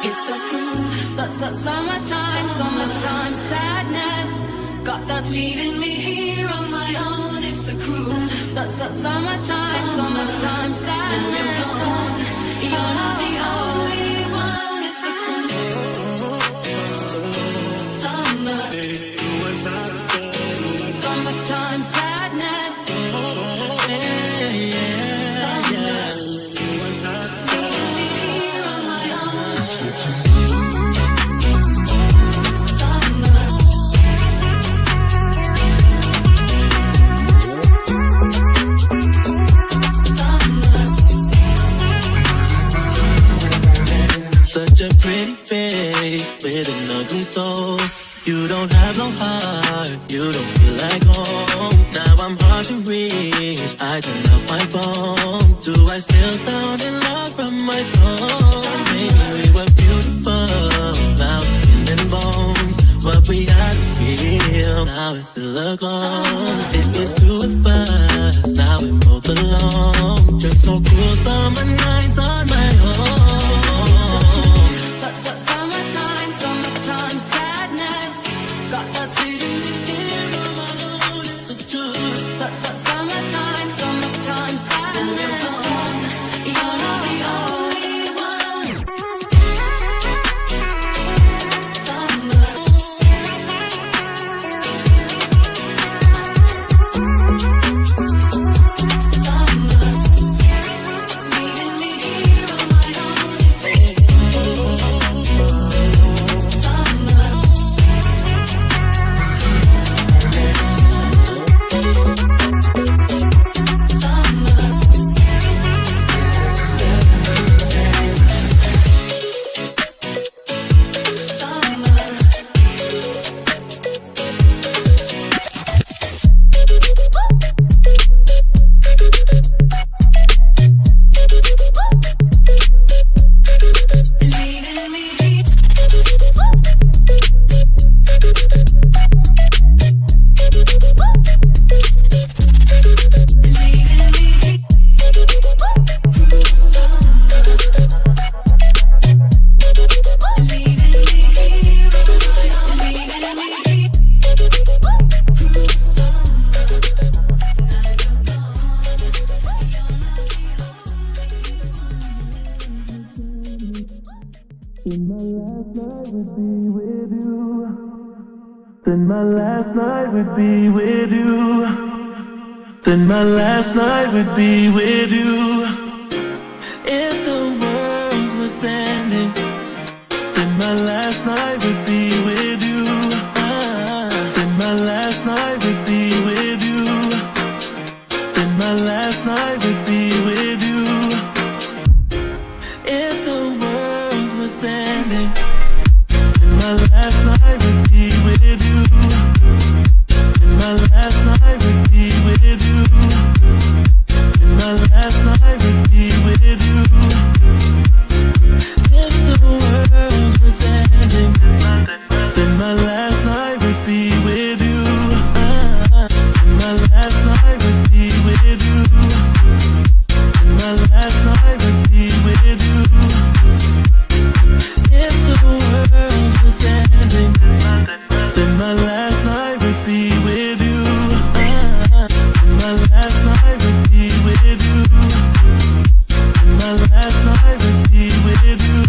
It's so true. That's that summertime sadness. Got that leaving me here on my own. It's a crew. That's that summertime sadness. You're not the only one. It's a crew. Summertime sadness. Such a pretty face with an ugly soul. You don't have no heart, you don't feel like home. Now I'm hard to reach, I turn off my phone. Do I still sound in love from my tone? Maybe we were beautiful, now it's skin and bones. What we had to feel, now it's still a clone. It was two of us, now we're both alone. Just no cool summer nights on my own. Then my last night would be with you. Then my last night would be with you. If the world was ending, then my last night would be with you. Then my last night would be with you. Then my last night would be with you. If the world was ending, then my last night would be with you. Then my last night would be with you. Then my last night would be with you. if the world was ending, Then my last night would be with you. Then my last night would be with you. Then my last night would be with you. if the world was ending, Then my last night would be with you. Then my last night would be with you. Then my last night would be with you.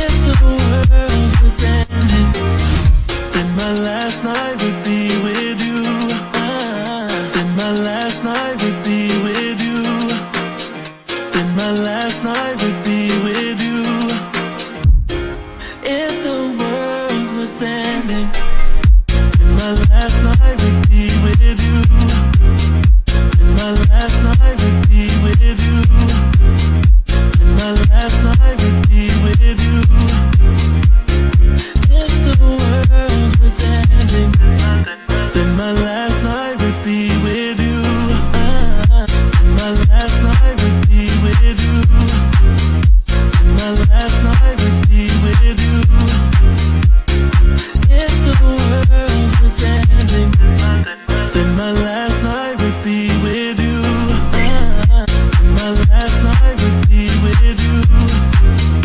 if the world was ending, Then my last night would be with you. Then my last night would be with you. Then my last night would be with you. if the world was ending, Then my last night would be with you. Then my last night would be with you. Then my last night would be with you. if the world was ending, Then my last night would be with you. Then my last night would be with you. Then my last night would be with you. if the world was ending, Then my last night would be with you. Then my last night would be with you.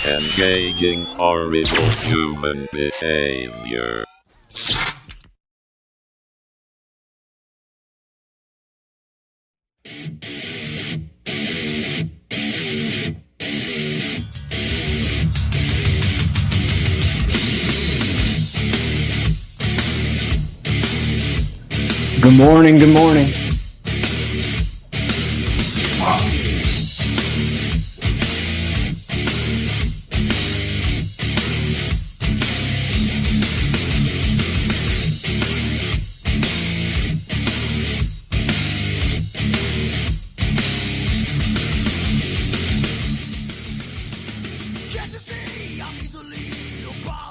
Engaging horrible human behavior. Good morning, good morning.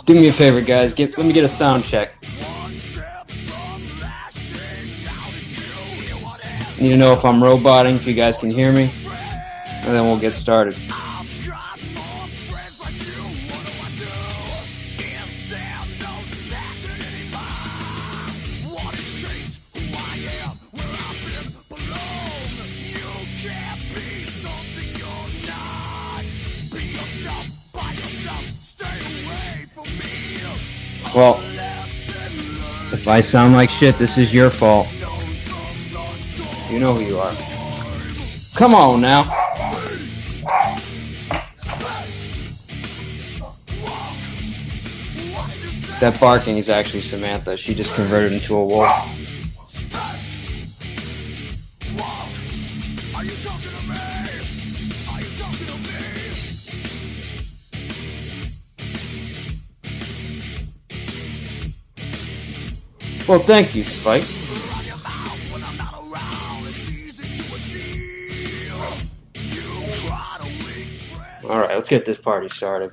Do me a favor, guys. Let me get a sound check. Need to know if I'm roboting, if you guys can hear me, and then we'll get started. Well, if I sound like shit, this is your fault. You know who you are. Come on now. That barking is actually Samantha. She just converted into a wolf. Well, thank you, Spike. All right, let's get this party started.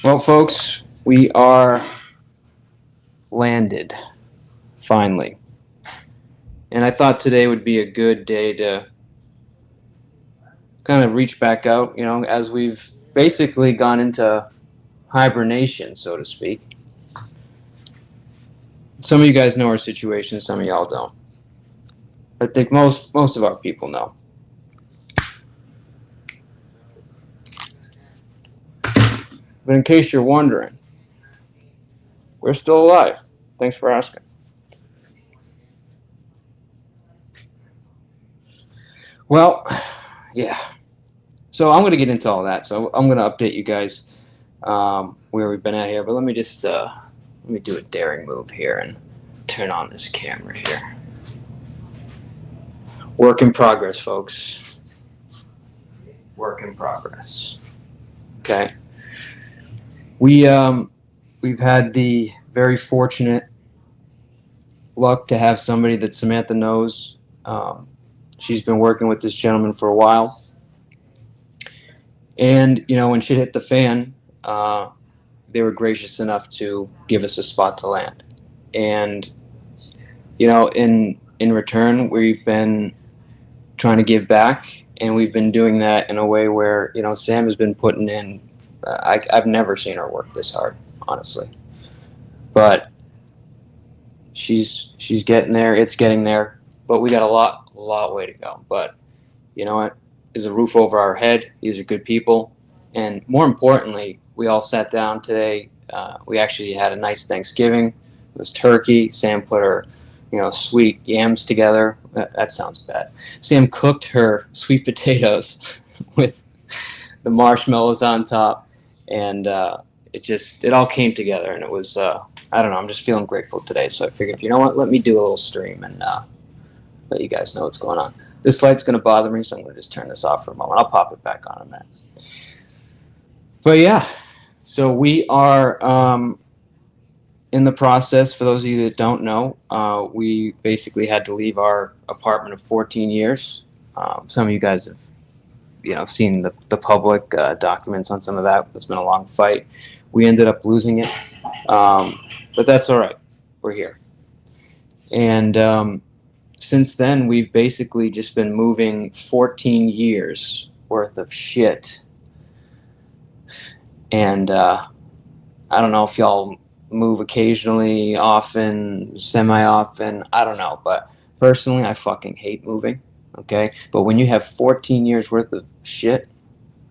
Well, folks, we are landed, finally. And I thought today would be a good day to kind of reach back out, you know, as we've basically gone into hibernation, so to speak. Some of you guys know our situation, some of y'all don't. I think most of our people know. But in case you're wondering, we're still alive. Thanks for asking. Well, yeah. So I'm going to get into all that. So I'm going to update you guys where we've been at here. But let me just let me do a daring move here and turn on this camera here. Work in progress, folks. Work in progress. Okay. We've had the very fortunate luck to have somebody that Samantha knows. She's been working with this gentleman for a while. And, you know, when shit hit the fan, they were gracious enough to give us a spot to land. And, you know, in return, we've been trying to give back, and we've been doing that in a way where, you know, Sam has been putting in, I've never seen her work this hard, honestly. But she's getting there, it's getting there, but we got a lot way to go. But you know what? There's a roof over our head. These are good people. And more importantly, we all sat down today. We actually had a nice Thanksgiving. It was turkey. Sam put her, you know, sweet yams together. That sounds bad. Sam cooked her sweet potatoes with the marshmallows on top. And it all came together. And it was, I don't know, I'm just feeling grateful today. So I figured, you know what, let me do a little stream and let you guys know what's going on. This light's going to bother me, so I'm going to just turn this off for a moment. I'll pop it back on in a minute. But yeah, so we are in the process. For those of you that don't know, we basically had to leave our apartment of 14 years. Some of you guys have, you know, seen the public documents on some of that. It's been a long fight. We ended up losing it, but that's all right. We're here. And since then, we've basically just been moving 14 years worth of shit. And I don't know if y'all move occasionally, often, semi-often. I don't know. But personally, I fucking hate moving. Okay? But when you have 14 years worth of shit,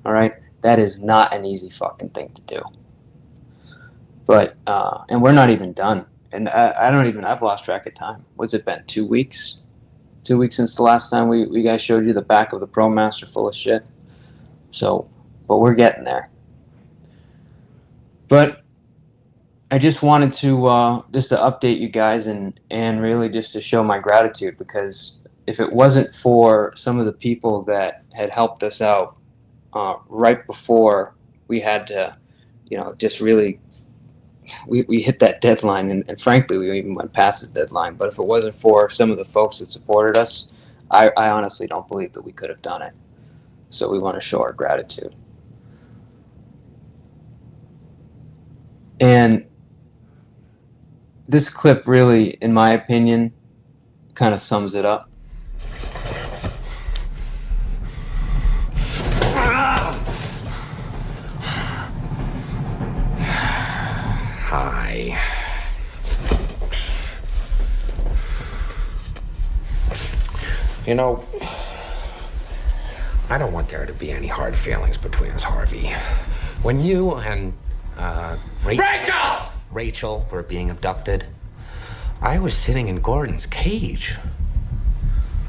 all right, That is not an easy fucking thing to do. But, and we're not even done. And I've lost track of time. What's it been, 2 weeks? 2 weeks since the last time we guys showed you the back of the ProMaster full of shit. So, but we're getting there. But I just wanted to update you guys and really just to show my gratitude, because if it wasn't for some of the people that had helped us out right before we had to, just really, we hit that deadline, and frankly, we even went past the deadline. But if it wasn't for some of the folks that supported us, I honestly don't believe that we could have done it. So we want to show our gratitude. And this clip really, in my opinion, kind of sums it up. Hi. I don't want there to be any hard feelings between us, Harvey. When you and, Rachel were being abducted, I was sitting in Gordon's cage.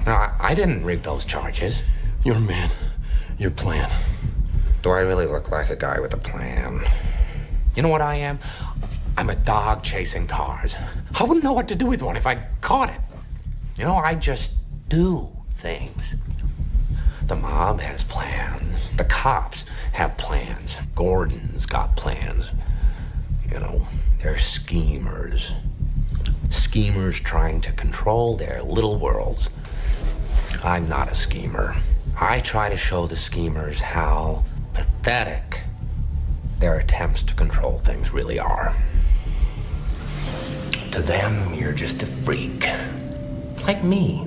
Now, I didn't rig those charges. Your man, your plan. Do I really look like a guy with a plan? You know what I am? I'm a dog chasing cars. I wouldn't know what to do with one if I caught it. I just do things. The mob has plans. The cops have plans. Gordon's got plans. They're schemers. Schemers trying to control their little worlds. I'm not a schemer. I try to show the schemers how pathetic their attempts to control things really are. To them, you're just a freak. Like me.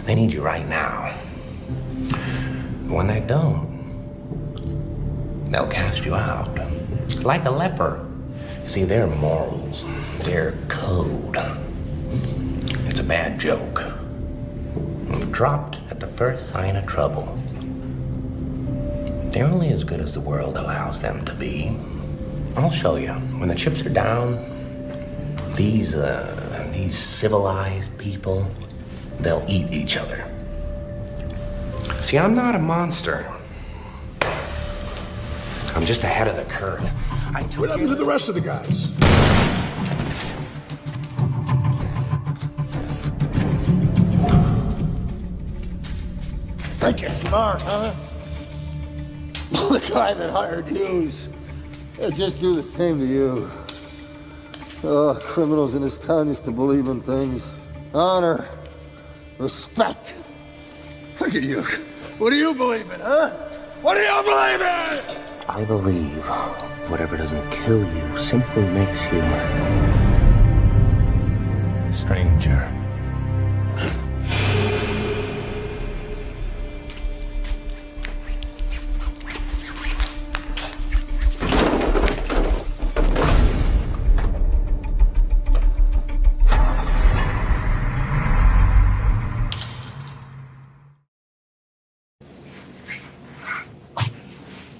They need you right now. When they don't, they'll cast you out. Like a leper. See, their morals, their code. It's a bad joke. Dropped at the first sign of trouble. They're only as good as the world allows them to be. I'll show you. When the chips are down, these civilized people, they'll eat each other. See, I'm not a monster. I'm just ahead of the curve. What happened to the rest of the guys? Think you're smart, huh? The guy that hired yous, he'll just do the same to you. Oh, criminals in this town used to believe in things. Honor, respect. Look at you. What do you believe in, huh? What do you believe in? I believe whatever doesn't kill you simply makes you stranger.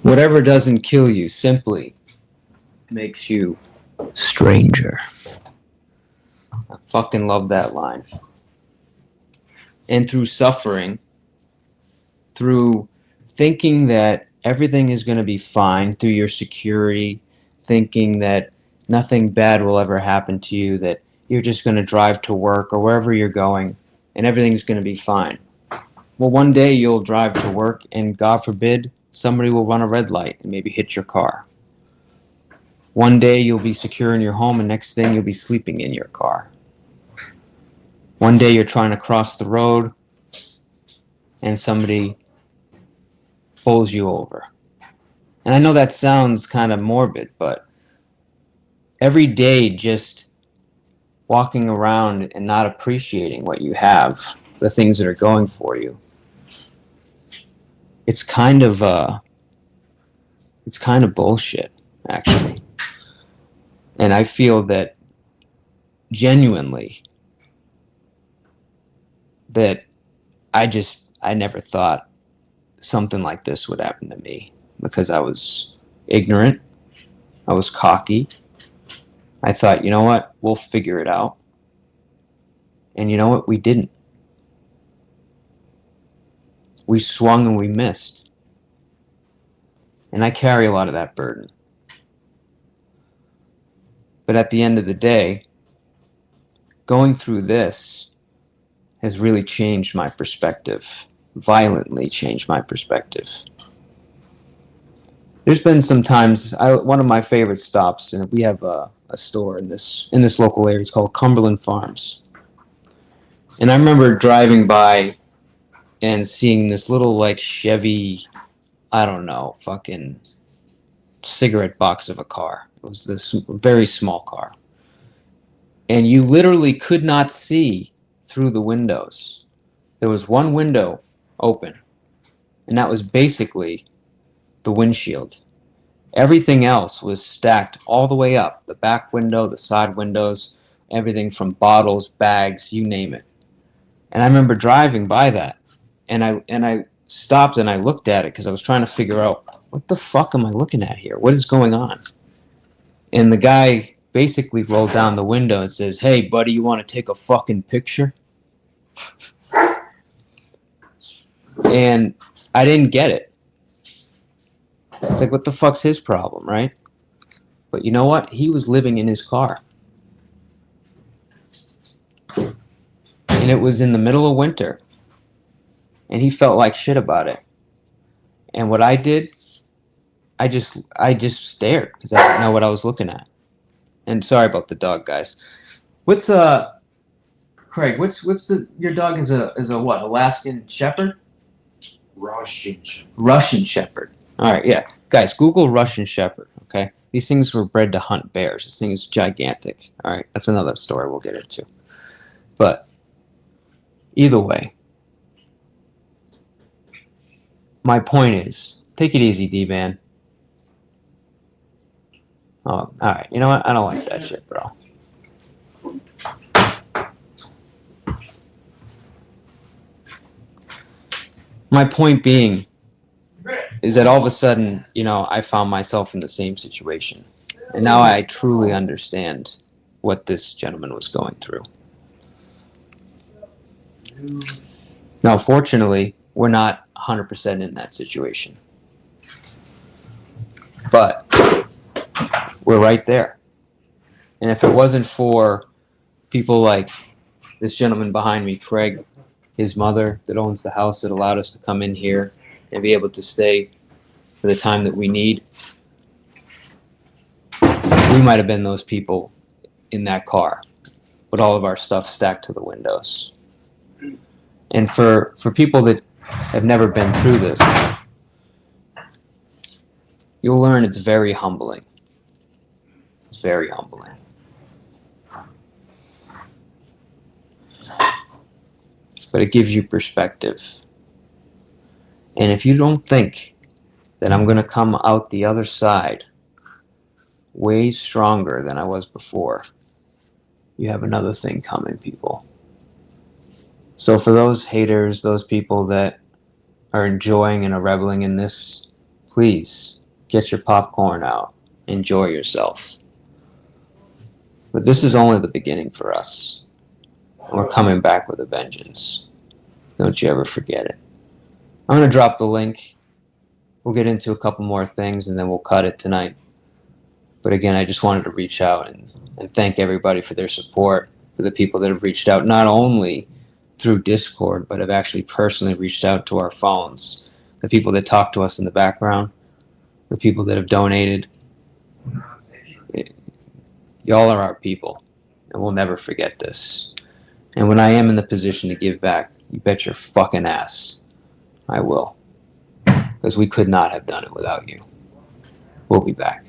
Whatever doesn't kill you simply makes you stranger. I fucking love that line. And through suffering, through thinking that everything is going to be fine, through your security, thinking that nothing bad will ever happen to you, that you're just going to drive to work or wherever you're going and everything's going to be fine. Well, one day you'll drive to work and, God forbid, somebody will run a red light and maybe hit your car. One day you'll be secure in your home, and next thing you'll be sleeping in your car. One day you're trying to cross the road and somebody pulls you over. And I know that sounds kind of morbid, but every day just walking around and not appreciating what you have, the things that are going for you, it's kind of bullshit, actually. And I feel that genuinely that I never thought something like this would happen to me. because I was ignorant. I was cocky. I thought, you know what? We'll figure it out. And you know what? We didn't. We swung and we missed. And I carry a lot of that burden. But at the end of the day, going through this has really changed my perspective, violently changed my perspective. There's been some times, one of my favorite stops, and we have a store in this local area. It's called Cumberland Farms. And I remember driving by and seeing this little like Chevy, I don't know, fucking cigarette box of a car. It was this very small car. And you literally could not see through the windows. There was one window open, and that was basically the windshield. Everything else was stacked all the way up. The back window, the side windows, everything from bottles, bags, you name it. And I remember driving by that, and I stopped and I looked at it because I was trying to figure out, what the fuck am I looking at here? What is going on? And the guy basically rolled down the window and says, "Hey, buddy, you want to take a fucking picture?" And I didn't get it. It's like, what the fuck's his problem, right? But you know what? He was living in his car. And it was in the middle of winter. And he felt like shit about it. And what I did, I just stared because I didn't know what I was looking at. And sorry about the dog, guys. What's Craig? What's your dog is a what? Alaskan Shepherd? Russian Shepherd. All right, yeah, guys, Google Russian Shepherd. Okay, these things were bred to hunt bears. This thing is gigantic. All right, that's another story we'll get into. But either way, my point is, take it easy, D-Man. Oh, all right. You know what? I don't like that shit, bro. My point being is that all of a sudden, you know, I found myself in the same situation. And now I truly understand what this gentleman was going through. Now, fortunately, we're not 100% in that situation. But we're right there. And if it wasn't for people like this gentleman behind me, Craig, his mother that owns the house that allowed us to come in here and be able to stay for the time that we need, we might have been those people in that car with all of our stuff stacked to the windows. And for people that have never been through this, you'll learn it's very humbling. It's very humbling. But it gives you perspective. And if you don't think that I'm going to come out the other side way stronger than I was before, you have another thing coming, people. So for those haters, those people that are enjoying and are reveling in this, please get your popcorn out. Enjoy yourself. But this is only the beginning for us. And we're coming back with a vengeance. Don't you ever forget it. I'm going to drop the link. We'll get into a couple more things and then we'll cut it tonight. But again, I just wanted to reach out and thank everybody for their support, for the people that have reached out, not only through Discord, but have actually personally reached out to our phones. The people that talk to us in the background, the people that have donated. Y'all are our people, and we'll never forget this. And when I am in the position to give back, you bet your fucking ass I will. Because we could not have done it without you. We'll be back.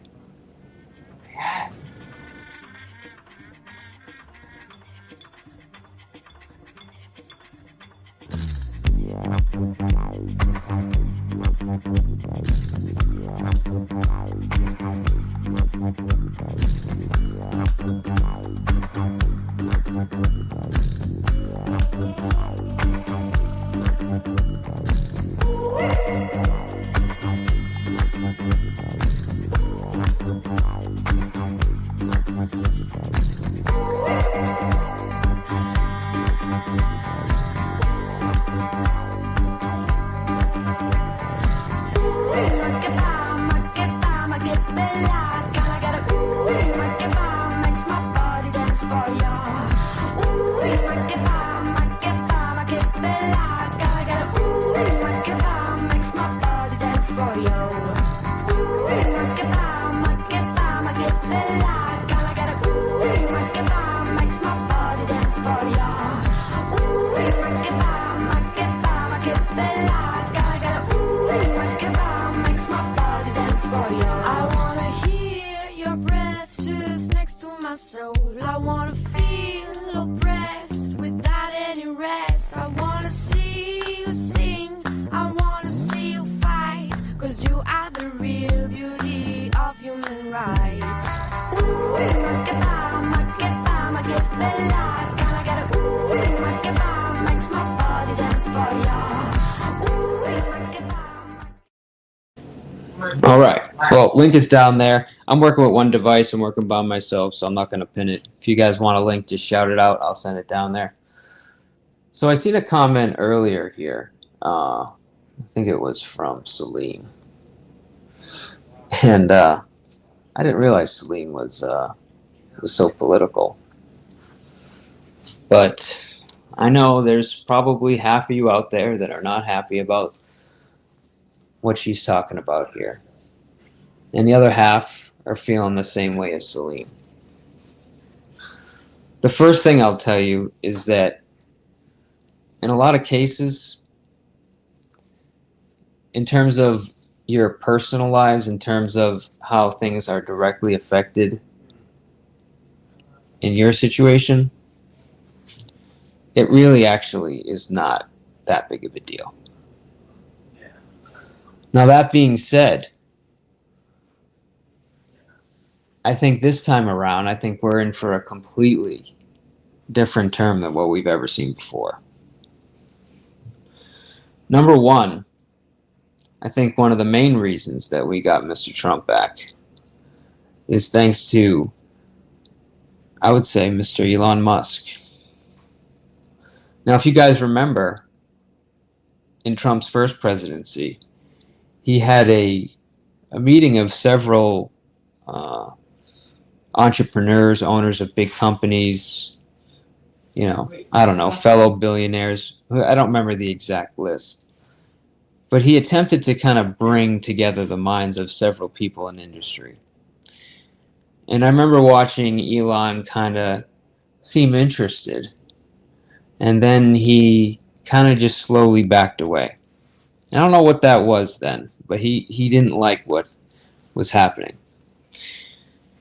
for you. Ooh, rock it bomb, I get the light. Gotta get a ooh, rock it bomb, makes my body dance for you. Ooh, rock it bomb, I get the light. Gotta get a ooh, rock it bomb, makes my body dance for you. I wanna hear your breath just next to my soul. I wanna feel oppressed without any rest. I wanna see you sing, I wanna see you fight, 'cause you are the real beauty of human rights. Ooh, rock it bomb, I get the light. Gotta get a ooh, rock it bomb, makes my body dance for ya. Ooh, rock it bomb. All right. Well, link is down there. I'm working with one device. I'm working by myself, so I'm not going to pin it. If you guys want a link, just shout it out. I'll send it down there. So I seen a comment earlier here. I think it was from Celine. And I didn't realize Celine was so political. But I know there's probably half of you out there that are not happy about what she's talking about here. And the other half are feeling the same way as Celine. The first thing I'll tell you is that in a lot of cases, in terms of your personal lives, in terms of how things are directly affected in your situation, it really actually is not that big of a deal. Now, that being said, I think this time around, I think we're in for a completely different term than what we've ever seen before. Number one, I think one of the main reasons that we got Mr. Trump back is thanks to, I would say, Mr. Elon Musk. Now, if you guys remember, in Trump's first presidency, he had a meeting of several entrepreneurs, owners of big companies, I don't know, fellow billionaires. I don't remember the exact list. But he attempted to kind of bring together the minds of several people in industry. And I remember watching Elon kind of seem interested. And then he kind of just slowly backed away. I don't know what that was then, but he didn't like what was happening.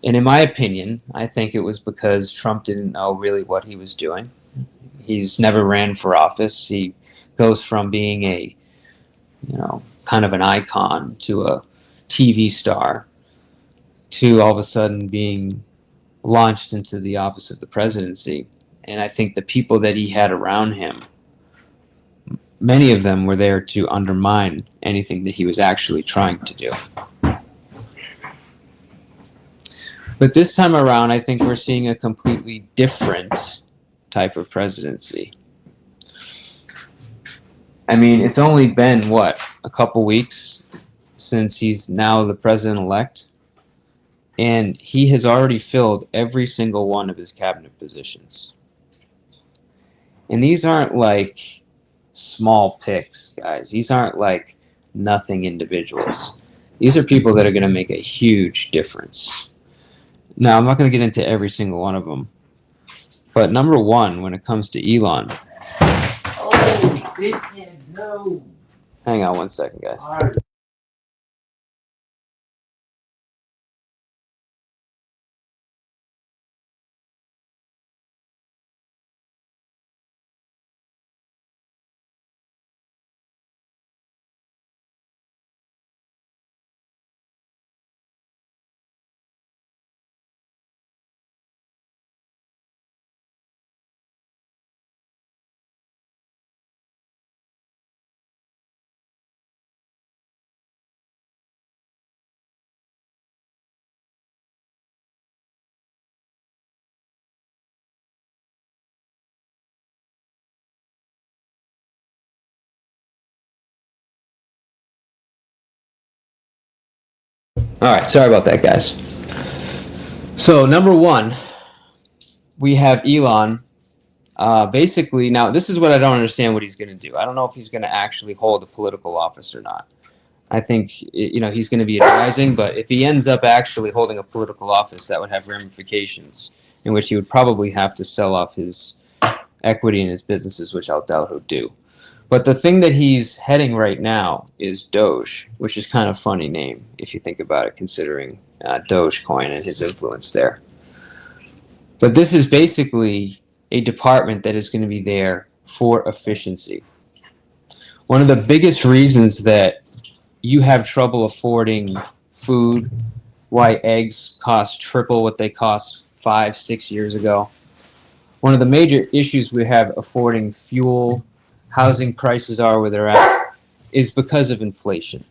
And in my opinion, I think it was because Trump didn't know really what he was doing. He's never ran for office. He goes from being a, kind of an icon to a TV star to all of a sudden being launched into the office of the presidency. And I think the people that he had around him, many of them were there to undermine anything that he was actually trying to do. But this time around, I think we're seeing a completely different type of presidency. I mean, it's only been, a couple weeks since he's now the president-elect, and he has already filled every single one of his cabinet positions. And these aren't like small picks, guys. These aren't like nothing individuals. These are people that are going to make a huge difference. Now, I'm not going to get into every single one of them. But number one, when it comes to Elon. Oh, this man, no. Hang on one second, guys. All right. All right, sorry about that, guys. So, number one, we have Elon. Basically, now, this is what I don't understand what he's going to do. I don't know if he's going to actually hold a political office or not. I think he's going to be advising, but if he ends up actually holding a political office, that would have ramifications in which he would probably have to sell off his equity in his businesses, which I'll doubt he'll do. But the thing that he's heading right now is Doge, which is kind of a funny name if you think about it, considering Dogecoin and his influence there. But this is basically a department that is going to be there for efficiency. One of the biggest reasons that you have trouble affording food, why eggs cost triple what they cost 5-6 years ago. One of the major issues we have affording fuel, housing prices are where they're at, is because of inflation.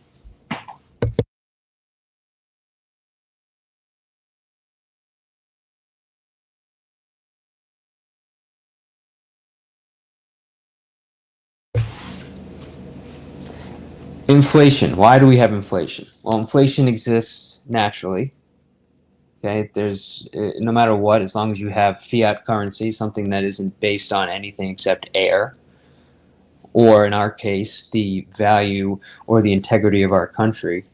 Inflation. Why do we have inflation? Well, inflation exists naturally. Okay, there's no matter what, as long as you have fiat currency, something that isn't based on anything except air, or in our case, the value or the integrity of our country,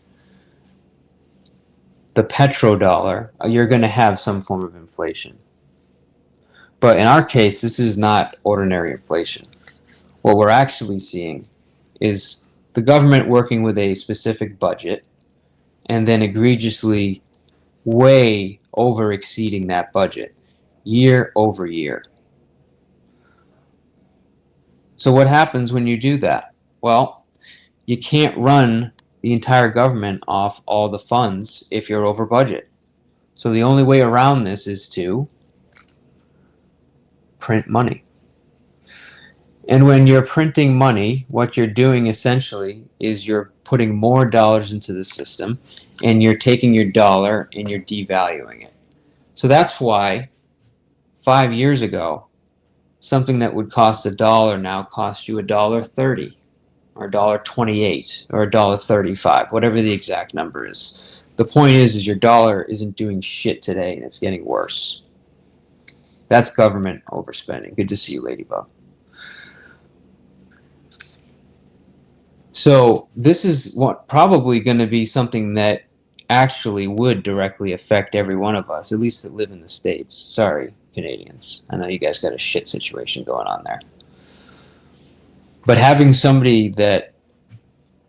the petrodollar, you're going to have some form of inflation. But in our case, this is not ordinary inflation. What we're actually seeing is the government working with a specific budget and then egregiously way over exceeding that budget year over year. So what happens when you do that? Well, you can't run the entire government off all the funds if you're over budget. So the only way around this is to print money. And when you're printing money, what you're doing essentially is you're putting more dollars into the system, and you're taking your dollar and you're devaluing it. So that's why 5 years ago, something that would cost $1 now costs you $1.30 or $1.28 or $1.35, whatever the exact number is. The point is your dollar isn't doing shit today, and it's getting worse. That's government overspending. Good to see you, Ladybug. So this is what probably going to be something that actually would directly affect every one of us, at least that live in the States. Sorry, Canadians. I know you guys got a shit situation going on there. But having somebody that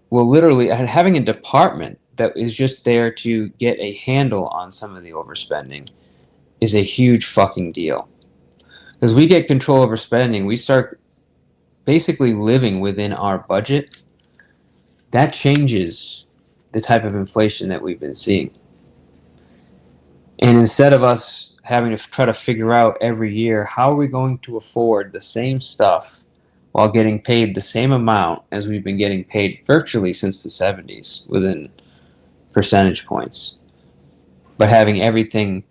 will literally, having a department that is just there to get a handle on some of the overspending is a huge fucking deal. Because we get control over spending, we start basically living within our budget. That changes the type of inflation that we've been seeing. And instead of us having to try to figure out every year, how are we going to afford the same stuff while getting paid the same amount as we've been getting paid virtually since the 70s within percentage points, but having everything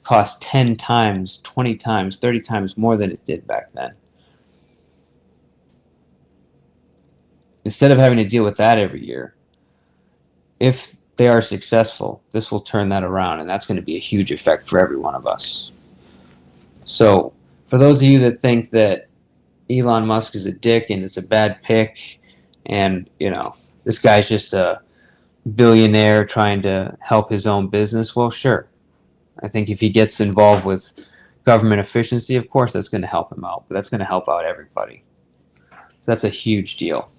cost 10 times, 20 times, 30 times more than it did back then. Instead of having to deal with that every year, if they are successful, this will turn that around, and that's going to be a huge effect for every one of us. So, for those of you that think that Elon Musk is a dick and it's a bad pick, and, this guy's just a billionaire trying to help his own business, well, sure. I think if he gets involved with government efficiency, of course, that's going to help him out, but that's going to help out everybody. So that's a huge deal.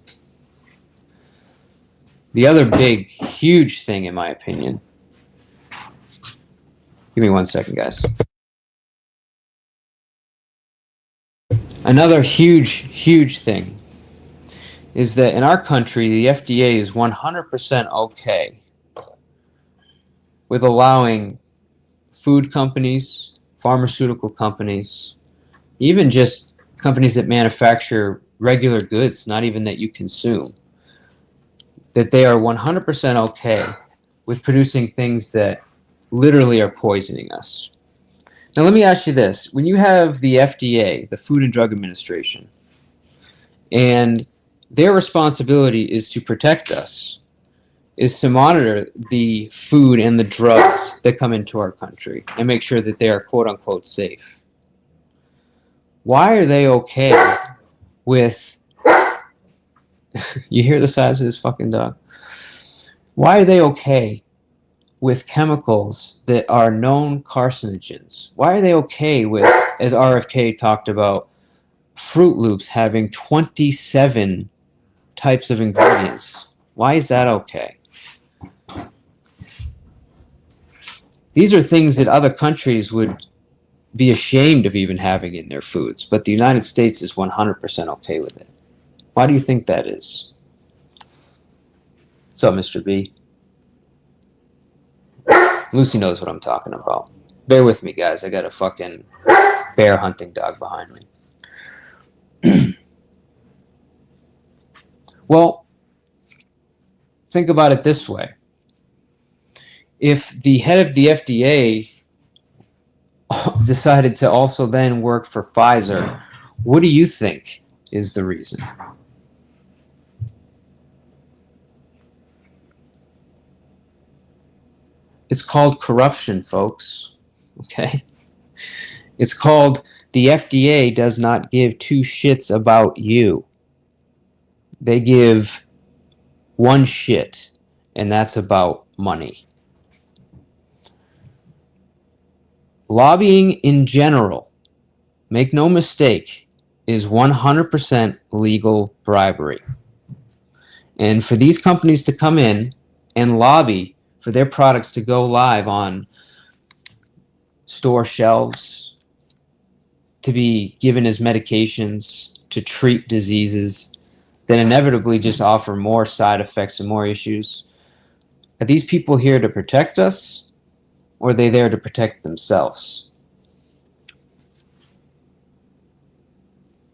The other big, huge thing, in my opinion, give me 1 second, guys. Another huge, huge thing is that in our country, the FDA is 100% okay with allowing food companies, pharmaceutical companies, even just companies that manufacture regular goods, not even that you consume, that they are 100% okay with producing things that literally are poisoning us. Now, let me ask you this. When you have the FDA, the Food and Drug Administration, and their responsibility is to protect us, is to monitor the food and the drugs that come into our country and make sure that they are quote-unquote safe. Why are they okay with... You hear the size of this fucking dog? Why are they okay with chemicals that are known carcinogens? Why are they okay with, as RFK talked about, Fruit Loops having 27 types of ingredients? Why is that okay? These are things that other countries would be ashamed of even having in their foods, but the United States is 100% okay with it. Why do you think that is? What's up, Mr. B? Lucy knows what I'm talking about. Bear with me, guys. I got a fucking bear hunting dog behind me. Well, think about it this way. If the head of the FDA decided to also then work for Pfizer, what do you think is the reason? It's called corruption, folks. Okay? It's called the FDA does not give two shits about you. They give one shit, and that's about money. Lobbying in general, make no mistake, is 100% legal bribery. And for these companies to come in and lobby for their products to go live on store shelves, to be given as medications to treat diseases, then inevitably just offer more side effects and more issues. Are these people here to protect us, or are they there to protect themselves?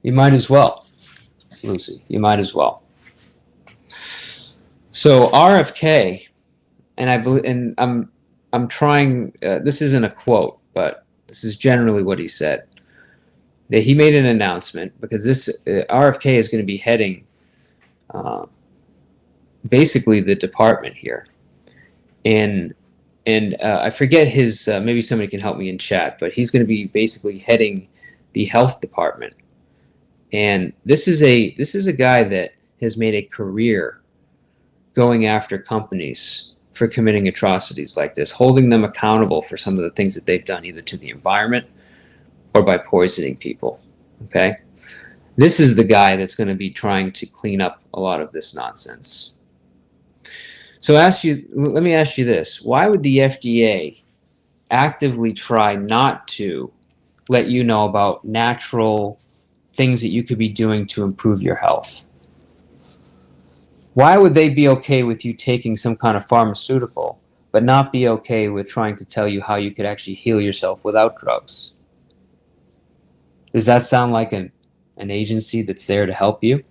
You might as well, Lucy. You might as well. So RFK, and I believe, and I'm trying. This isn't a quote, but this is generally what he said. That he made an announcement because this RFK is going to be heading basically the department here, and I forget his. Maybe somebody can help me in chat, but he's going to be basically heading the health department. And this is a guy that has made a career going after companies for committing atrocities like this, holding them accountable for some of the things that they've done, either to the environment or by poisoning people. Okay? This is the guy that's going to be trying to clean up a lot of this nonsense. So let me ask you this. Why would the FDA actively try not to let you know about natural things that you could be doing to improve your health? Why would they be okay with you taking some kind of pharmaceutical, but not be okay with trying to tell you how you could actually heal yourself without drugs? Does that sound like an agency that's there to help you?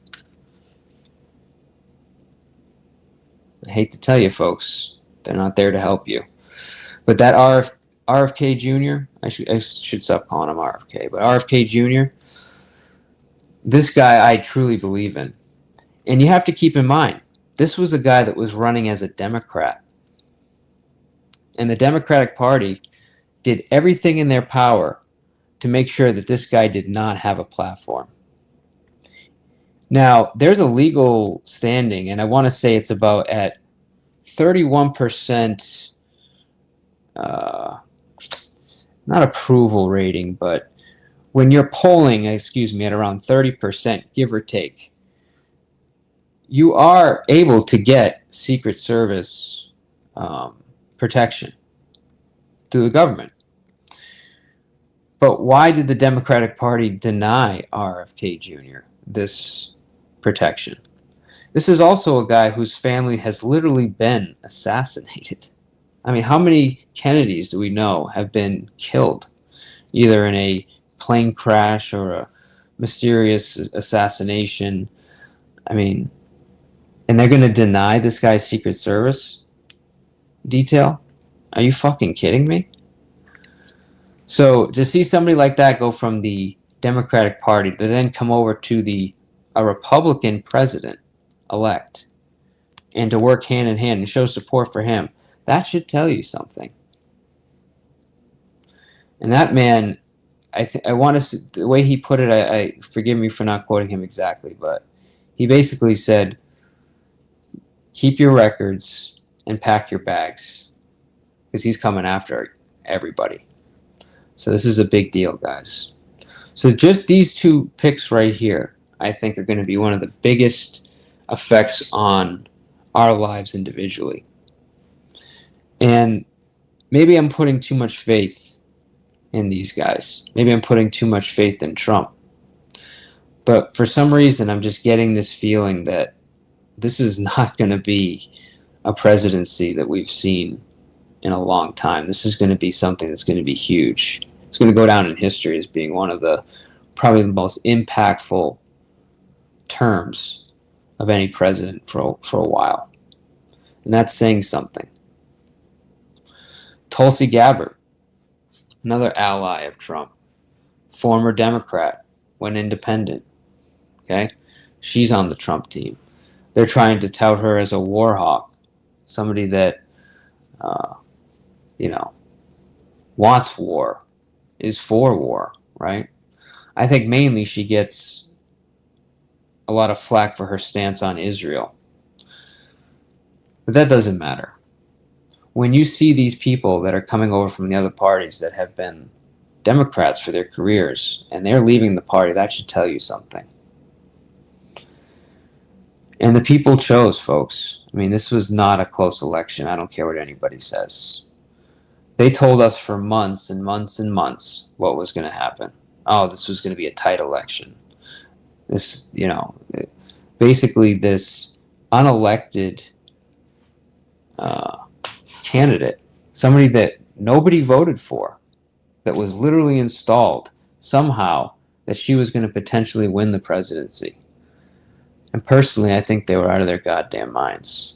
I hate to tell you, folks, they're not there to help you. But that RFK Jr., I should stop calling him RFK, but RFK Jr., this guy I truly believe in. And you have to keep in mind, this was a guy that was running as a Democrat. And the Democratic Party did everything in their power to make sure that this guy did not have a platform. Now, there's a legal standing, and I want to say it's about at 31%, not approval rating, but when you're polling, at around 30%, give or take, you are able to get Secret Service protection through the government. But why did the Democratic Party deny RFK Jr. this protection? This is also a guy whose family has literally been assassinated. I mean, how many Kennedys do we know have been killed, either in a plane crash or a mysterious assassination? I mean, and they're going to deny this guy's Secret Service detail? Are you fucking kidding me? So to see somebody like that go from the Democratic Party to then come over to a Republican president-elect and to work hand in hand and show support for him, that should tell you something. And that man, I want to, the way he put it, I forgive me for not quoting him exactly, but he basically said, keep your records and pack your bags, because he's coming after everybody. So this is a big deal, guys. So just these two picks right here, I think, are going to be one of the biggest effects on our lives individually. And maybe I'm putting too much faith in these guys. Maybe I'm putting too much faith in Trump. But for some reason, I'm just getting this feeling that this is not going to be a presidency that we've seen in a long time. This is going to be something that's going to be huge. It's going to go down in history as being one of the probably the most impactful terms of any president for a while. And that's saying something. Tulsi Gabbard, another ally of Trump, former Democrat, went independent. Okay? She's on the Trump team. They're trying to tout her as a war hawk, somebody that, wants war, is for war, right? I think mainly she gets a lot of flack for her stance on Israel. But that doesn't matter. When you see these people that are coming over from the other parties that have been Democrats for their careers, and they're leaving the party, that should tell you something. And the people chose, folks. I mean, this was not a close election. I don't care what anybody says. They told us for months and months and months what was going to happen. Oh, this was going to be a tight election. This, basically this unelected candidate, somebody that nobody voted for, that was literally installed somehow, that she was going to potentially win the presidency. And personally, I think they were out of their goddamn minds.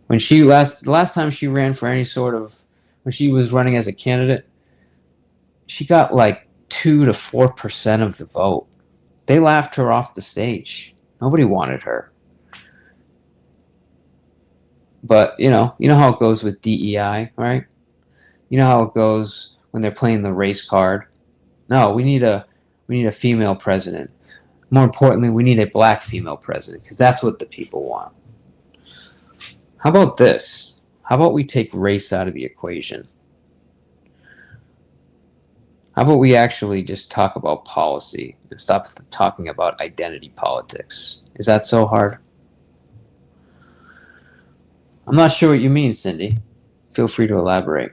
When the last time she ran for any sort of, when she was running as a candidate, she got like 2 to 4% of the vote. They laughed her off the stage. Nobody wanted her. But you know how it goes with DEI, right? You know how it goes when they're playing the race card. No, we need a female president. More importantly, we need a black female president, because that's what the people want. How about this? How about we take race out of the equation? How about we actually just talk about policy and stop talking about identity politics? Is that so hard? I'm not sure what you mean, Cindy. Feel free to elaborate.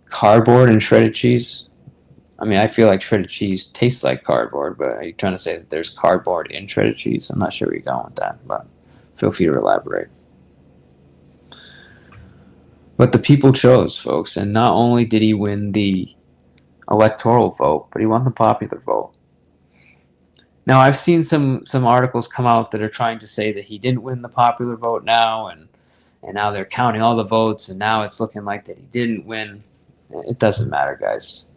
Cardboard and shredded cheese? I mean, I feel like shredded cheese tastes like cardboard, but are you trying to say that there's cardboard in shredded cheese? I'm not sure where you're going with that, but feel free to elaborate. But the people chose, folks, and not only did he win the electoral vote, but he won the popular vote. Now, I've seen some articles come out that are trying to say that he didn't win the popular vote now, and now they're counting all the votes, and now it's looking like that he didn't win. It doesn't matter, guys.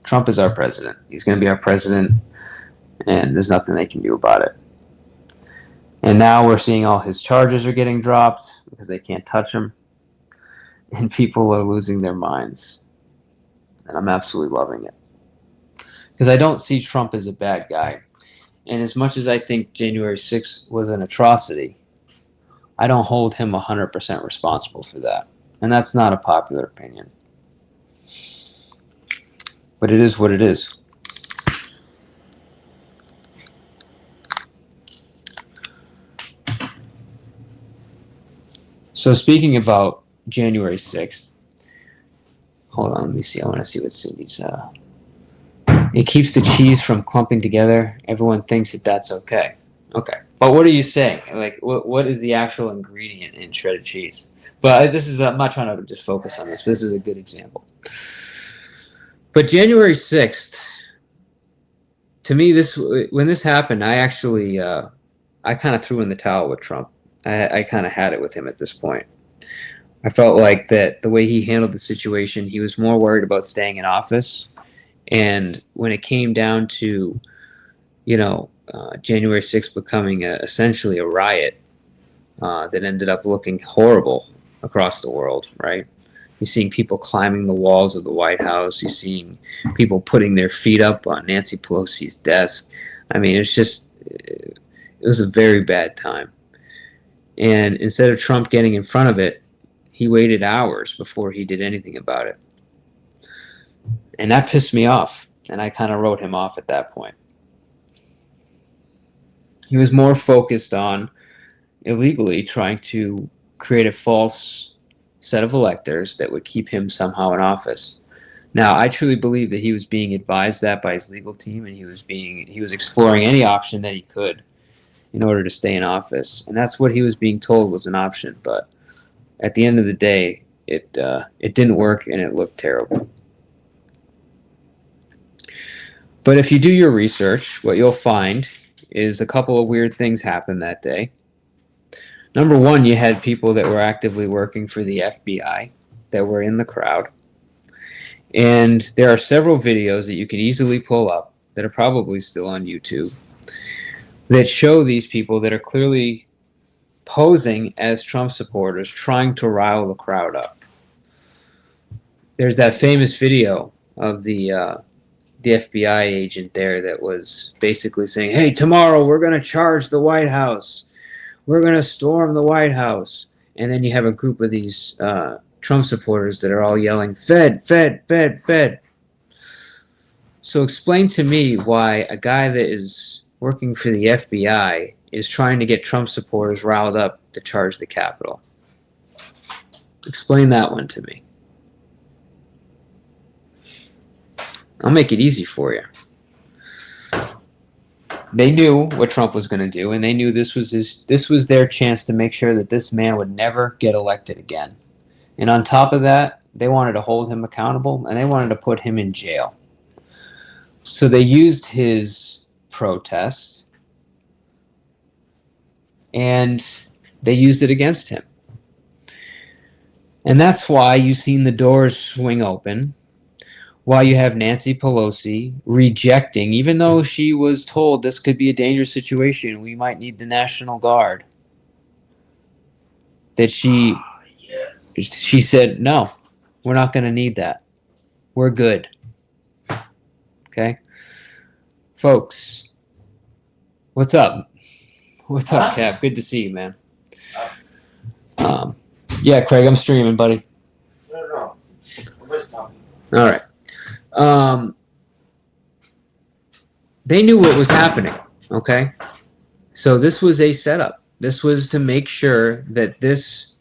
Trump is our president. He's going to be our president, and there's nothing they can do about it. And now we're seeing all his charges are getting dropped because they can't touch him, and people are losing their minds. And I'm absolutely loving it. Because I don't see Trump as a bad guy. And as much as I think January 6th was an atrocity, I don't hold him 100% responsible for that. And that's not a popular opinion. But it is what it is. So speaking about January 6th, hold on, let me see. I want to see what Cindy's... It keeps the cheese from clumping together. Everyone thinks that that's okay. Okay. But what are you saying? Like, what is the actual ingredient in shredded cheese? But this is, I'm not trying to just focus on this, but this is a good example. But January 6th, to me, when this happened, I actually, I kind of threw in the towel with Trump. I kind of had it with him at this point. I felt like that the way he handled the situation, he was more worried about staying in office. And when it came down to, January 6th becoming essentially a riot that ended up looking horrible across the world, right? You're seeing people climbing the walls of the White House. You're seeing people putting their feet up on Nancy Pelosi's desk. I mean, it's just It was a very bad time. And instead of Trump getting in front of it, he waited hours before he did anything about it. And that pissed me off. And I kind of wrote him off at that point. He was more focused on illegally trying to create a false set of electors that would keep him somehow in office. Now, I truly believe that he was being advised that by his legal team, and he was exploring any option that he could in order to stay in office. And that's what he was being told was an option. But at the end of the day, it didn't work, and it looked terrible. But if you do your research, what you'll find is a couple of weird things happened that day. Number one, you had people that were actively working for the FBI that were in the crowd. And there are several videos that you can easily pull up that are probably still on YouTube that show these people that are clearly posing as Trump supporters trying to rile the crowd up. There's that famous video of the FBI agent there that was basically saying, hey, tomorrow we're going to charge the White House. We're going to storm the White House. And then you have a group of these Trump supporters that are all yelling, Fed, Fed, Fed, Fed. So explain to me why a guy that is working for the FBI is trying to get Trump supporters riled up to charge the Capitol. Explain that one to me. I'll make it easy for you. They knew what Trump was going to do, and they knew this was their chance to make sure that this man would never get elected again. And on top of that, they wanted to hold him accountable, and they wanted to put him in jail. So they used his protest, and they used it against him. And that's why you've seen the doors swing open, why you have Nancy Pelosi rejecting, even though she was told this could be a dangerous situation, we might need the National Guard, that she said, no, we're not going to need that. We're good. Okay? Folks, what's up? What's up, Cap? Good to see you, man. Yeah, Craig, I'm streaming, buddy. No. All right. They knew what was happening, okay? So this was a setup. This was to make sure that this,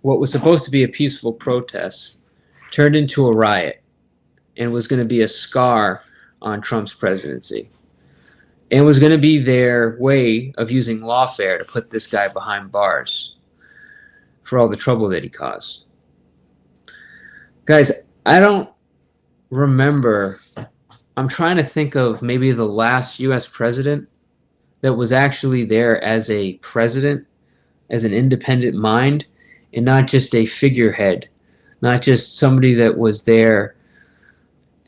what was supposed to be a peaceful protest, turned into a riot and was going to be a scar on Trump's presidency. And was going to be their way of using lawfare to put this guy behind bars for all the trouble that he caused. Guys, I don't remember, I'm trying to think of maybe the last U.S. president that was actually there as a president, as an independent mind, and not just a figurehead, not just somebody that was there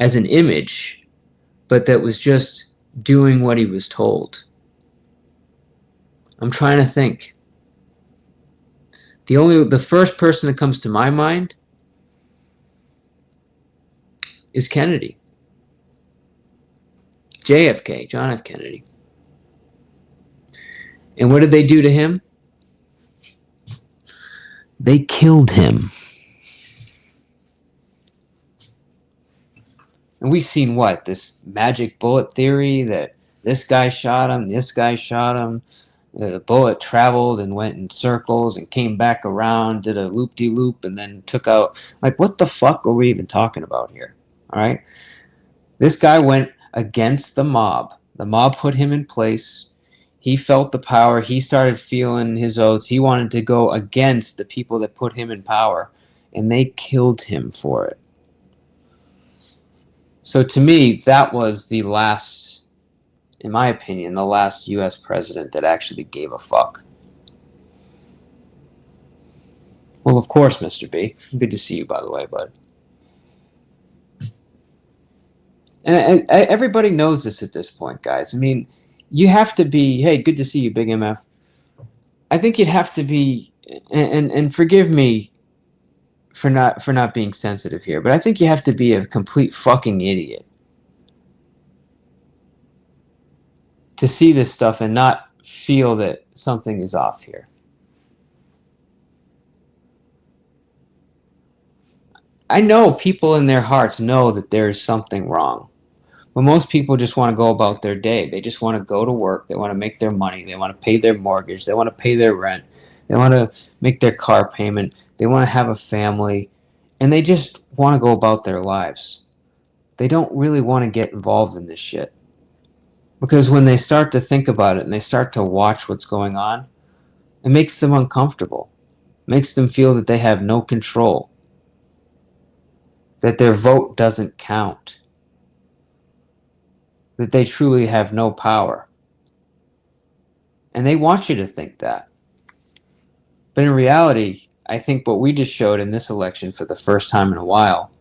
as an image, but that was just doing what he was told. I'm trying to think. The first person that comes to my mind is Kennedy. JFK, John F. Kennedy. And what did they do to him? They killed him. And we've seen what? This magic bullet theory that this guy shot him, this guy shot him. The bullet traveled and went in circles and came back around, did a loop-de-loop, and then took out. Like, what the fuck are we even talking about here? All right? This guy went against the mob. The mob put him in place. He felt the power. He started feeling his oaths. He wanted to go against the people that put him in power, and they killed him for it. So to me, that was the last, in my opinion, the last U.S. president that actually gave a fuck. Well, of course, Mr. B. Good to see you, by the way, bud. And everybody knows this at this point, guys. I mean, you have to be, hey, good to see you, Big MF. I think you'd have to be, and forgive me for not being sensitive here, but I think you have to be a complete fucking idiot to see this stuff and not feel that something is off here. I know people in their hearts know that there's something wrong. But most people just want to go about their day. They just want to go to work. They want to make their money. They want to pay their mortgage. They want to pay their rent. They want to make their car payment. They want to have a family. And they just want to go about their lives. They don't really want to get involved in this shit. Because when they start to think about it and they start to watch what's going on, it makes them uncomfortable. It makes them feel that they have no control. That their vote doesn't count. That they truly have no power. And they want you to think that. But in reality, I think what we just showed in this election for the first time in a while,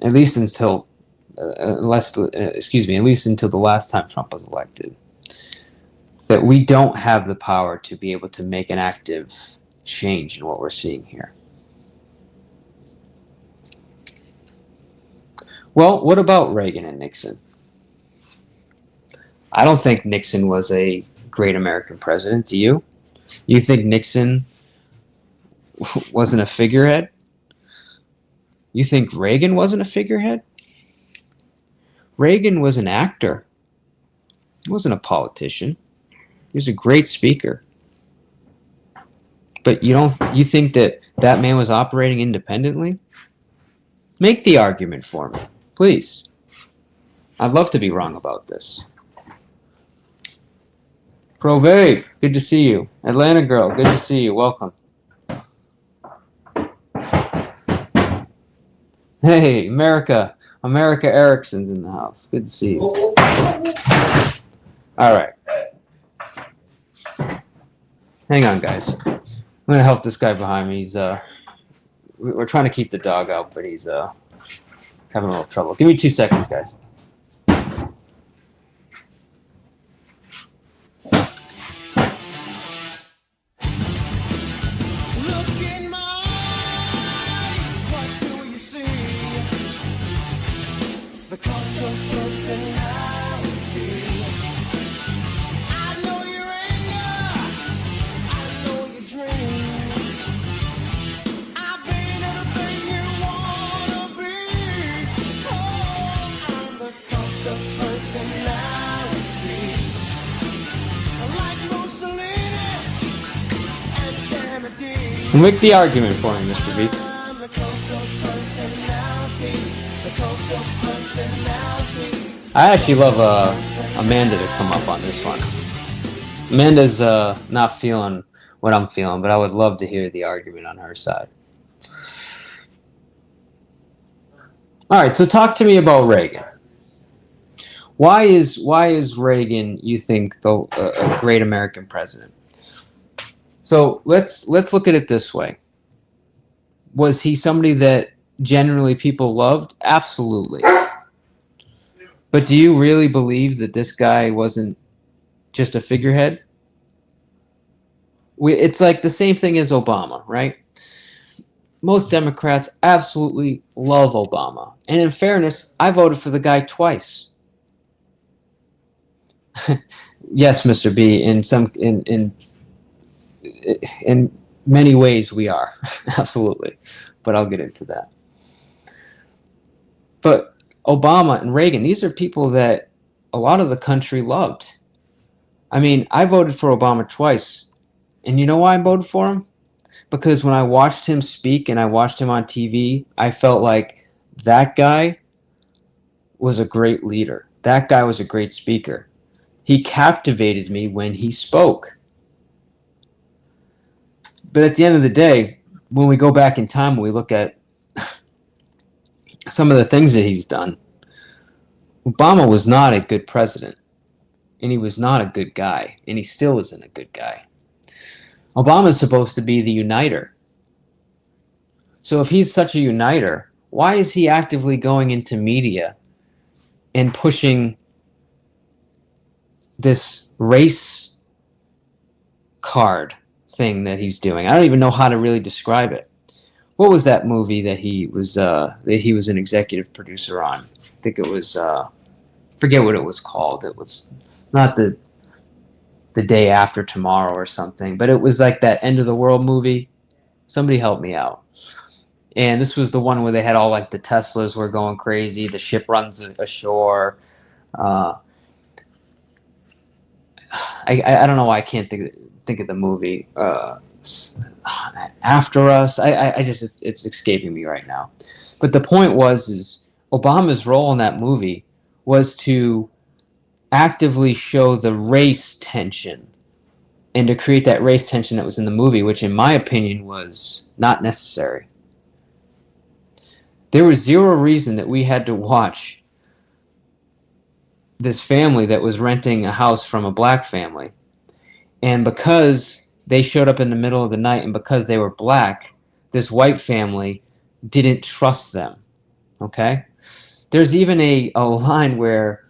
at least until at least until the last time Trump was elected, that we don't have the power to be able to make an active change in what we're seeing here. Well, what about Reagan and Nixon? I don't think Nixon was a great American president. Do you? You think Nixon wasn't a figurehead? You think Reagan wasn't a figurehead? Reagan was an actor. He wasn't a politician. He was a great speaker. But you think that man was operating independently? Make the argument for me, please. I'd love to be wrong about this. Pro Babe, good to see you. Atlanta Girl, good to see you. Welcome. Hey, America Erickson's in the house. Good to see you. All right. Hang on, guys. I'm gonna help this guy behind me. He's we're trying to keep the dog out, but he's having a little trouble. Give me 2 seconds, guys. Make the argument for me, Mr. B. I actually love Amanda to come up on this one. Amanda's not feeling what I'm feeling, but I would love to hear the argument on her side. All right, so talk to me about Reagan. Why is Reagan, you think, a great American president? So let's look at it this way. Was he somebody that generally people loved? Absolutely. But do you really believe that this guy wasn't just a figurehead? It's like the same thing as Obama, right? Most Democrats absolutely love Obama. And in fairness, I voted for the guy twice. Yes, Mr. B, in many ways we are. Absolutely. But I'll get into that. But Obama and Reagan, these are people that a lot of the country loved. I mean, I voted for Obama twice. And you know why I voted for him? Because when I watched him speak and I watched him on TV, I felt like that guy was a great leader. That guy was a great speaker. He captivated me when he spoke. But at the end of the day, when we go back in time and we look at some of the things that he's done, Obama was not a good president. And he was not a good guy. And he still isn't a good guy. Obama is supposed to be the uniter. So if he's such a uniter, why is he actively going into media and pushing this race card thing that he's doing? I don't even know how to really describe it. What was that movie that he was an executive producer on? I think it was forget what it was called. It was not the day after tomorrow or something, but it was like that end of the world movie. Somebody help me out. And this was the one where they had all like the Teslas were going crazy. The ship runs ashore. I don't know why I can't think of the movie. After Us. I just it's escaping me right now. But the point is Obama's role in that movie was to actively show the race tension and to create that race tension that was in the movie, which in my opinion was not necessary. There was zero reason that we had to watch this family that was renting a house from a black family. And because they showed up in the middle of the night and because they were black, this white family didn't trust them. Okay? There's even a line where,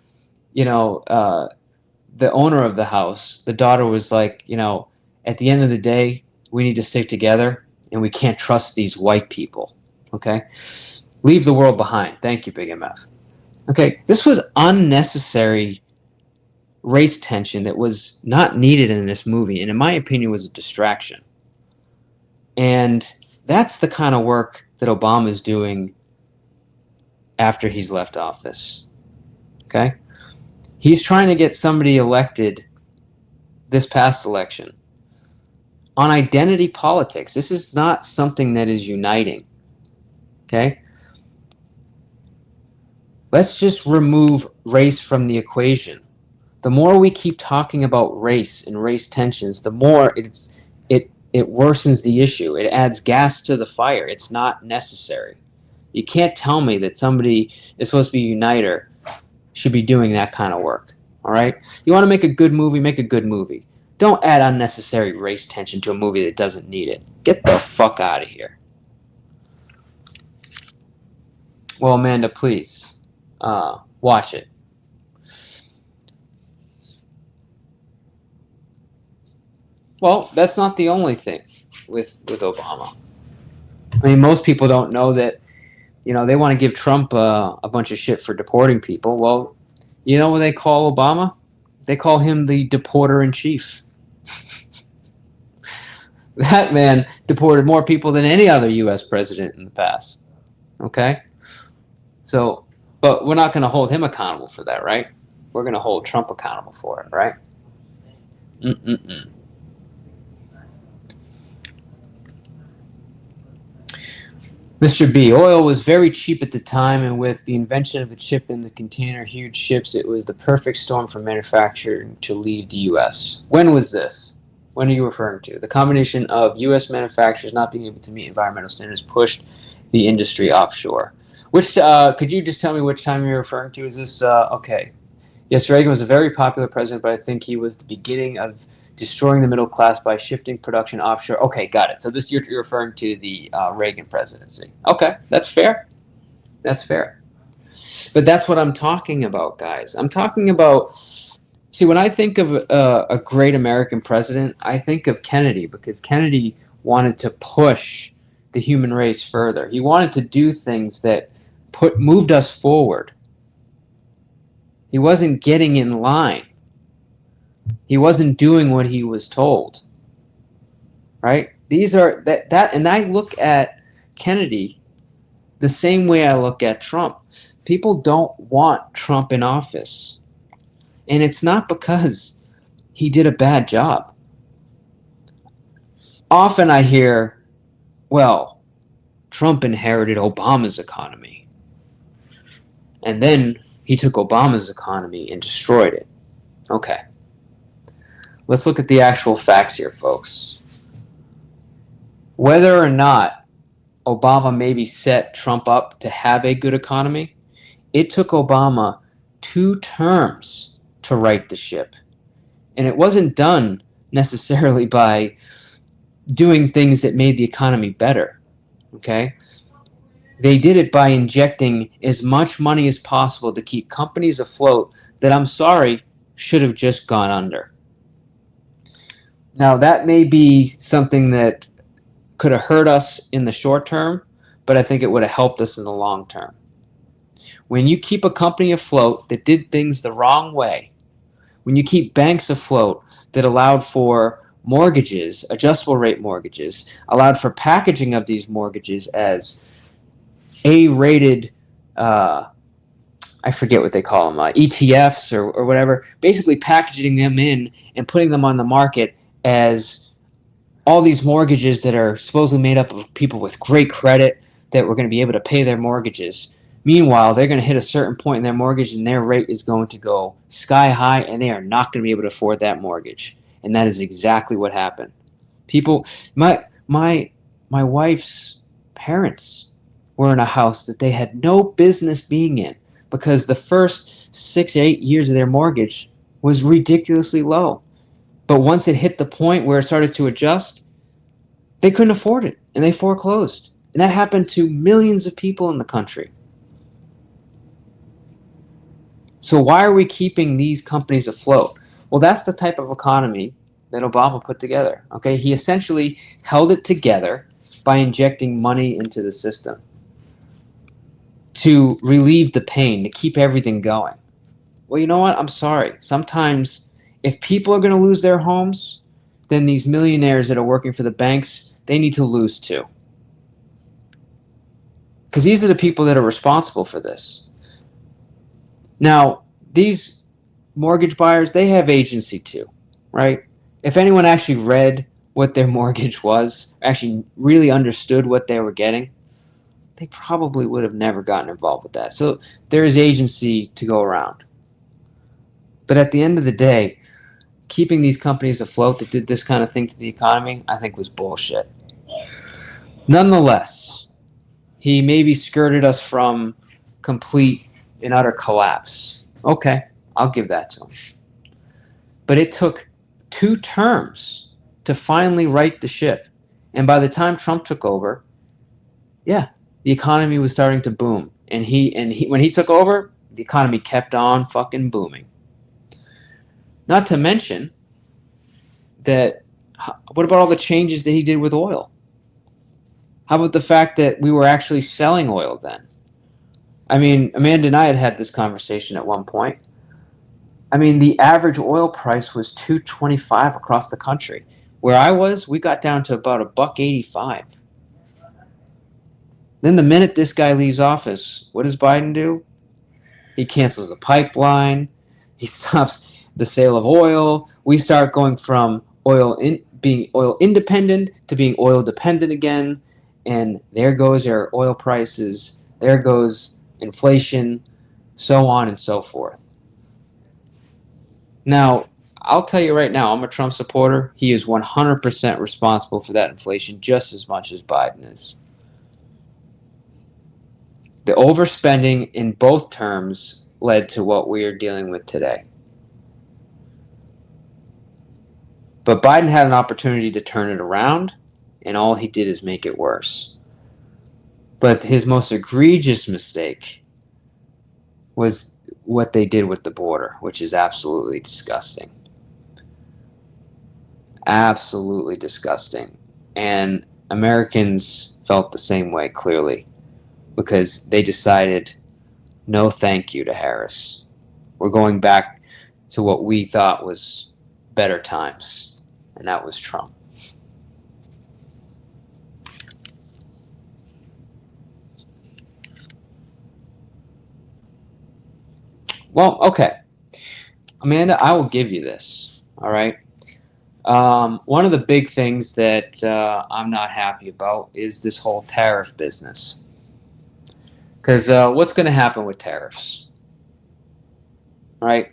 the owner of the house, the daughter was like, at the end of the day, we need to stick together and we can't trust these white people. Okay? Leave the world behind. Thank you, Big MF. Okay, this was unnecessary race tension that was not needed in this movie, and in my opinion was a distraction. And that's the kind of work that Obama's doing after he's left office. Okay? He's trying to get somebody elected this past election on identity politics. This is not something that is uniting. Okay? Let's just remove race from the equation. The more we keep talking about race and race tensions, the more it worsens the issue. It adds gas to the fire. It's not necessary. You can't tell me that somebody is supposed to be a uniter should be doing that kind of work. All right? You want to make a good movie, make a good movie. Don't add unnecessary race tension to a movie that doesn't need it. Get the fuck out of here. Well, Amanda, please. Watch it. Well, that's not the only thing with Obama. I mean, most people don't know that, they want to give Trump a bunch of shit for deporting people. Well, you know what they call Obama? They call him the deporter-in-chief. That man deported more people than any other U.S. president in the past. Okay? So, but we're not going to hold him accountable for that, right? We're going to hold Trump accountable for it, right? Mr. B, oil was very cheap at the time, and with the invention of the chip in the container huge ships, it was the perfect storm for manufacturing to leave the U.S. When was this? When are you referring to? The combination of U.S. manufacturers not being able to meet environmental standards pushed the industry offshore. Which could you just tell me which time you're referring to? Is this okay? Yes, Reagan was a very popular president, but I think he was the beginning of destroying the middle class by shifting production offshore. Okay, got it. So this you're referring to the Reagan presidency. Okay, that's fair. That's fair. But that's what I'm talking about, guys. I'm talking about. See, when I think of a great American president, I think of Kennedy, because Kennedy wanted to push the human race further. He wanted to do things that moved us forward. He wasn't getting in line. He wasn't doing what he was told. Right? These are that and I look at Kennedy the same way I look at Trump. People don't want Trump in office. And it's not because he did a bad job. Often I hear, well, Trump inherited Obama's economy. And then he took Obama's economy and destroyed it. Okay. Let's look at the actual facts here, folks. Whether or not Obama maybe set Trump up to have a good economy, it took Obama 2 terms to right the ship. And it wasn't done necessarily by doing things that made the economy better. Okay? They did it by injecting as much money as possible to keep companies afloat that, I'm sorry, should have just gone under. Now, that may be something that could have hurt us in the short term, but I think it would have helped us in the long term. When you keep a company afloat that did things the wrong way, when you keep banks afloat that allowed for mortgages, adjustable rate mortgages, allowed for packaging of these mortgages as A-rated, I forget what they call them, ETFs or whatever, basically packaging them in and putting them on the market as all these mortgages that are supposedly made up of people with great credit that were going to be able to pay their mortgages. Meanwhile, they're going to hit a certain point in their mortgage and their rate is going to go sky high and they are not going to be able to afford that mortgage. And that is exactly what happened. People, my wife's parents were in a house that they had no business being in because the first 6 or 8 years of their mortgage was ridiculously low. But once it hit the point where it started to adjust, they couldn't afford it and they foreclosed. And that happened to millions of people in the country. So why are we keeping these companies afloat? Well, that's the type of economy that Obama put together. Okay, he essentially held it together by injecting money into the system to relieve the pain, to keep everything going. Well, you know what? I'm sorry. Sometimes if people are going to lose their homes, then these millionaires that are working for the banks, they need to lose too. Because these are the people that are responsible for this. Now, these mortgage buyers, they have agency too, right? If anyone actually read what their mortgage was, actually really understood what they were getting, they probably would have never gotten involved with that. So there is agency to go around. But at the end of the day, keeping these companies afloat that did this kind of thing to the economy, I think was bullshit. Nonetheless, he maybe skirted us from complete and utter collapse. Okay, I'll give that to him. But it took 2 terms to finally right the ship. And by the time Trump took over, yeah, the economy was starting to boom. And when he took over, the economy kept on fucking booming. Not to mention that, what about all the changes that he did with oil? How about the fact that we were actually selling oil then? I mean, Amanda and I had this conversation at one point. I mean, the average oil price was $2.25 across the country. Where I was, we got down to about $1.85. Then the minute this guy leaves office, what does Biden do? He cancels the pipeline. He stops the sale of oil. We start going from being oil independent to being oil dependent again. And there goes our oil prices. There goes inflation, so on and so forth. Now, I'll tell you right now, I'm a Trump supporter. He is 100% responsible for that inflation just as much as Biden is. The overspending in both terms led to what we are dealing with today. But Biden had an opportunity to turn it around, and all he did is make it worse. But his most egregious mistake was what they did with the border, which is absolutely disgusting. Absolutely disgusting. And Americans felt the same way, clearly, because they decided, no thank you to Harris. We're going back to what we thought was better times, and that was Trump. Well, okay. Amanda, I will give you this, all right? One of the big things that I'm not happy about is this whole tariff business. Because what's going to happen with tariffs? Right?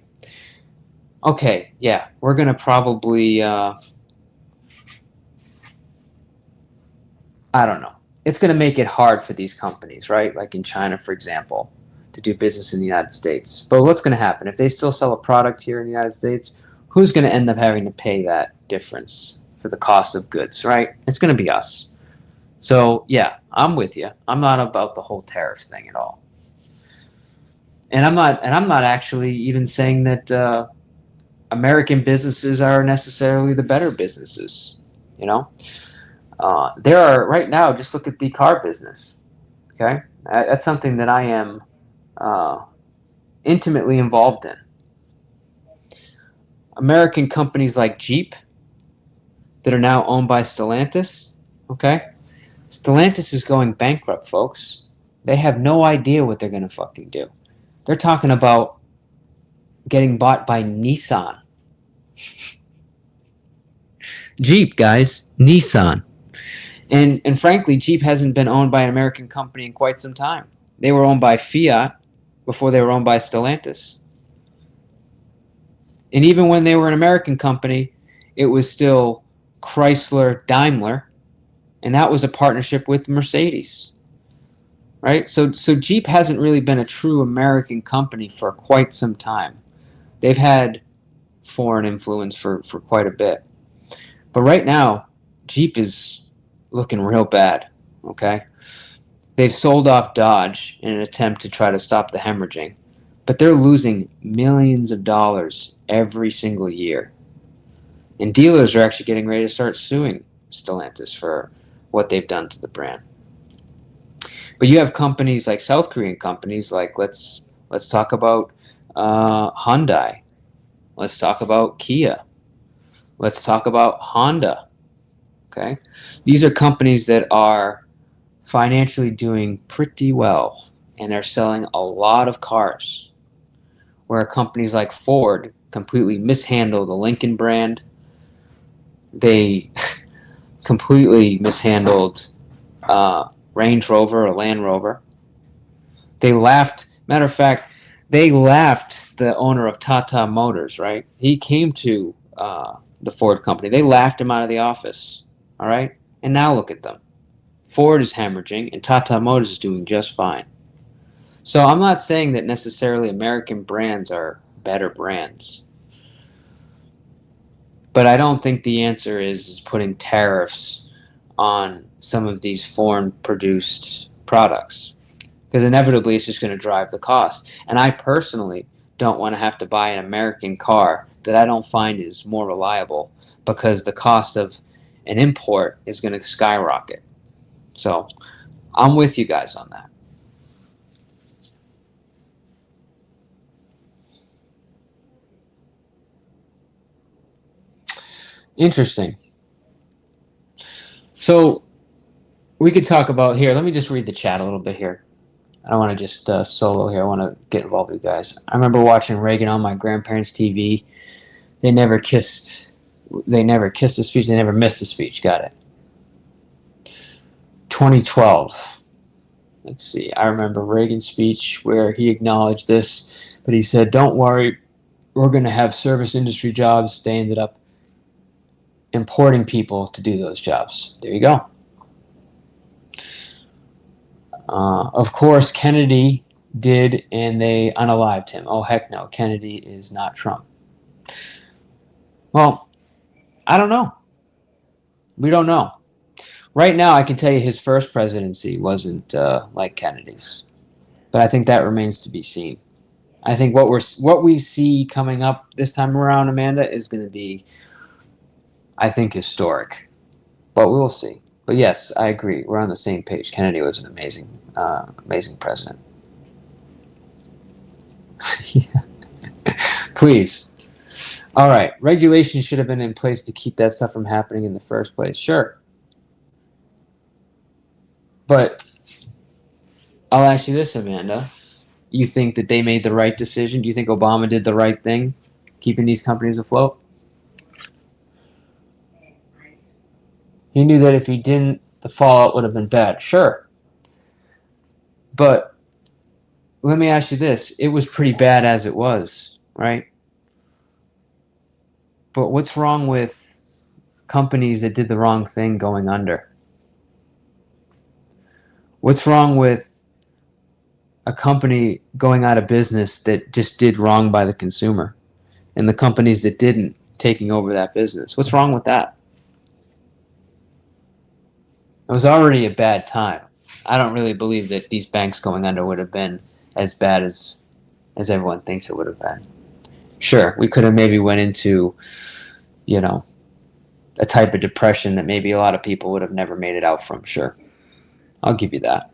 Okay, yeah, we're going to probably, I don't know. It's going to make it hard for these companies, right? Like in China, for example, to do business in the United States. But what's going to happen? If they still sell a product here in the United States, who's going to end up having to pay that difference for the cost of goods, right? It's going to be us. So, yeah, I'm with you. I'm not about the whole tariff thing at all. And I'm not actually even saying that American businesses are necessarily the better businesses, you know? There are, right now, just look at the car business, okay? That's something that I am intimately involved in. American companies like Jeep that are now owned by Stellantis, okay? Stellantis is going bankrupt, folks. They have no idea what they're going to fucking do. They're talking about getting bought by Nissan. Jeep, guys. Nissan. And frankly, Jeep hasn't been owned by an American company in quite some time. They were owned by Fiat before they were owned by Stellantis. And even when they were an American company, it was still Chrysler Daimler, and that was a partnership with Mercedes. Right? So Jeep hasn't really been a true American company for quite some time. They've had foreign influence for quite a bit. But right now, Jeep is looking real bad, okay? They've sold off Dodge in an attempt to try to stop the hemorrhaging, but they're losing millions of dollars every single year. And dealers are actually getting ready to start suing Stellantis for what they've done to the brand. But you have companies like South Korean companies like let's talk about Hyundai. Let's talk about Kia. Let's talk about Honda. Okay, these are companies that are financially doing pretty well, and they're selling a lot of cars. Where companies like Ford completely mishandle the Lincoln brand. They completely mishandled Range Rover or Land Rover. They laughed. Matter of fact, they laughed the owner of Tata Motors, right? He came to the Ford company. They laughed him out of the office, all right? And now look at them. Ford is hemorrhaging, and Tata Motors is doing just fine. So I'm not saying that necessarily American brands are better brands. But I don't think the answer is putting tariffs on some of these foreign-produced products. Because inevitably it's just going to drive the cost. And I personally don't want to have to buy an American car that I don't find is more reliable because the cost of an import is going to skyrocket. So I'm with you guys on that. Interesting. So we could talk about here. Let me just read the chat a little bit here. I don't want to just solo here. I want to get involved with you guys. I remember watching Reagan on my grandparents' TV. They never kissed a speech. They never missed a speech. Got it. 2012. Let's see. I remember Reagan's speech where he acknowledged this, but he said, "Don't worry, we're going to have service industry jobs." They ended up importing people to do those jobs. There you go. Of course, Kennedy did, and they unalived him. Oh, heck no. Kennedy is not Trump. Well, I don't know. We don't know. Right now, I can tell you his first presidency wasn't like Kennedy's. But I think that remains to be seen. I think what we see coming up this time around, Amanda, is going to be, I think, historic. But we will see. But yes, I agree. We're on the same page. Kennedy was an amazing president. Yeah. Please. All right. Regulations should have been in place to keep that stuff from happening in the first place. Sure. But I'll ask you this, Amanda. You think that they made the right decision? Do you think Obama did the right thing, keeping these companies afloat? He knew that if he didn't, the fallout would have been bad. Sure. But let me ask you this. It was pretty bad as it was, right? But what's wrong with companies that did the wrong thing going under? What's wrong with a company going out of business that just did wrong by the consumer, and the companies that didn't taking over that business? What's wrong with that? It was already a bad time. I don't really believe that these banks going under would have been as bad as everyone thinks it would have been. Sure, we could have maybe went into, a type of depression that maybe a lot of people would have never made it out from. Sure. I'll give you that.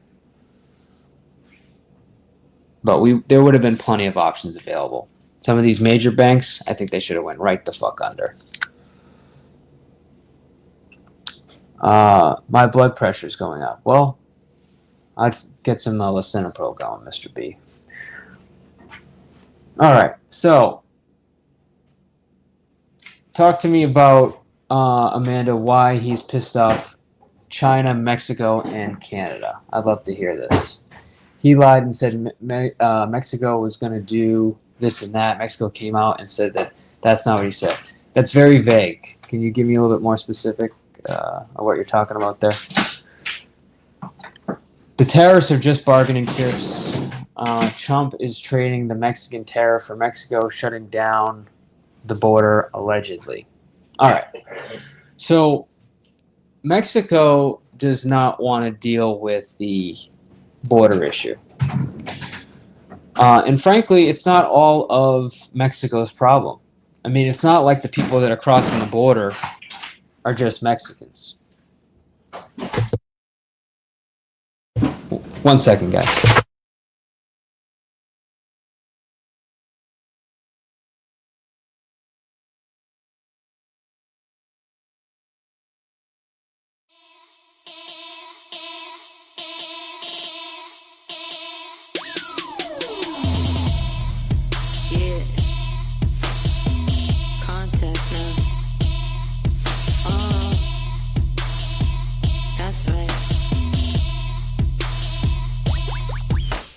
But there would have been plenty of options available. Some of these major banks, I think they should have went right the fuck under. My blood pressure is going up. Well, let's get some lisinopril going, Mr. B. All right, so talk to me about, Amanda, why he's pissed off China, Mexico, and Canada. I'd love to hear this. He lied and said Mexico was going to do this and that. Mexico came out and said that that's not what he said. That's very vague. Can you give me a little bit more specific of what you're talking about there? The tariffs are just bargaining chips. Trump is trading the Mexican tariff for Mexico shutting down the border, allegedly. All right. So Mexico does not want to deal with the border issue. And frankly, it's not all of Mexico's problem. I mean, it's not like the people that are crossing the border are just Mexicans. 1 second, guys.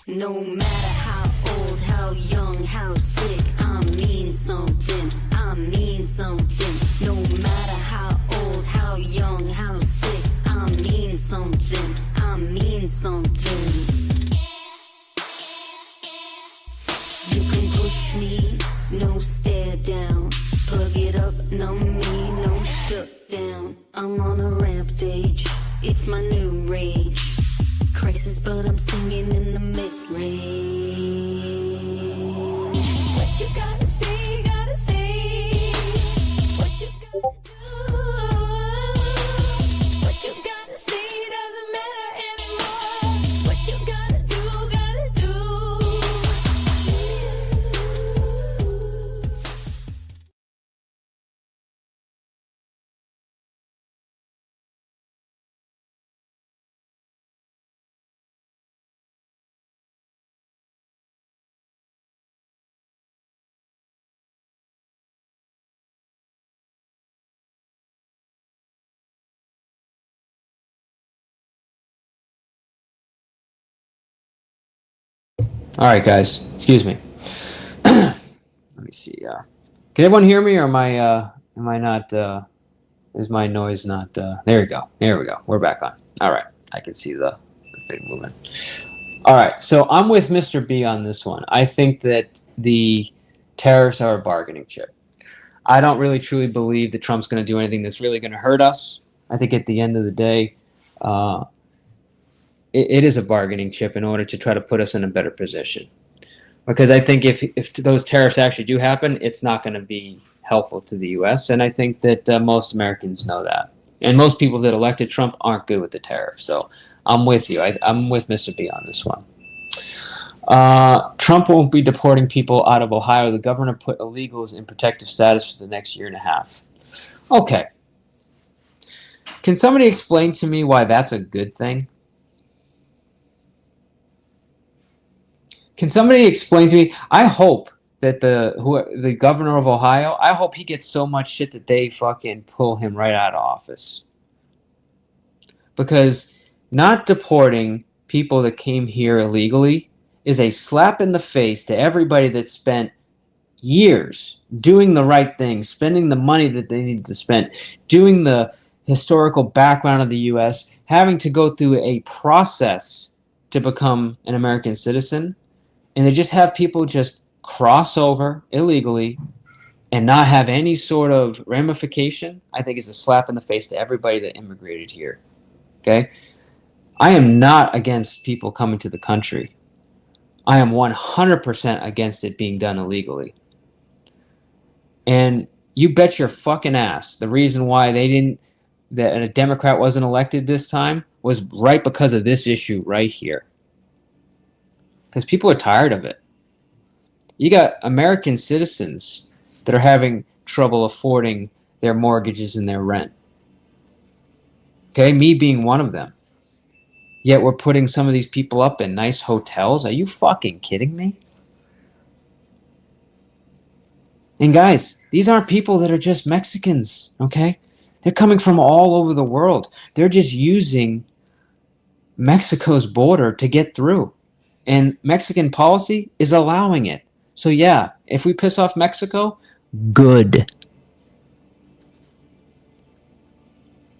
No matter how old, how young, how sick, I mean something, I mean something. No matter how old, how young, how sick, I mean something, I mean something. You can push me, no stare down. Plug it up, numb me, no shut down. I'm on a rampage, it's my new rage. Crisis, but I'm singing in the mid-range. What you gotta say, gotta say. What you gotta do. What you gotta say doesn't matter anymore. What you gotta do, gotta do. All right, guys. Excuse me. Let me see. Can everyone hear me, or am I not? Is my noise not? There we go. There we go. We're back on. All right. I can see the thing moving. All right. So I'm with Mr. B on this one. I think that the tariffs are a bargaining chip. I don't really truly believe that Trump's going to do anything that's really going to hurt us. I think at the end of the day, it is a bargaining chip in order to try to put us in a better position. Because I think if those tariffs actually do happen, it's not going to be helpful to the U.S. And I think that most Americans know that. And most people that elected Trump aren't good with the tariffs. So I'm with you. I'm with Mr. B on this one. Trump won't be deporting people out of Ohio. The governor put illegals in protective status for the next year and a half. Okay. Can somebody explain to me why that's a good thing? Can somebody explain to me? I hope that the governor of Ohio, I hope he gets so much shit that they fucking pull him right out of office. Because not deporting people that came here illegally is a slap in the face to everybody that spent years doing the right thing, spending the money that they needed to spend, doing the historical background of the U.S., having to go through a process to become an American citizen. And they just have people just cross over illegally and not have any sort of ramification, I think is a slap in the face to everybody that immigrated here. Okay? I am not against people coming to the country. I am 100% against it being done illegally. And you bet your fucking ass the reason why that a Democrat wasn't elected this time was right because of this issue right here. because people are tired of it. You got American citizens that are having trouble affording their mortgages and their rent. Okay, me being one of them. Yet we're putting some of these people up in nice hotels. Are you fucking kidding me? And guys, these aren't people that are just Mexicans, okay? They're coming from all over the world. They're just using Mexico's border to get through. And Mexican policy is allowing it. So yeah, if we piss off Mexico, good.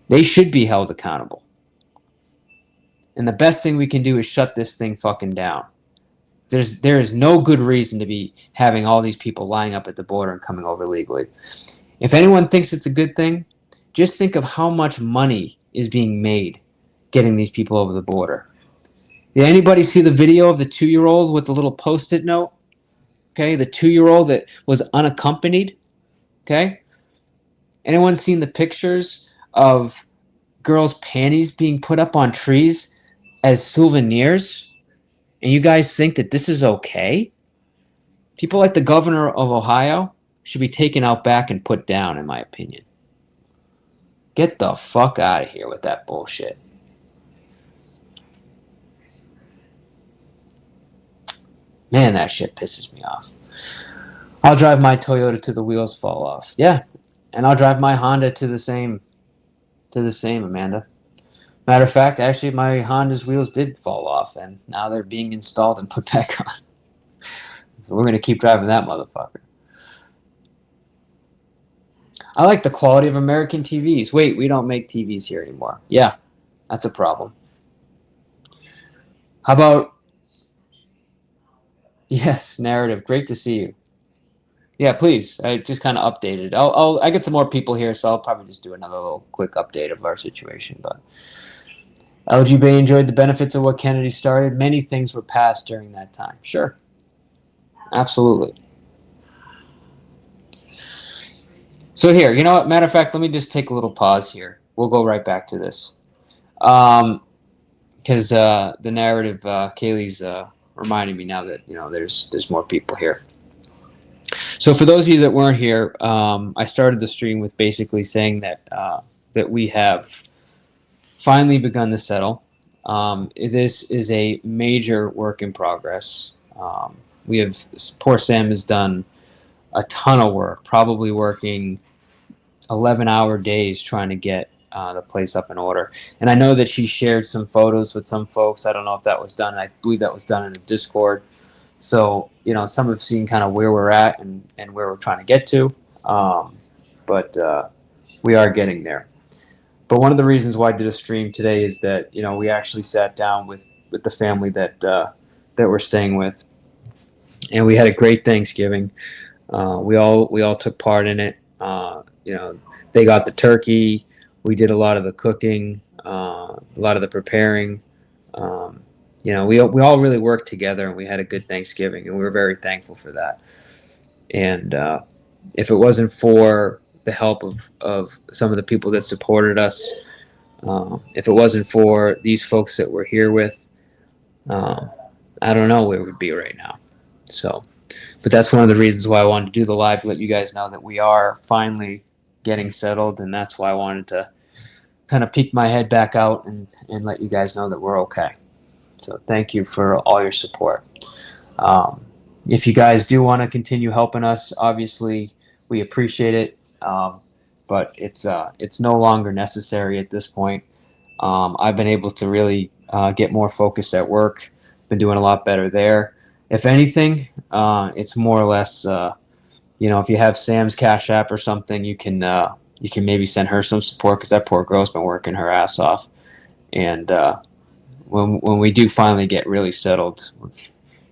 They should be held accountable. And the best thing we can do is shut this thing fucking down. There is no good reason to be having all these people lining up at the border and coming over legally. If anyone thinks it's a good thing, just think of how much money is being made getting these people over the border. Did anybody see the video of the 2-year-old with the little Post-it note? Okay, the 2-year-old that was unaccompanied. Okay, anyone seen the pictures of girls' panties being put up on trees as souvenirs? And you guys think that this is okay? People like the governor of Ohio should be taken out back and put down, in my opinion. Get the fuck out of here with that bullshit. Man, that shit pisses me off. I'll drive my Toyota till the wheels fall off. Yeah, and I'll drive my Honda to the same, Amanda. Matter of fact, actually, my Honda's wheels did fall off, and now they're being installed and put back on. So we're going to keep driving that motherfucker. I like the quality of American TVs. Wait, we don't make TVs here anymore. Yeah, that's a problem. How about... Yes, narrative. Great to see you. Yeah, please. I just kind of updated. I get some more people here, so I'll probably just do another little quick update of our situation. But LGB enjoyed the benefits of what Kennedy started. Many things were passed during that time. Sure. Absolutely. So here, you know what? Matter of fact, let me just take a little pause here. We'll go right back to this. Because the narrative, Kaylee's reminding me now that, there's more people here. So for those of you that weren't here, I started the stream with basically saying that that we have finally begun to settle. This is a major work in progress. Poor Sam has done a ton of work, probably working 11-hour days trying to get the place up in order. And I know that she shared some photos with some folks. I don't know if that was done. I believe that was done in a Discord. So, some have seen kind of where we're at and where we're trying to get to. But we are getting there. But one of the reasons why I did a stream today is that, we actually sat down with the family that we're staying with. And we had a great Thanksgiving. We all took part in it. They got the turkey. We did a lot of the cooking, a lot of the preparing. We all really worked together, and we had a good Thanksgiving, and we were very thankful for that. And if it wasn't for the help of some of the people that supported us, if it wasn't for these folks that we're here with, I don't know where we'd be right now. So, but that's one of the reasons why I wanted to do the live, to let you guys know that we are finally getting settled, and that's why I wanted to kind of peek my head back out and let you guys know that we're okay. So thank you for all your support. If you guys do want to continue helping us, obviously we appreciate it, but it's no longer necessary at this point. I've been able to really get more focused at work. Been doing a lot better there. If anything, it's more or less, if you have Sam's Cash App or something, you can maybe send her some support, because that poor girl's been working her ass off. And when we do finally get really settled,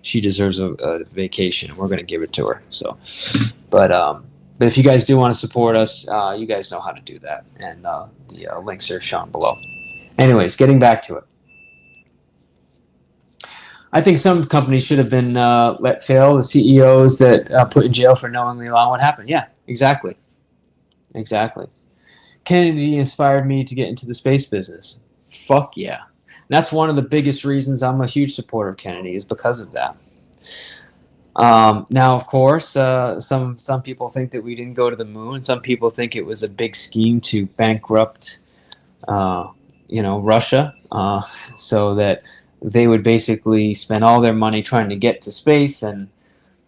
she deserves a vacation, and we're going to give it to her. So, but if you guys do want to support us, you guys know how to do that, and the links are shown below. Anyways, getting back to it. I think some companies should have been let fail. The CEOs that put in jail for knowingly allowing what happened. Yeah, exactly. Kennedy inspired me to get into the space business. Fuck yeah. that's one of the biggest reasons I'm a huge supporter of Kennedy, is because of that. Now, of course, some people think that we didn't go to the moon. Some people think it was a big scheme to bankrupt, Russia, so that they would basically spend all their money trying to get to space, and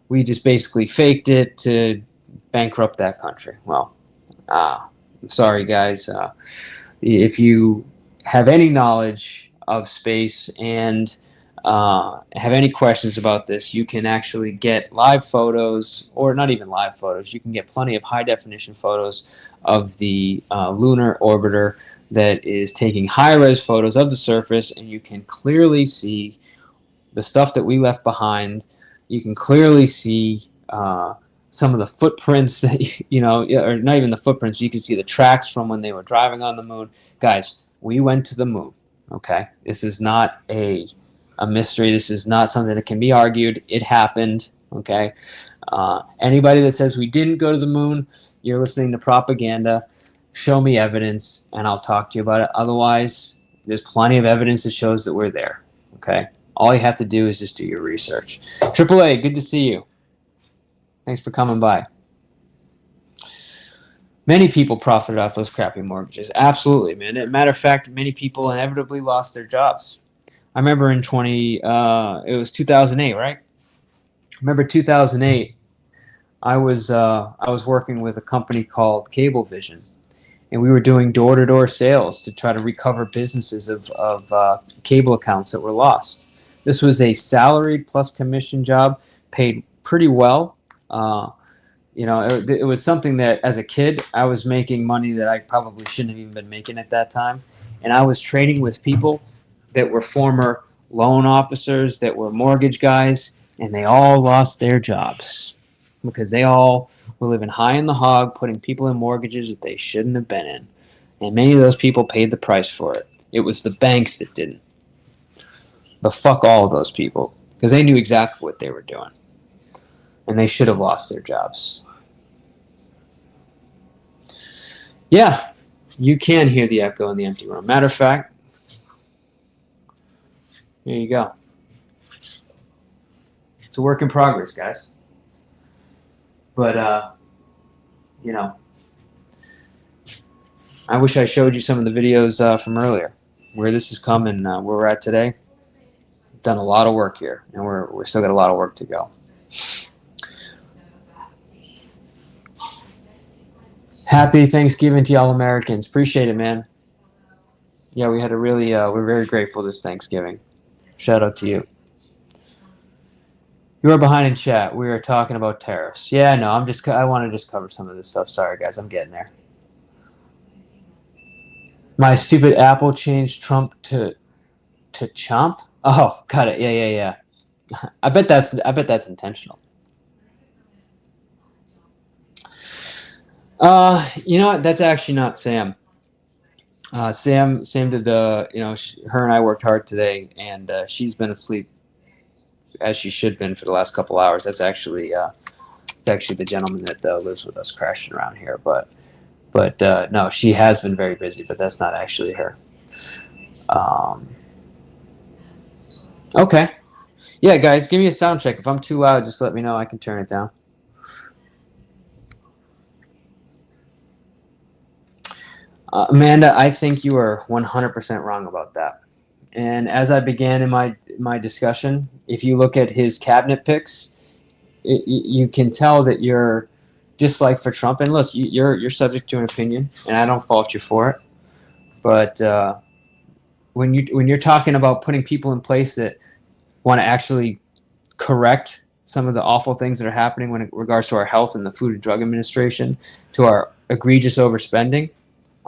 we just basically faked it to bankrupt that country. Well, sorry, guys. If you have any knowledge of space and have any questions about this, you can actually get live photos, or not even live photos. You can get plenty of high-definition photos of the lunar orbiter that is taking high-res photos of the surface, and you can clearly see the stuff that we left behind. You can clearly see some of the footprints that, or not even the footprints. You can see the tracks from when they were driving on the moon. Guys, we went to the moon, okay? This is not a mystery. This is not something that can be argued. It happened, okay? Anybody that says we didn't go to the moon, you're listening to propaganda. Show me evidence, and I'll talk to you about it. Otherwise, there's plenty of evidence that shows that we're there, okay? All you have to do is just do your research. AAA, good to see you. Thanks for coming by. Many people profited off those crappy mortgages. Absolutely, man. Matter of fact, many people inevitably lost their jobs. I remember in it was 2008, right? I remember 2008, I was working with a company called Cablevision, and we were doing door-to-door sales to try to recover businesses of cable accounts that were lost. This was a salaried plus commission job, paid pretty well. It was something that, as a kid, I was making money that I probably shouldn't have even been making at that time. And I was trading with people that were former loan officers, that were mortgage guys, and they all lost their jobs because they all were living high in the hog, putting people in mortgages that they shouldn't have been in. And many of those people paid the price for it. It was the banks that didn't. But fuck all of those people, because they knew exactly what they were doing. And they should have lost their jobs. Yeah, you can hear the echo in the empty room. Matter of fact, here you go. It's a work in progress, guys. But, I wish I showed you some of the videos from earlier, where this has come and where we're at today. We've done a lot of work here, and we're still got a lot of work to go. Happy Thanksgiving to y'all Americans. Appreciate it, man. Yeah, we had a really, we're very grateful this Thanksgiving. Shout out to you. You are behind in chat. We are talking about tariffs. Yeah, no, I want to just cover some of this stuff. Sorry, guys, I'm getting there. My stupid Apple changed Trump to chomp. Oh, got it. Yeah. I bet that's intentional. You know what? That's actually not Sam. Sam did her and I worked hard today, and she's been asleep as she should have been for the last couple hours. That's actually the gentleman that lives with us crashing around here. But no, she has been very busy, but that's not actually her. Okay. Yeah, guys, give me a sound check. If I'm too loud, just let me know. I can turn it down. Amanda, I think you are 100% wrong about that. And as I began in my discussion, if you look at his cabinet picks, you can tell that your dislike for Trump, and listen, you're subject to an opinion, and I don't fault you for it. But when you're talking about putting people in place that want to actually correct some of the awful things that are happening when it regards to our health and the Food and Drug Administration, to our egregious overspending,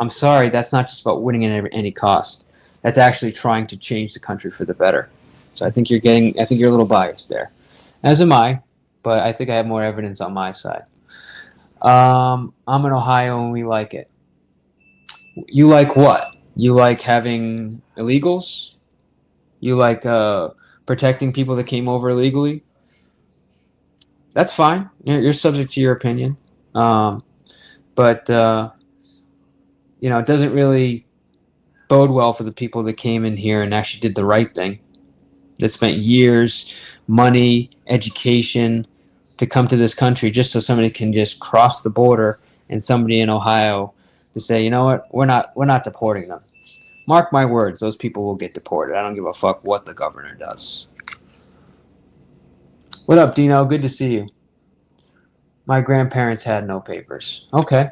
I'm sorry, that's not just about winning at any cost. That's actually trying to change the country for the better. So I think you're a little biased there, as am I, but I think I have more evidence on my side. I'm in Ohio and we like it. You like what? You like having illegals? You like protecting people that came over illegally? That's fine. You're subject to your opinion. But it doesn't really bode well for the people that came in here and actually did the right thing, that spent years, money, education to come to this country just so somebody can just cross the border and somebody in Ohio to say, you know what, we're not deporting them. Mark my words, those people will get deported. I don't give a fuck what the governor does. What up, Dino? Good to see you. My grandparents had no papers. Okay.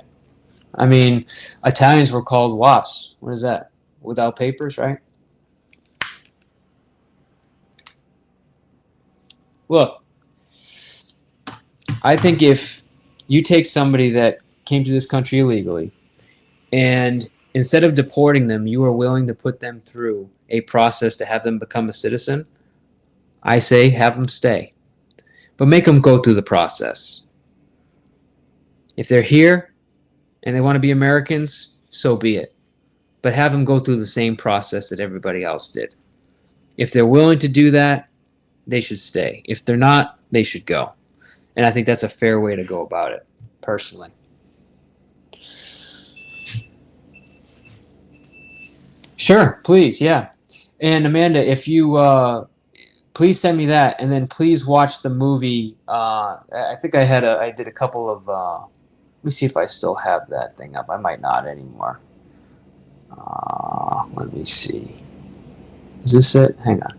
I mean, Italians were called wops. What is that? Without papers, right? Look, I think if you take somebody that came to this country illegally and instead of deporting them, you are willing to put them through a process to have them become a citizen, I say have them stay. But make them go through the process. If they're here and they want to be Americans, so be it. But have them go through the same process that everybody else did. If they're willing to do that, they should stay. If they're not, they should go. And I think that's a fair way to go about it, personally. Sure, please, yeah. And Amanda, if you please send me that, and then please watch the movie. I think I did a couple of. Let me see if I still have that thing up. I might not anymore. Let me see. Is this it? Hang on.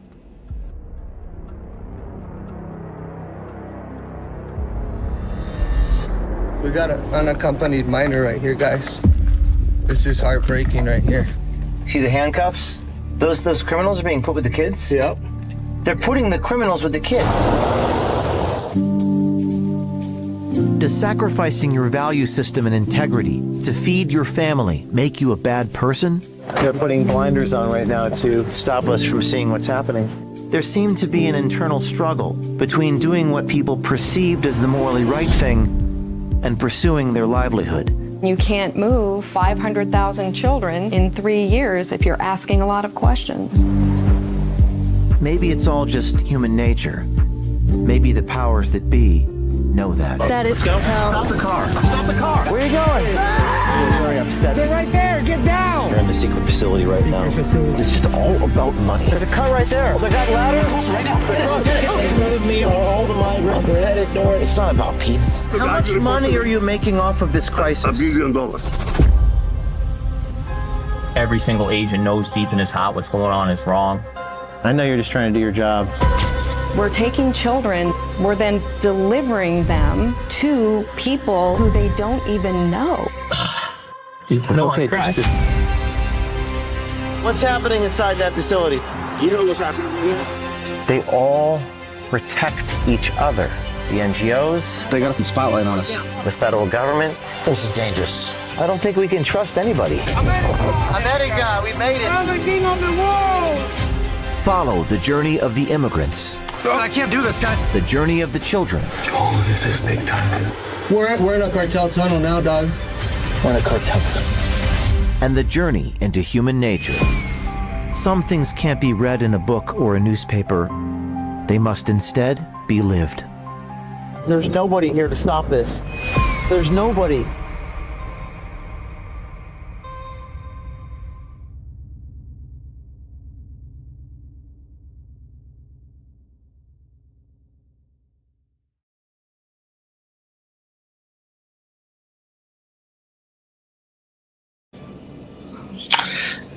We got an unaccompanied minor right here, guys. This is heartbreaking right here. See the handcuffs? Those criminals are being put with the kids? Yep. They're putting the criminals with the kids. Does sacrificing your value system and integrity to feed your family make you a bad person? They're putting blinders on right now to stop us from seeing what's happening. There seemed to be an internal struggle between doing what people perceived as the morally right thing and pursuing their livelihood. You can't move 500,000 children in 3 years if you're asking a lot of questions. Maybe it's all just human nature. Maybe the powers that be know that. That is Stop the car. Stop the car. Where are you going? You're very upset. They're right there. Get down. You're in the secret facility right now. It's just all about money. There's a car right there. They got ladders. In front of me are all the migrants. We're headed north. It's not about people. How much money are you making off of this crisis? $1 billion. Every single agent knows deep in his heart what's going on is wrong. I know you're just trying to do your job. We're taking children, we're then delivering them to people who they don't even know. Okay, what's happening inside that facility? You know what's happening here? They all protect each other. The NGOs. They got some spotlight on us. The federal government. This is dangerous. I don't think we can trust anybody. America, we made it. I'm the king of the world. Follow the journey of the immigrants. I can't do this, guys. The journey of the children. Oh, this is big time. We're in a cartel tunnel now, dog. We're in a cartel tunnel. And the journey into human nature. Some things can't be read in a book or a newspaper. They must instead be lived. There's nobody here to stop this. There's nobody.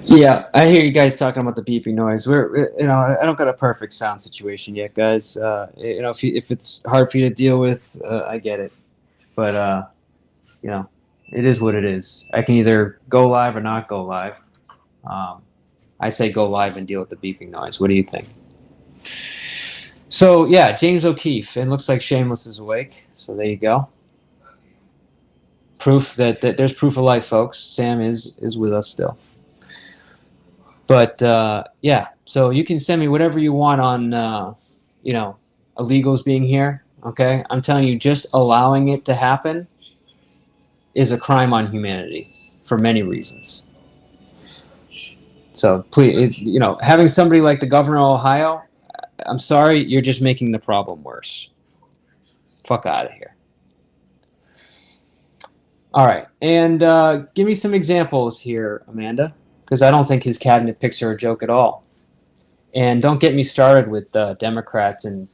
Yeah, I hear you guys talking about the beeping noise. I don't got a perfect sound situation yet, guys. If it's hard for you to deal with, I get it. But it is what it is. I can either go live or not go live. I say go live and deal with the beeping noise. What do you think? So yeah, James O'Keefe. It looks like Shameless is awake. So there you go. Proof that there's proof of life, folks. Sam is with us still. But yeah, so you can send me whatever you want on, illegals being here. Okay, I'm telling you, just allowing it to happen is a crime on humanity for many reasons. So please, having somebody like the governor of Ohio, I'm sorry, you're just making the problem worse. Fuck out of here. All right, and give me some examples here, Amanda. because I don't think his cabinet picks are a joke at all. And don't get me started with Democrats and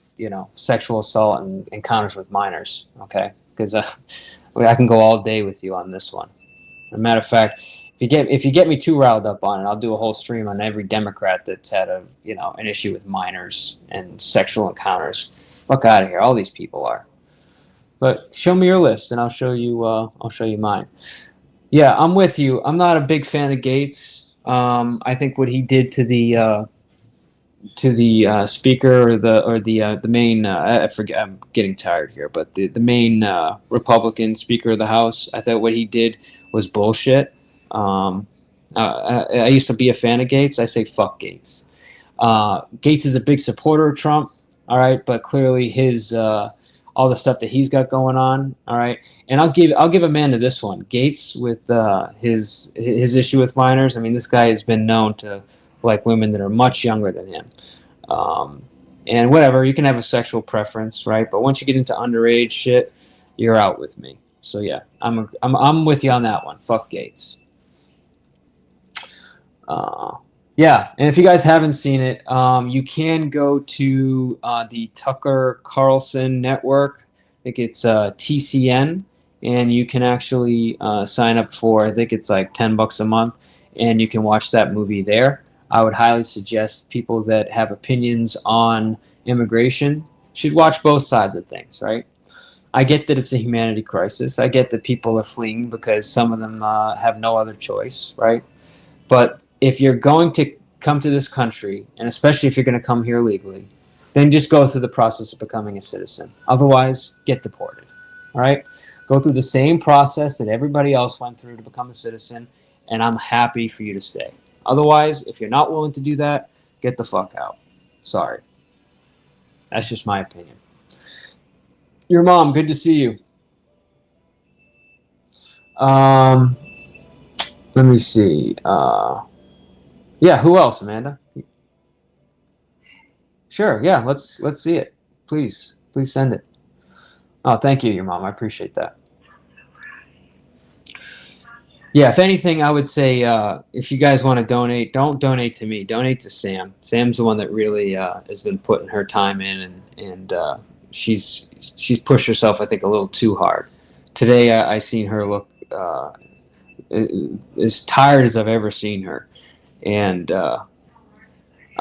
sexual assault and encounters with minors, okay? Because I can go all day with you on this one. As a matter of fact, if you get me too riled up on it, I'll do a whole stream on every Democrat that's had an issue with minors and sexual encounters. Fuck out of here! All these people are. But show me your list, and I'll show you mine. Yeah, I'm with you. I'm not a big fan of Gates. I think what he did to the speaker or the main I forget, I'm getting tired here, but the main Republican Speaker of the House, I thought what he did was bullshit. I used to be a fan of Gates. I say fuck Gates. Gates is a big supporter of Trump, all right, but clearly his all the stuff that he's got going on, all right. And I'll give Amanda this one. Gates with his issue with minors. I mean, this guy has been known to like women that are much younger than him. And whatever, you can have a sexual preference, right? But once you get into underage shit, you're out with me. So yeah, I'm with you on that one. Fuck Gates. Yeah, and if you guys haven't seen it, you can go to the Tucker Carlson network. I think it's TCN, and you can actually sign up for, I think it's like $10 a month, and you can watch that movie there. I would highly suggest people that have opinions on immigration should watch both sides of things, right? I get that it's a humanity crisis. I get that people are fleeing because some of them have no other choice, right? But if you're going to come to this country, and especially if you're going to come here legally, then just go through the process of becoming a citizen. Otherwise, get deported, all right? Go through the same process that everybody else went through to become a citizen, and I'm happy for you to stay. Otherwise, if you're not willing to do that, get the fuck out. Sorry. That's just my opinion. Your mom, good to see you. Let me see. Yeah, who else, Amanda? Sure, yeah, let's see it. Please send it. Oh, thank you, your mom. I appreciate that. Yeah, if anything, I would say if you guys want to donate, don't donate to me. Donate to Sam. Sam's the one that really has been putting her time in, and she's pushed herself, I think, a little too hard. Today, I seen her look as tired as I've ever seen her, and I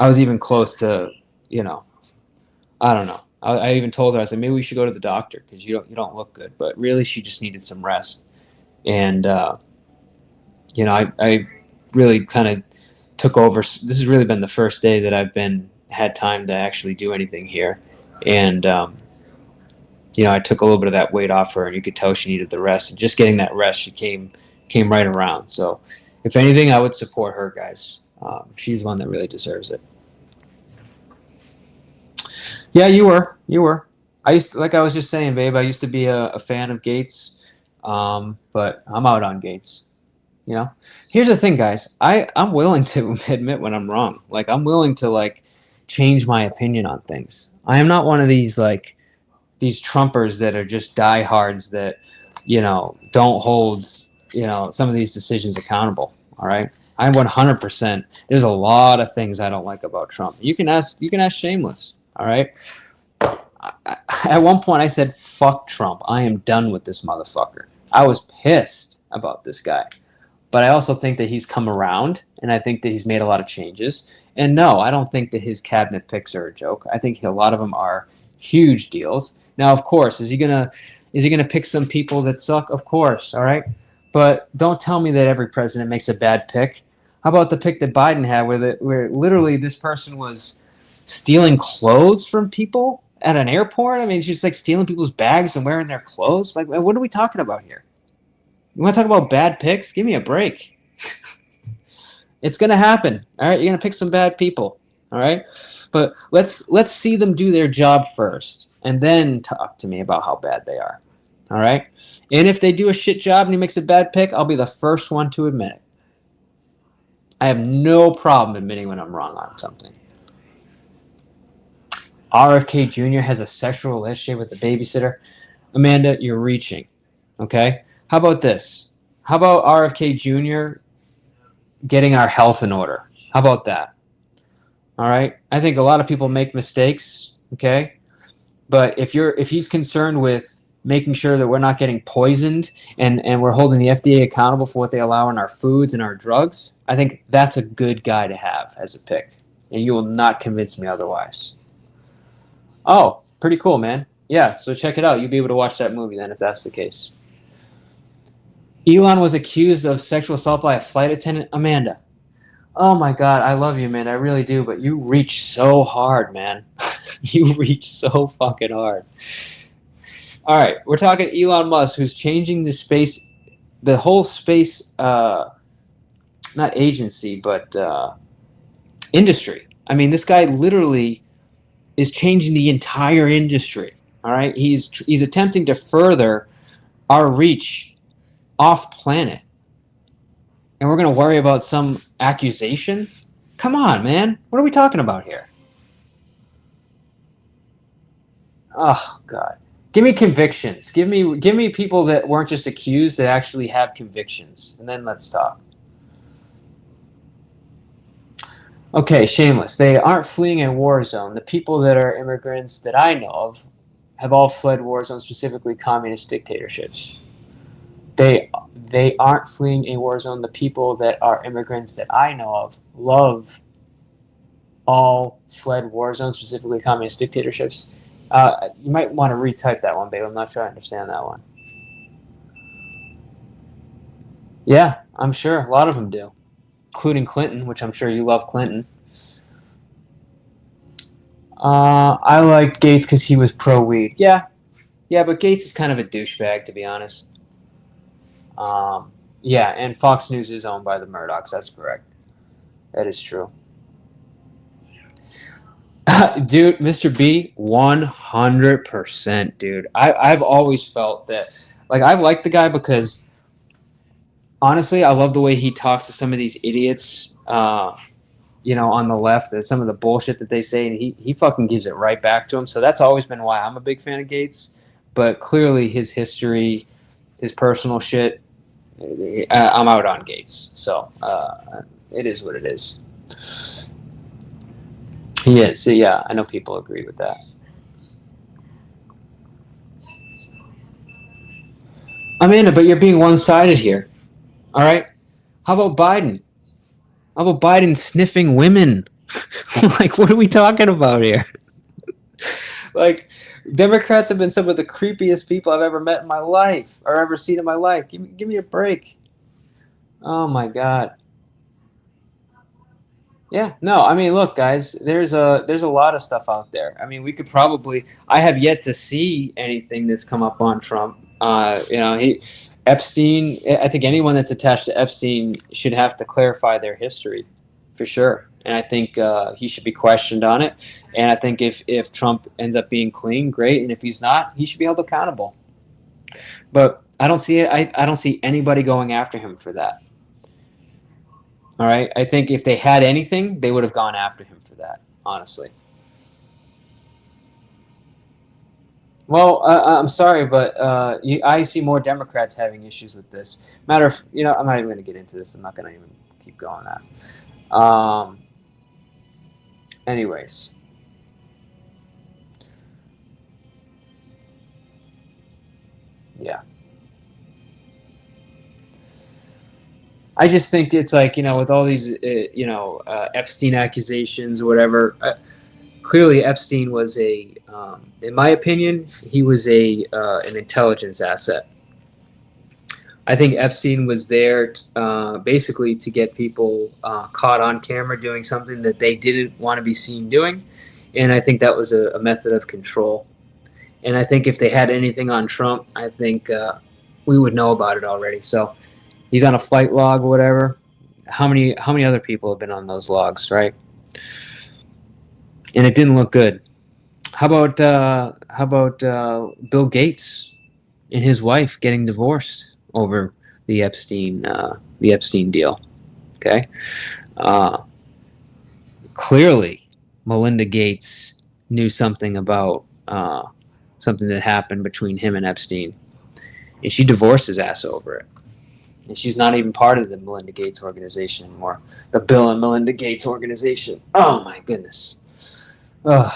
was even close to, I don't know. I even told her, I said, maybe we should go to the doctor because you don't look good. But really, she just needed some rest, and I really kind of took over. This has really been the first day that I've had time to actually do anything here. And, I took a little bit of that weight off her, and you could tell she needed the rest. And just getting that rest, she came right around. So if anything, I would support her, guys. She's the one that really deserves it. Yeah, you were. I used to, like I was just saying, babe, I used to be a fan of Gates, but I'm out on Gates. Here's the thing, guys. I'm willing to admit when I'm wrong. Like, I'm willing to change my opinion on things. I am not one of these these Trumpers that are just diehards that don't hold some of these decisions accountable. All right, I'm 100%. There's a lot of things I don't like about Trump. You can ask Shameless. All right. At one point, I said, "Fuck Trump. I am done with this motherfucker." I was pissed about this guy. But I also think that he's come around, and I think that he's made a lot of changes. And no, I don't think that his cabinet picks are a joke. I think a lot of them are huge deals. Now, of course, is he gonna pick some people that suck? Of course, all right. But don't tell me that every president makes a bad pick. How about the pick that Biden had, where literally this person was stealing clothes from people at an airport? I mean, she's like stealing people's bags and wearing their clothes. Like, what are we talking about here? You want to talk about bad picks? Give me a break. It's going to happen. All right, you're going to pick some bad people. All right, but let's see them do their job first, and then talk to me about how bad they are. All right, and if they do a shit job and he makes a bad pick, I'll be the first one to admit it. I have no problem admitting when I'm wrong on something. RFK Jr. has a sexual relationship with the babysitter. Amanda, you're reaching. Okay. How about this? How about RFK Jr. getting our health in order. How about that? All right. I think a lot of people make mistakes. Okay. But if he's concerned with making sure that we're not getting poisoned and we're holding the FDA accountable for what they allow in our foods and our drugs, I think that's a good guy to have as a pick. And you will not convince me otherwise. Oh, pretty cool, man. Yeah, so check it out. You'll be able to watch that movie then if that's the case. Elon was accused of sexual assault by a flight attendant. Amanda. Oh my God, I love you, man. I really do, but you reach so hard, man. You reach so fucking hard. All right, we're talking Elon Musk, who's changing the whole space, not agency, but industry. I mean, this guy literally is changing the entire industry. All right, he's attempting to further our reach off planet, and we're going to worry about some accusation? Come on, man. What are we talking about here? Oh God, give me convictions. Give me people that weren't just accused, that actually have convictions, and then let's talk. Okay, shameless. They aren't fleeing a war zone. The people that are immigrants that I know of have all fled war zones, specifically communist dictatorships. They aren't fleeing a war zone. The people that are immigrants that I know of all fled war zones, specifically communist dictatorships. You might want to retype that one, babe. I'm not sure I understand that one. Yeah, I'm sure a lot of them do, including Clinton, which I'm sure you love Clinton. I like Gates because he was pro-weed. Yeah, but Gates is kind of a douchebag, to be honest. Yeah, and Fox News is owned by the Murdochs. That's correct. That is true. Dude, Mr. B, 100%, dude. I've always felt that, like, I've liked the guy because, honestly, I love the way he talks to some of these idiots, on the left, and some of the bullshit that they say, and he fucking gives it right back to him. So that's always been why I'm a big fan of Gates. But clearly his history, his personal shit, I'm out on Gates. So it is what it is. Yeah, so yeah, I know people agree with that. Amanda, but you're being one-sided here. All right? How about Biden? How about Biden sniffing women? Like, what are we talking about here? Like, Democrats have been some of the creepiest people I've ever met in my life, or ever seen in my life. Give me a break. Oh my God. Yeah, no, I mean, look, guys, there's a lot of stuff out there. I mean, we could probably. I have yet to see anything that's come up on Trump. Epstein. I think anyone that's attached to Epstein should have to clarify their history, for sure. And I think he should be questioned on it. And I think if Trump ends up being clean, great. And if he's not, he should be held accountable. But I don't see it. I don't see anybody going after him for that. All right. I think if they had anything, they would have gone after him for that, honestly. Well, I'm sorry, but I see more Democrats having issues with this. I'm not even going to get into this. I'm not going to even keep going that. Anyways. Yeah. I just think it's like, with all these, Epstein accusations or whatever, clearly Epstein was in my opinion, he was an intelligence asset. I think Epstein was there basically to get people caught on camera doing something that they didn't want to be seen doing. And I think that was a method of control. And I think if they had anything on Trump, I think we would know about it already. So he's on a flight log or whatever. How many other people have been on those logs, right? And it didn't look good. How about Bill Gates and his wife getting divorced over the Epstein deal? Okay. Clearly, Melinda Gates knew something about something that happened between him and Epstein, and she divorced his ass over it. And she's not even part of the Melinda Gates organization anymore. The Bill and Melinda Gates organization. Oh, my goodness. Ugh.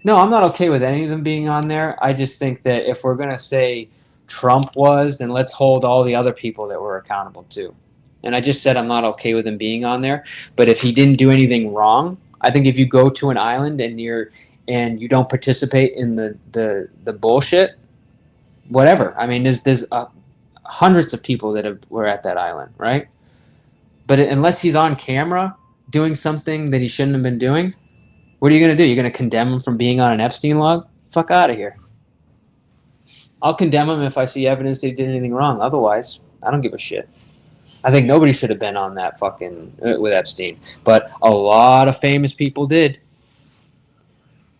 No, I'm not okay with any of them being on there. I just think that if we're going to say Trump was, then let's hold all the other people that we're accountable to. And I just said I'm not okay with him being on there. But if he didn't do anything wrong, I think if you go to an island and you don't participate in the bullshit, whatever. I mean, there's hundreds of people that were at that island, right? But unless he's on camera doing something that he shouldn't have been doing, what are you going to do? You're going to condemn him from being on an Epstein log? Fuck out of here. I'll condemn him if I see evidence that he did anything wrong. Otherwise, I don't give a shit. I think nobody should have been on that fucking with Epstein, but a lot of famous people did,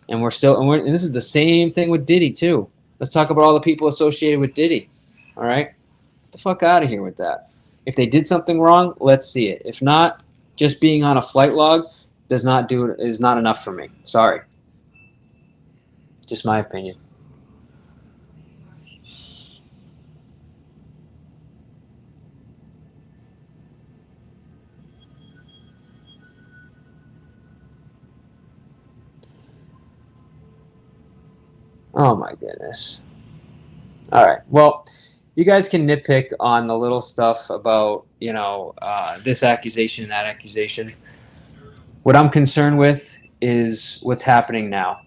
and and this is the same thing with Diddy too. Let's talk about all the people associated with Diddy. All right, get the fuck out of here with that. If they did something wrong, let's see it. If not, just being on a flight log is not enough for me. Sorry, just my opinion. Oh my goodness. All right. Well, you guys can nitpick on the little stuff about, this accusation and that accusation. What I'm concerned with is what's happening now.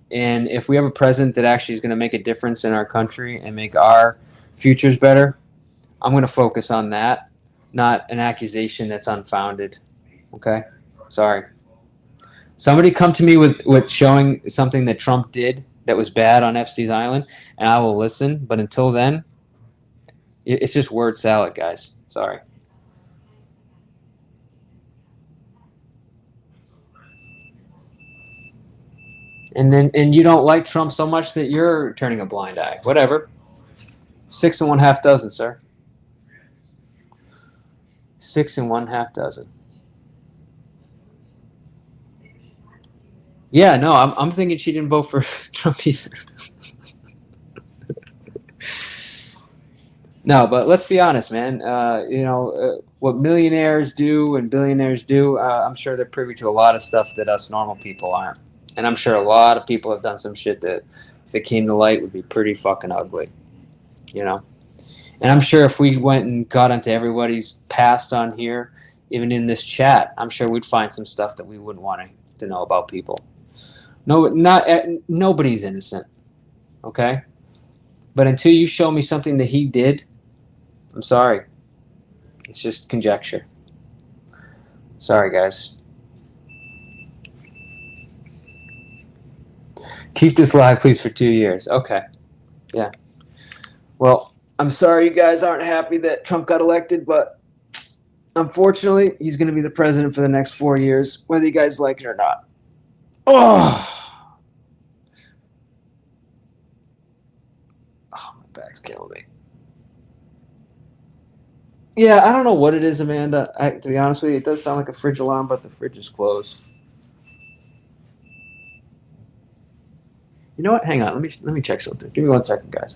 And if we have a president that actually is going to make a difference in our country and make our futures better, I'm going to focus on that, not an accusation that's unfounded. Okay? Sorry. Somebody come to me with showing something that Trump did that was bad on Epstein's Island, and I will listen. But until then, it's just word salad, guys. Sorry. And you don't like Trump so much that you're turning a blind eye. Whatever. 6 1/2 dozen, sir. 6 1/2 dozen. Yeah, no, I'm thinking she didn't vote for Trump either. No, but let's be honest, man. What millionaires do and billionaires do, I'm sure they're privy to a lot of stuff that us normal people aren't. And I'm sure a lot of people have done some shit that, if it came to light, would be pretty fucking ugly. And I'm sure if we went and got into everybody's past on here, even in this chat, I'm sure we'd find some stuff that we wouldn't want to know about people. No, nobody's innocent, okay? But until you show me something that he did, I'm sorry. It's just conjecture. Sorry, guys. Keep this live, please, for 2 years. Okay. Yeah. Well, I'm sorry you guys aren't happy that Trump got elected, but unfortunately, he's going to be the president for the next 4 years, whether you guys like it or not. Oh, my back's killing me. Yeah, I don't know what it is, Amanda. To be honest with you, it does sound like a fridge alarm, but the fridge is closed. You know what? Hang on. Let me check something. Give me 1 second, guys.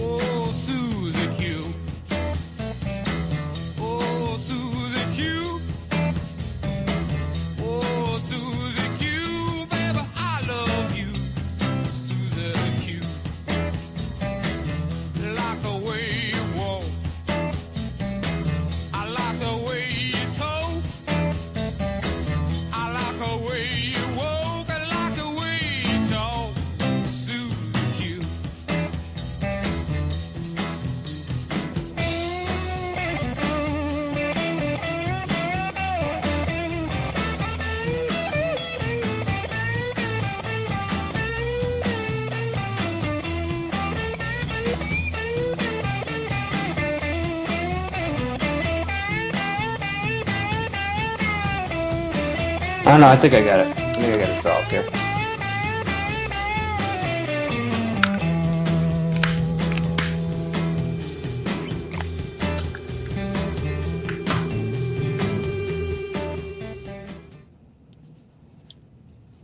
Oh I don't know. I think I got it. I think I got it solved here.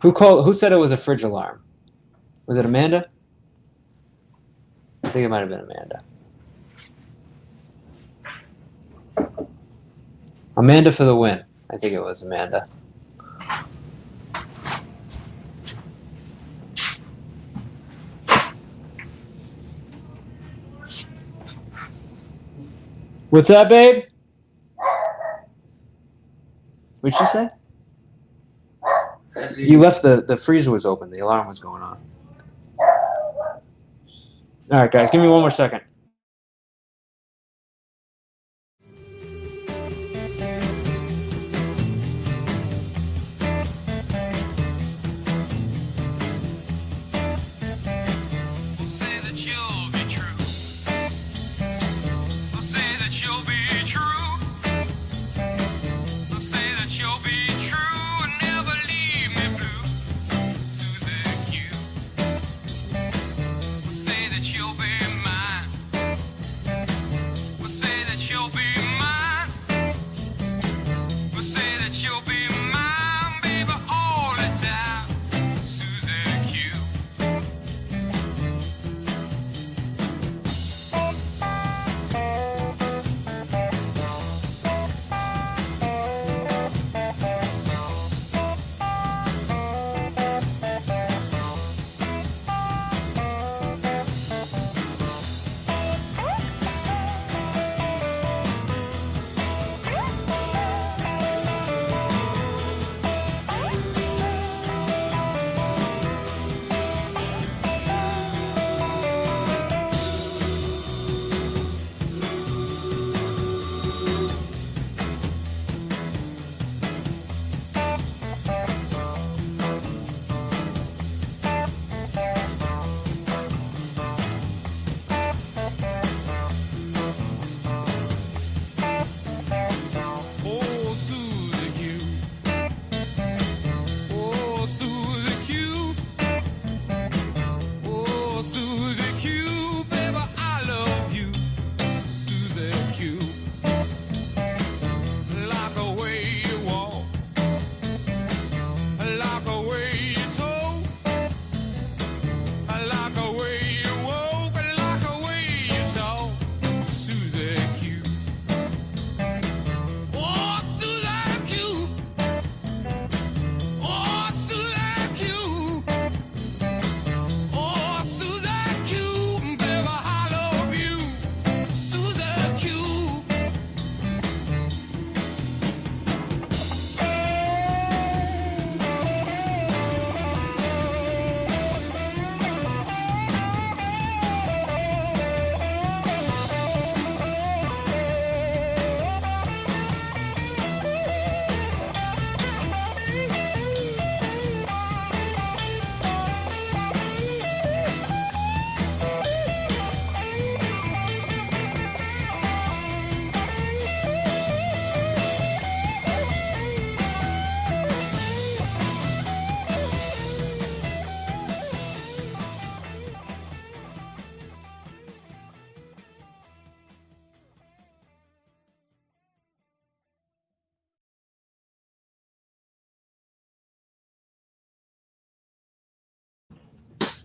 Who said it was a fridge alarm? Was it Amanda? I think it might have been Amanda. Amanda for the win. I think it was Amanda. What's up, babe? What'd she say? You left the freezer was open. The alarm was going on. All right, guys, give me one more second.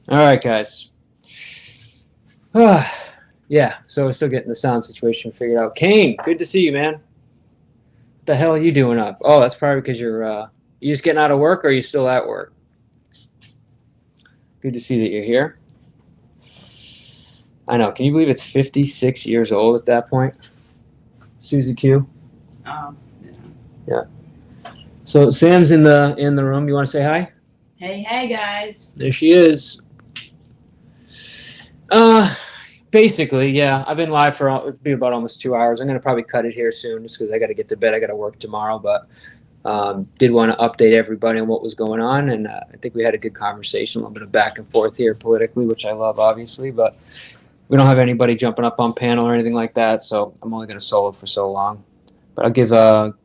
All right, guys. Yeah, so we're still getting the sound situation figured out. Kane, good to see you, man. What the hell are you doing up? Oh, that's probably because you just getting out of work, or are you still at work? Good to see that you're here. I know. Can you believe it's 56 years old at that point? Susie Q. Yeah. Yeah. So Sam's in the room. You want to say hi? Hey, guys. There she is. Basically, yeah. I've been live for it'll be about almost 2 hours. I'm gonna probably cut it here soon, just because I got to get to bed. I got to work tomorrow, but did want to update everybody on what was going on, and I think we had a good conversation, a little bit of back and forth here politically, which I love, obviously, but we don't have anybody jumping up on panel or anything like that, so I'm only gonna solo for so long. But But I'll give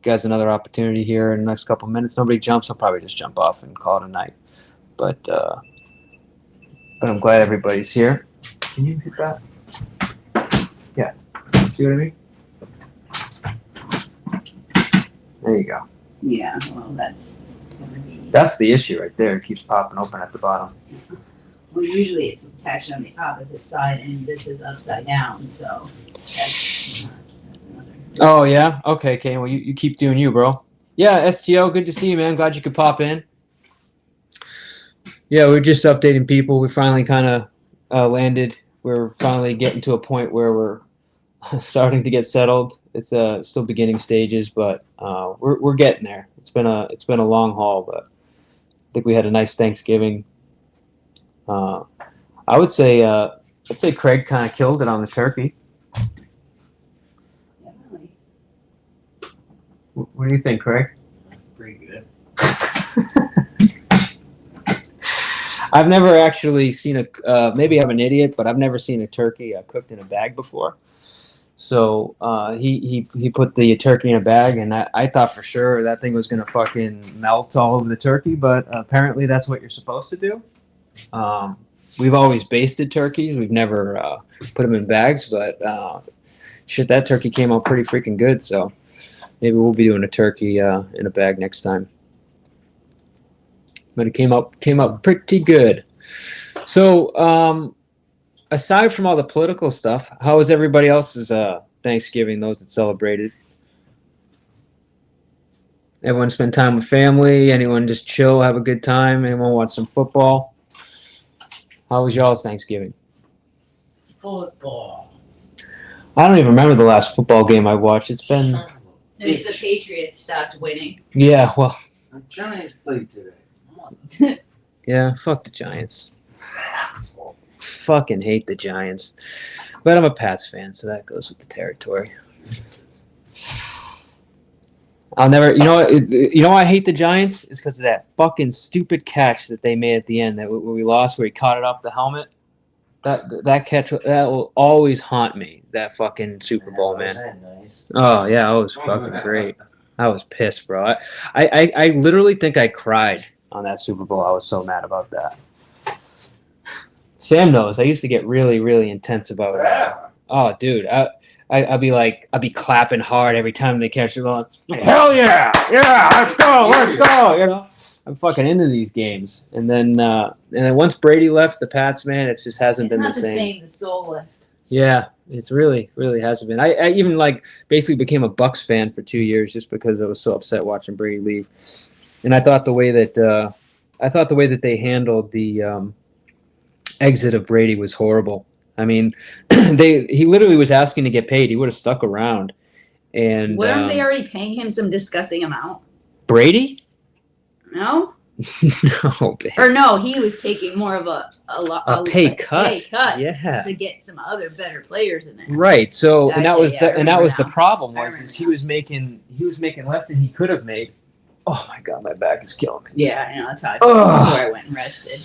guys another opportunity here in the next couple minutes. Nobody jumps. I'll probably just jump off and call it a night. But I'm glad everybody's here. Can you hit that? Yeah. See what I mean? There you go. Yeah, well, that's gonna be. That's the issue right there. It keeps popping open at the bottom. Well, usually it's attached on the opposite side, and this is upside down, so that's another. Oh, yeah? Okay, Kane. Well, you keep doing you, bro. Yeah, STO, good to see you, man. Glad you could pop in. Yeah, we're just updating people. We finally kind of landed. We're finally getting to a point where we're starting to get settled. It's still beginning stages, but we're getting there. It's been a long haul, but I think we had a nice Thanksgiving. I would say Craig kind of killed it on the turkey. Yeah, really. What do you think, Craig? That's pretty good. I've never actually seen maybe I'm an idiot, but I've never seen a turkey cooked in a bag before. So he put the turkey in a bag, and I thought for sure that thing was gonna fucking melt all over the turkey, but apparently that's what you're supposed to do. We've always basted turkeys. We've never put them in bags, but shit, that turkey came out pretty freaking good. So maybe we'll be doing a turkey in a bag next time. But it came up pretty good. So aside from all the political stuff, how was everybody else's Thanksgiving? Those that celebrated. Everyone spend time with family. Anyone just chill, have a good time. Anyone watch some football? How was y'all's Thanksgiving? Football. I don't even remember the last football game I watched. It's been Since the Patriots stopped winning. yeah. Well, The Giants played today. yeah. Fuck the Giants. Fucking hate the Giants, but I'm a Pats fan, so that goes with the territory. I'll never, you know why I hate the Giants is because of that fucking stupid catch that they made at the end that we lost, where he caught it off the helmet. That catch that will always haunt me. That fucking Super Bowl, man. Nice. Oh yeah, it was fucking great. I was pissed, bro. I literally think I cried on that Super Bowl. I was so mad about that. Sam knows. I used to get really, really intense about it. Oh, dude. I'd be clapping hard every time they catch the ball. Hell yeah! Yeah, let's go! You know, I'm fucking into these games. And then once Brady left the Pats, man, it just hasn't been the same. It's not the same. The soul left. Yeah, it's really, really hasn't been. I even basically became a Bucks fan for 2 years just because I was so upset watching Brady leave. And I thought the way that they handled the exit of Brady was horrible. I mean, he literally was asking to get paid. He would have stuck around. And weren't they already paying him some disgusting amount? Brady? No. No, babe. Or no, he was taking more of a pay cut. Pay cut. Yeah. To get some other better players in there. Right. So Gotcha, and that was yeah, the problem is he was making less than he could have made. Oh my God, my back is killing me. Yeah, I know that's how I felt before I went and rested.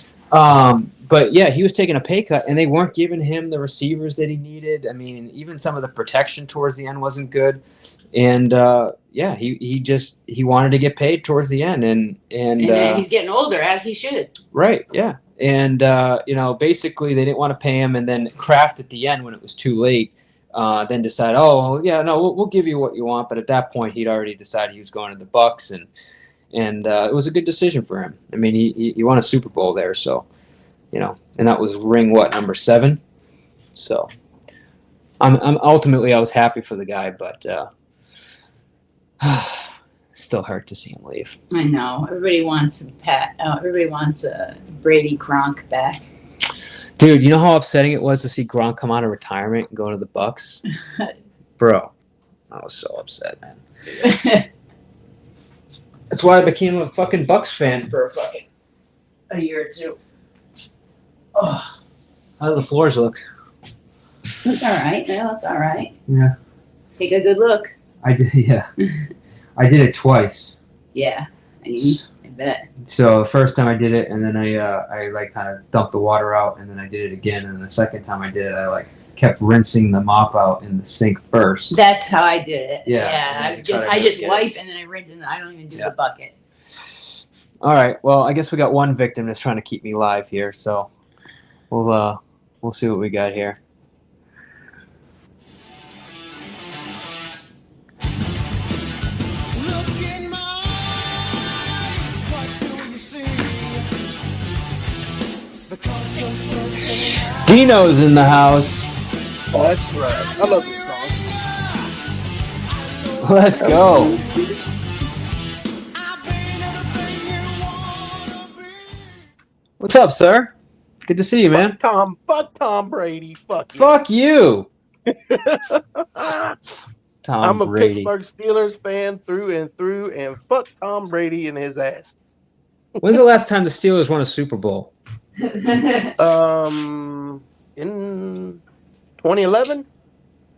But yeah, he was taking a pay cut, and they weren't giving him the receivers that he needed. I mean, even some of the protection towards the end wasn't good, and yeah, he wanted to get paid towards the end, and he's getting older, as he should. Right, yeah, and basically they didn't want to pay him, and then Kraft at the end when it was too late, then decided, oh yeah, no, we'll give you what you want, but at that point he'd already decided he was going to the Bucks, and it was a good decision for him. I mean, he won a Super Bowl there, so, and that was ring number 7. So I'm ultimately I was happy for the guy, but still hurt to see him leave. I know. Everybody wants Brady Gronk back. Dude, you know how upsetting it was to see Gronk come out of retirement and go to the Bucks? Bro, I was so upset, man. That's why I became a fucking Bucks fan for a year or two. Oh, how do the floors look? Look all right. They look all right. Yeah. Take a good look. I did, yeah. I did it twice. Yeah, I bet. So the first time I did it, and then I kind of dumped the water out, and then I did it again, and the second time I did it, I kept rinsing the mop out in the sink first. That's how I did it. Yeah, Yeah. and then I just get wipe and then I rinse and I don't even do the bucket. All right. Well, I guess we got one victim that's trying to keep me live here, so we'll see what we got here. Dino's in the house. Oh, that's right. I love this song. Let's go. What's up, sir? Good to see you, man. Fuck Tom Brady. Fuck you. I'm a Brady. Pittsburgh Steelers fan through and through, and fuck Tom Brady and his ass. When's the last time the Steelers won a Super Bowl? In 2011.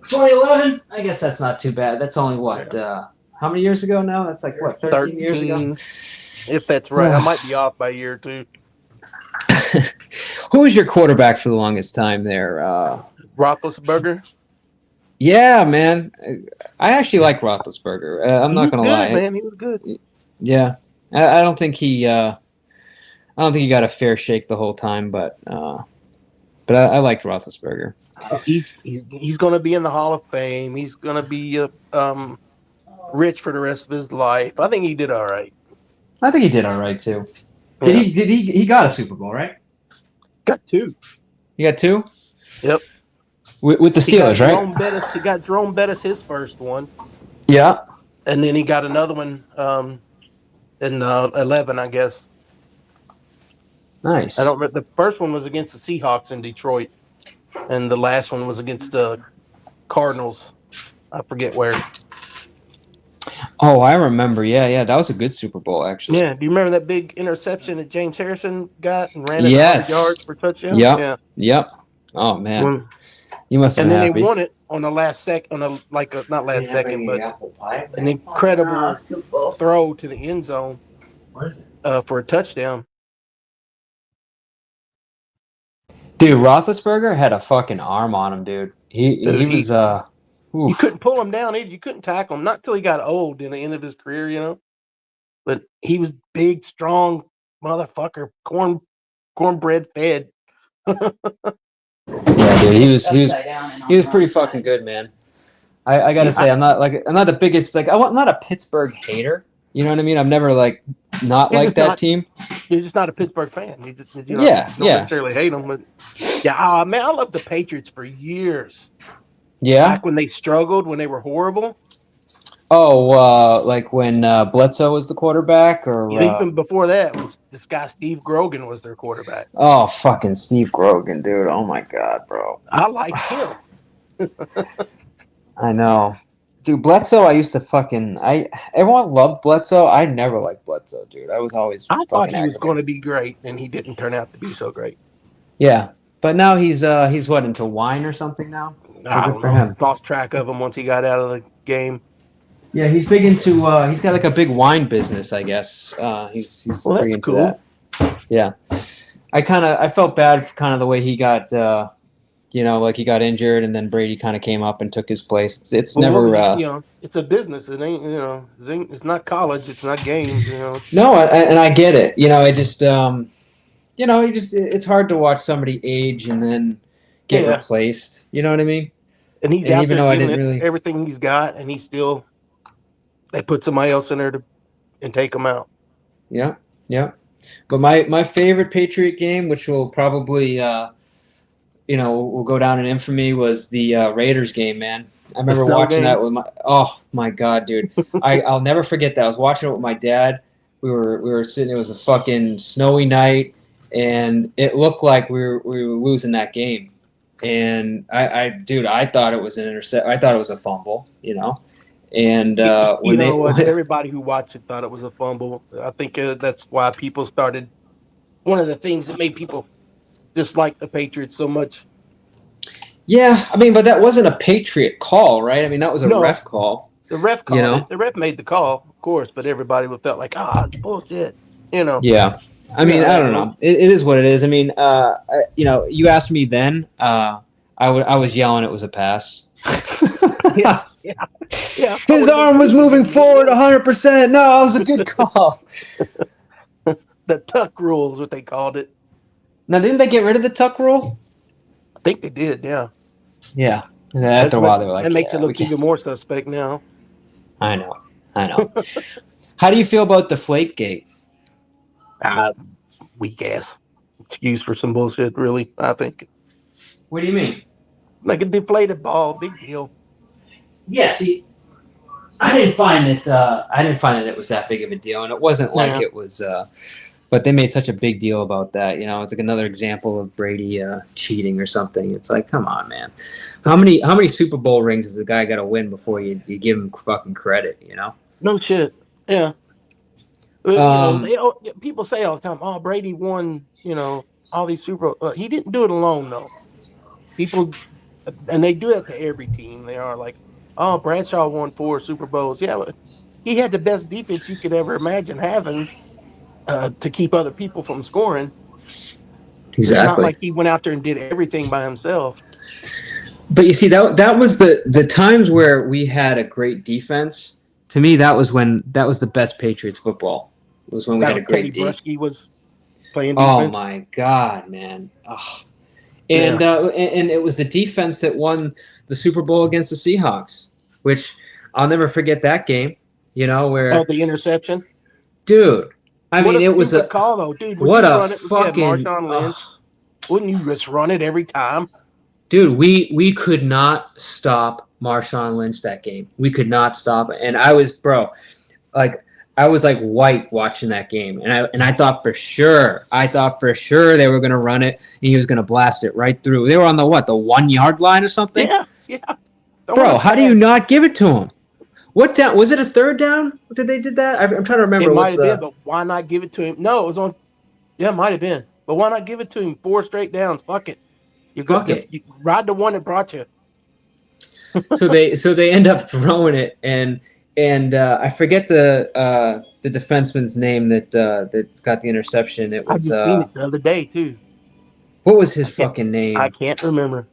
2011? I guess that's not too bad. That's only what? How many years ago now? That's like what? 13 years ago. If that's right, I might be off by a year or two. Who was your quarterback for the longest time there? Roethlisberger. Yeah, man. I actually like Roethlisberger. I'm not gonna lie, man. He was good. Yeah, I don't think he got a fair shake the whole time, but I liked Roethlisberger. He's going to be in the Hall of Fame. He's going to be rich for the rest of his life. I think he did all right. I think he did all right too. Yeah. He got a Super Bowl, right? Got 2. You got 2? Yep. With the Steelers, right? He got Jerome Bettis his first one. Yeah. And then he got another one in 11, I guess. Nice. I don't remember. The first one was against the Seahawks in Detroit, and the last one was against the Cardinals. I forget where. Oh, I remember. Yeah. That was a good Super Bowl, actually. Yeah. Do you remember that big interception that James Harrison got and ran it 100 yards for touchdown? Yep. Yeah. Yep. Oh man, you must have been happy. And then they won it on the last second, not last second, but an incredible throw to the end zone for a touchdown. Dude, Roethlisberger had a fucking arm on him, dude. He was You couldn't pull him down either. You couldn't tackle him. Not till he got old in the end of his career, you know. But he was big, strong motherfucker, cornbread fed. Yeah, dude, he was pretty fucking good, man. I gotta say, I'm not the biggest I'm not a Pittsburgh hater. You know what I mean? I've never not liked that team. You're just not a Pittsburgh fan. You just don't necessarily hate them. But yeah, man, I loved the Patriots for years. Yeah, back when they struggled, when they were horrible. Oh, like when Bledsoe was the quarterback, or even before that, was this guy Steve Grogan was their quarterback. Oh, fucking Steve Grogan, dude! Oh my god, bro. I like him. I know, dude. Bledsoe, I used to everyone loved Bledsoe. I never liked Bledsoe, dude. I thought he was going to be great, and he didn't turn out to be so great. Yeah, but now he's what, into wine or something now? I don't know. Lost track of him once he got out of the game. Yeah, he's big into. He's got like a big wine business, I guess. He's pretty into that. Yeah, I felt bad for kind of the way he got. He got injured, and then Brady kind of came up and took his place. It's never. It's a business. It ain't. It's not college. It's not games. No, and I get it. I just. It's hard to watch somebody age and then get replaced. You know what I mean? And he's out there giving everything he's got, and he's still. They put somebody else in there and take him out. Yeah. But my favorite Patriot game, which will probably will go down in infamy, was the Raiders game, man. I remember watching that with my god, dude. I'll never forget that. I was watching it with my dad. We were sitting. It was a fucking snowy night, and it looked like we were losing that game. And I thought it was an intercept. I thought it was a fumble, And everybody who watched it thought it was a fumble. I think that's why people started. One of the things that made people dislike the Patriots so much. Yeah, I mean, but that wasn't a Patriot call, right? I mean, that was a ref call. The ref called. The ref made the call, of course, but everybody felt like, it's bullshit. Yeah. I mean, I don't know. It is what it is. I mean, you asked me then. I I was yelling it was a pass. Yeah. His arm was moving forward 100%. No, it was a good call. The tuck rule is what they called it. Now, didn't they get rid of the tuck rule? I think they did, yeah. Yeah. And after a while, they were like, that makes yeah, it look even more suspect now. I know. How do you feel about Deflategate? Weak ass excuse for some bullshit, really, I think. What do you mean? Like a deflated ball, big deal. Yeah, see, I didn't find that it was that big of a deal, and it wasn't like it was. But they made such a big deal about that. You know, it's like another example of Brady cheating or something. It's like, come on, man. How many Super Bowl rings does a guy got to win before you give him fucking credit? You know? No shit. Yeah. People say all the time, "Oh, Brady won." You know, all these Super. He didn't do it alone, though. People, and they do that to every team. They are like, "Oh, Bradshaw won 4 Super Bowls." Yeah, but he had the best defense you could ever imagine having to keep other people from scoring. Exactly. It's not like he went out there and did everything by himself. But you see, that was the times where we had a great defense. To me, that was the best Patriots football. It was when we had a great defense. Bruschi was playing defense. Oh my God, man! Oh. And it was the defense that won the Super Bowl against the Seahawks, which I'll never forget that game. You know where the interception, dude. I mean, it was a call though, dude. What a fucking Marshawn Lynch. Wouldn't you just run it every time? Dude, we could not stop Marshawn Lynch that game. We could not stop it. And I was like white watching that game. And I thought for sure they were gonna run it and he was gonna blast it right through. They were on the 1 yard line or something? Yeah. Bro, how do you not give it to him? What down was it a third down? Did they did that? I'm trying to remember. It might have been, but why not give it to him? No, it was on. Yeah, it might have been, but why not give it to him 4 straight downs? Fuck it. You ride the one that brought you. so they end up throwing it, and I forget the defenseman's name that got the interception. It was I just seen it the other day too. What was his fucking name? I can't remember.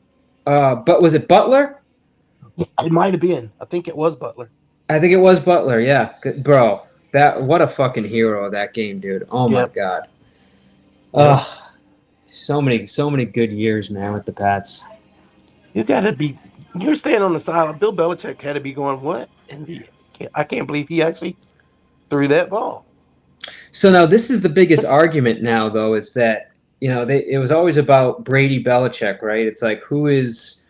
But was it Butler? It might have been. I think it was Butler. I think it was Butler. Yeah, bro. What a fucking hero of that game, dude. Oh my God. So many good years, man, with the Pats. You're standing on the sideline. Bill Belichick had to be going, what? And I can't believe he actually threw that ball. So now this is the biggest argument now, though, is that, you know, it was always about Brady Belichick, right? It's like who was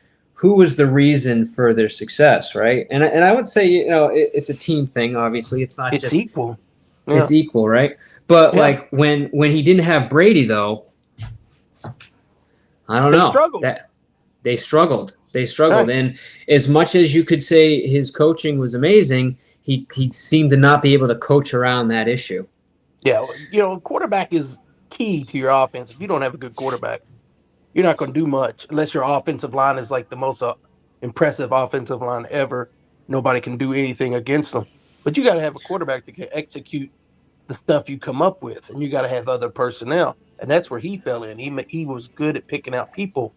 the reason for their success, right? And I would say, you know, it's a team thing. Obviously, it's not just equal. Yeah. It's equal, right? But like when he didn't have Brady, though, I don't know. They struggled. Right. And as much as you could say his coaching was amazing, he seemed to not be able to coach around that issue. Yeah, you know, quarterback is key to your offense. If you don't have a good quarterback, you're not going to do much unless your offensive line is like the most impressive offensive line ever. Nobody can do anything against them. But you got to have a quarterback that can execute the stuff you come up with, and you got to have other personnel. And that's where he fell in. He was good at picking out people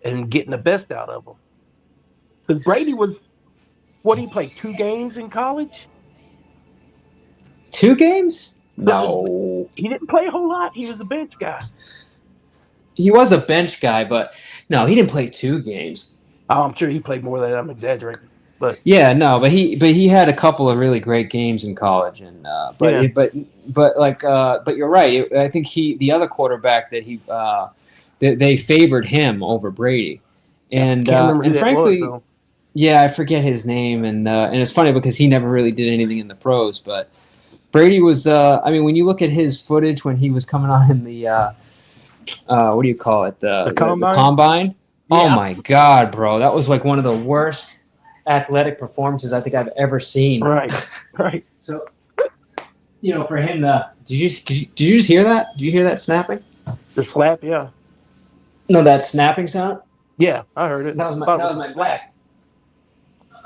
and getting the best out of them. Because Brady was, he played 2 games in college? 2 games? No. He didn't play a whole lot. He was a bench guy. He was a bench guy, but no, he didn't play 2 games. Oh, I'm sure he played more than that. I'm exaggerating. But yeah, no, but he had a couple of really great games in college, and but you're right. I think the other quarterback that they favored him over Brady, and frankly, I forget his name, and it's funny because he never really did anything in the pros, but Brady was. I mean, when you look at his footage when he was coming on in the what do you call it? The combine. Yeah. Oh my God, bro, that was like one of the worst athletic performances I think I've ever seen. Right. So, you know, for him, did you just hear that? Did you hear that snapping? The slap, yeah. No, that snapping sound. Yeah, I heard it. That was my back.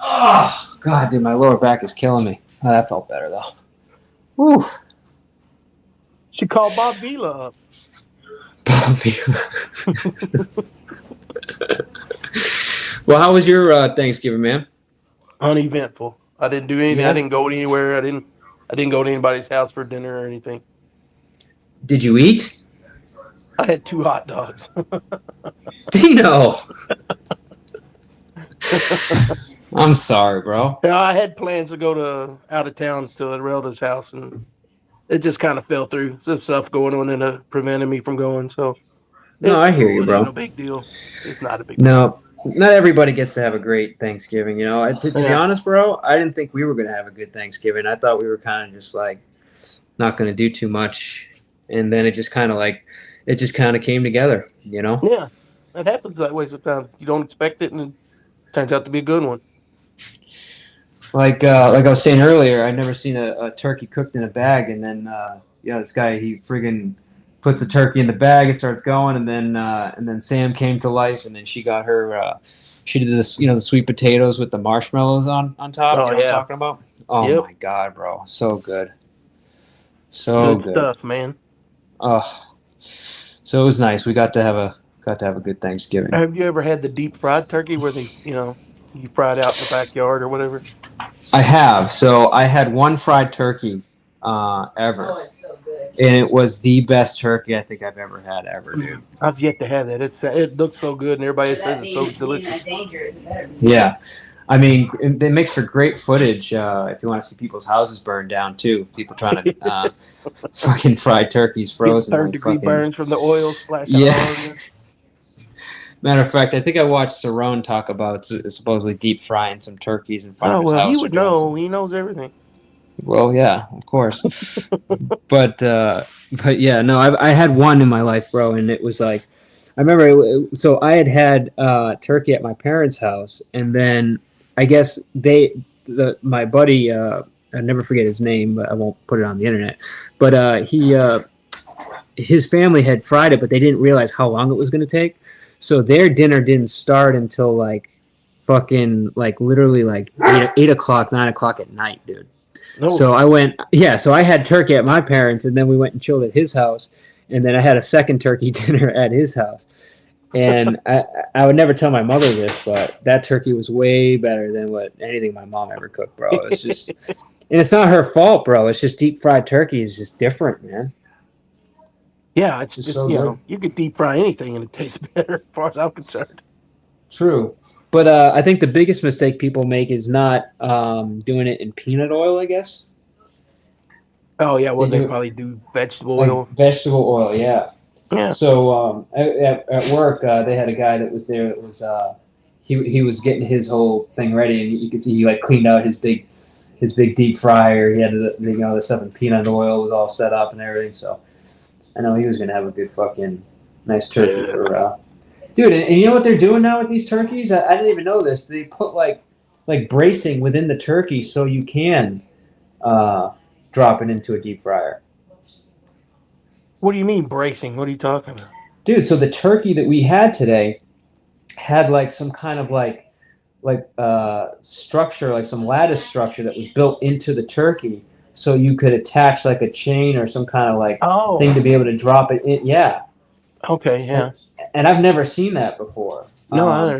Oh God, dude, my lower back is killing me. Oh, that felt better though. Woo. She called Bob Vila up. Bob Vila. Well, how was your Thanksgiving, man? Uneventful. I didn't do anything. Yeah. I didn't go anywhere. I didn't go to anybody's house for dinner or anything. Did you eat? I had 2 hot dogs. Dino. I'm sorry, bro. Yeah, I had plans to go to out of town to a relative's house, and it just kind of fell through. Some stuff going on and prevented me from going. So No, it's I hear cool. you, It bro. ain't no big deal. It's not a big deal. No, not everybody gets to have a great Thanksgiving. You know, to be Yeah. honest, bro, I didn't think we were gonna have a good Thanksgiving. I thought we were kind of just like not gonna do too much, and then it just kind of came together. You know. Yeah, it happens that way sometimes. You don't expect it, and it turns out to be a good one. Like I was saying earlier, I'd never seen a turkey cooked in a bag, and then this guy he friggin' puts the turkey in the bag, it starts going, and then Sam came to life, and then she got her she did this, the sweet potatoes with the marshmallows on top. Oh, You know what yeah. I'm talking about? Oh Yep. my god, bro, so good, so Good good. stuff, man. Oh, so it was nice. We got to have a good Thanksgiving. Have you ever had the deep fried turkey where they, you fry it out in the backyard or whatever? I have. So I had one fried turkey ever. Oh, it's so good. And it was the best turkey I think I've ever had ever, dude. I've yet to have that. It looks so good, and everybody That says it's so means being delicious. that dangerous better. Yeah. I mean, it makes for great footage if you want to see people's houses burned down, too. People trying to fucking fry turkeys frozen. Third like degree fucking, burns from the oil splash. Yeah. All over you. Matter of fact, I think I watched Cerrone talk about supposedly deep frying some turkeys in front Oh of his well, house. he or would doing know. some- He knows everything. Well, yeah, of course. but yeah, no, I had one in my life, bro, and it was like, I remember. So I had turkey at my parents' house, and then I guess my buddy, I never forget his name, but I won't put it on the internet. But his family had fried it, but they didn't realize how long it was going to take. So their dinner didn't start until like fucking like literally like 8 o'clock, 9 o'clock at night, dude. No. So so I had turkey at my parents', and then we went and chilled at his house, and then I had a second turkey dinner at his house. And I would never tell my mother this, but that turkey was way better than anything my mom ever cooked, bro. It's just, and it's not her fault, bro. It's just deep fried turkey is just different, man. Yeah, it's Just just, so good. you could deep fry anything and it tastes better, as far as I'm concerned. True. But I think the biggest mistake people make is not doing it in peanut oil, I guess. Oh yeah, well They they do- probably do vegetable Like oil. vegetable oil, yeah. Yeah. So at work, they had a guy that was there that was he was getting his whole thing ready, and you could see he like cleaned out his big deep fryer. He had the stuff in peanut oil was all set up and everything. So I know he was gonna have a good fucking nice turkey for dude. And you know what they're doing now with these turkeys? I didn't even know this. They put like bracing within the turkey so you can drop it into a deep fryer. What do you mean bracing? What are you talking about? Dude, so the turkey that we had today had like some kind of like structure, like some lattice structure that was built into the turkey, so you could attach like a chain or some kind of like thing to be able to drop it in. Yeah. Okay, yeah. And I've never seen that before. No, I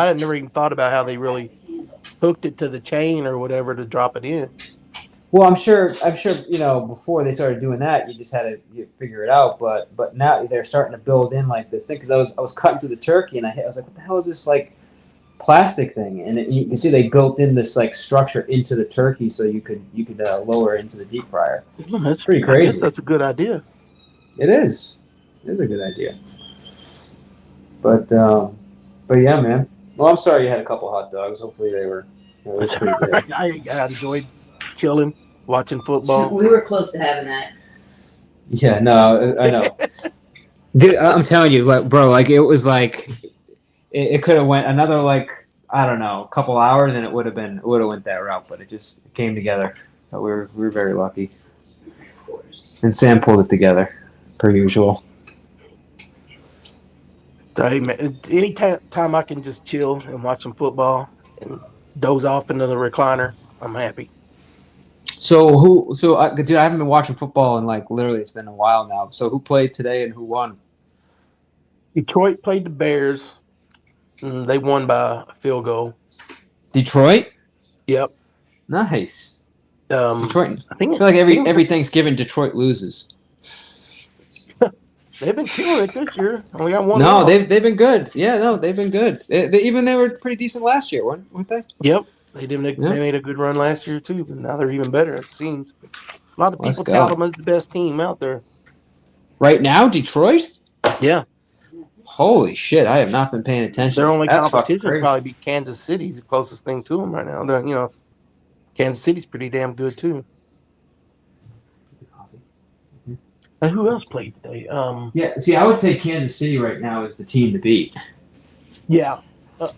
had never even thought about how they really hooked it to the chain or whatever to drop it in. Well, I'm sure, before they started doing that, you just had to figure it out. But now they're starting to build in like this thing, because I was cutting through the turkey and I was like, what the hell is this like plastic thing? And you can see they built in this like structure into the turkey so you could lower it into the deep fryer. That's pretty I crazy. guess that's a good idea. It is. It is a good idea. But yeah, man. Well, I'm sorry you had a couple hot dogs. Hopefully they were pretty good. I enjoyed chilling, watching football. We were close to having that. Yeah, no, I know. Dude, I'm telling you, like, bro, like it was like it could have went another like, I don't know, a couple hours and it would have went that route, but it just came together. So we were very lucky. And Sam pulled it together, per usual. So, hey, man, any time I can just chill and watch some football and doze off into the recliner, I'm happy. So dude, I haven't been watching football in like literally it's been a while now. So who played today and who won? Detroit played the Bears. They won by a field goal. Detroit? Yep. Nice. Detroit. I feel like every Thanksgiving Detroit loses. They've been killing it this year. Only got one. No, loss. they've been good. Yeah, no, they've been good. They were pretty decent last year, weren't they? Yep. They did. They made a good run last year too, but now they're even better. It seems. A lot of people tout them as the best team out there. Right now, Detroit? Yeah. Holy shit! I have not been paying attention. Their only That's competition fucking would probably be Kansas City's the closest thing to them right now. They're, Kansas City's pretty damn good too. And who else played today? Yeah, see, I would say Kansas City right now is the team to beat. Yeah,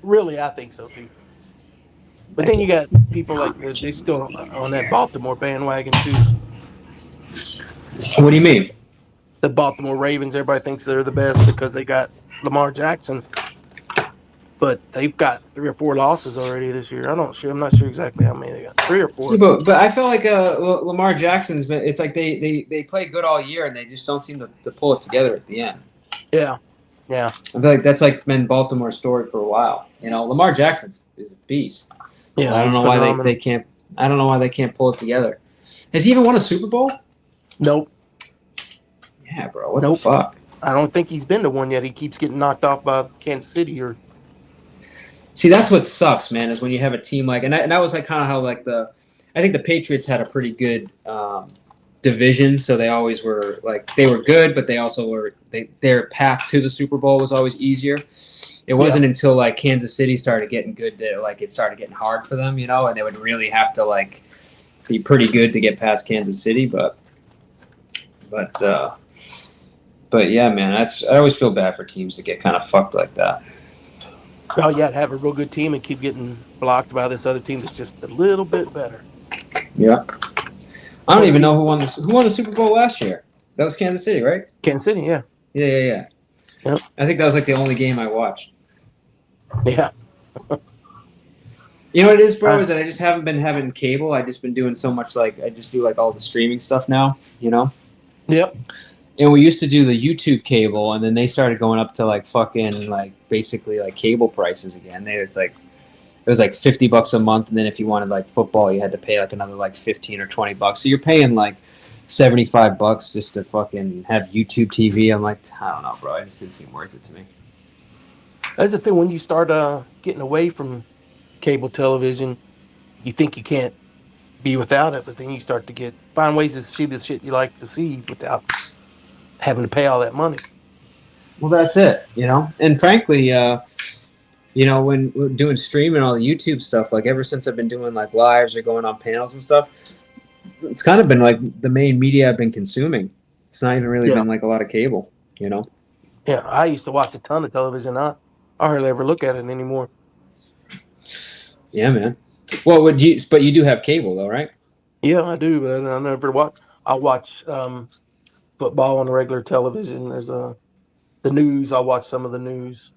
really, I think so too. But then you got people like this, they still on that Baltimore bandwagon too. What do you mean? The Baltimore Ravens, everybody thinks they're the best because they got Lamar Jackson. But they've got 3 or 4 losses already this year. I'm not sure exactly how many they got. 3 or 4. Yeah, but I feel like Lamar Jackson's been. It's like they play good all year and they just don't seem to pull it together at the end. Yeah. I feel like that's like been Baltimore's story for a while. Lamar Jackson is a beast. Yeah, I don't know why they can't. I don't know why they can't pull it together. Has he even won a Super Bowl? Nope. Yeah, bro. What the fuck? I don't think he's been to one yet. He keeps getting knocked off by Kansas City or. See, that's what sucks, man. Is when you have a team like, and that was like kind of how like I think the Patriots had a pretty good division, so they always were like they were good, but they also were their path to the Super Bowl was always easier. It wasn't until like Kansas City started getting good that like it started getting hard for them, and they would really have to like be pretty good to get past Kansas City. But yeah, man, I always feel bad for teams that get kind of fucked like that. Oh yeah, to have a real good team and keep getting blocked by this other team that's just a little bit better. Yeah. I don't even know who won the Super Bowl last year. That was Kansas City, right? Kansas City, yeah. Yeah. Yep. I think that was like the only game I watched. Yeah. You know what it is, bro? Is that I just haven't been having cable. I just been doing so much I just do like all the streaming stuff now. Yep. And we used to do the YouTube cable, and then they started going up to like fucking like basically like cable prices again. It was like $50 a month, and then if you wanted like football, you had to pay like another like $15 or $20. So you're paying like $75 just to fucking have YouTube TV. I'm like, I don't know, bro. It just didn't seem worth it to me. That's the thing. When you start getting away from cable television, you think you can't be without it, but then you start to find ways to see the shit you like to see without having to pay all that money. Well, that's it, And frankly, when we're doing streaming, all the YouTube stuff, like ever since I've been doing like lives or going on panels and stuff, it's kind of been like the main media I've been consuming. It's not even really been like a lot of cable, Yeah, I used to watch a ton of television. I hardly ever look at it anymore. Yeah, man. Well, but you do have cable though, right? Yeah, I do, but I never watch. I'll watch football on regular television. There's the news. I'll watch some of the news.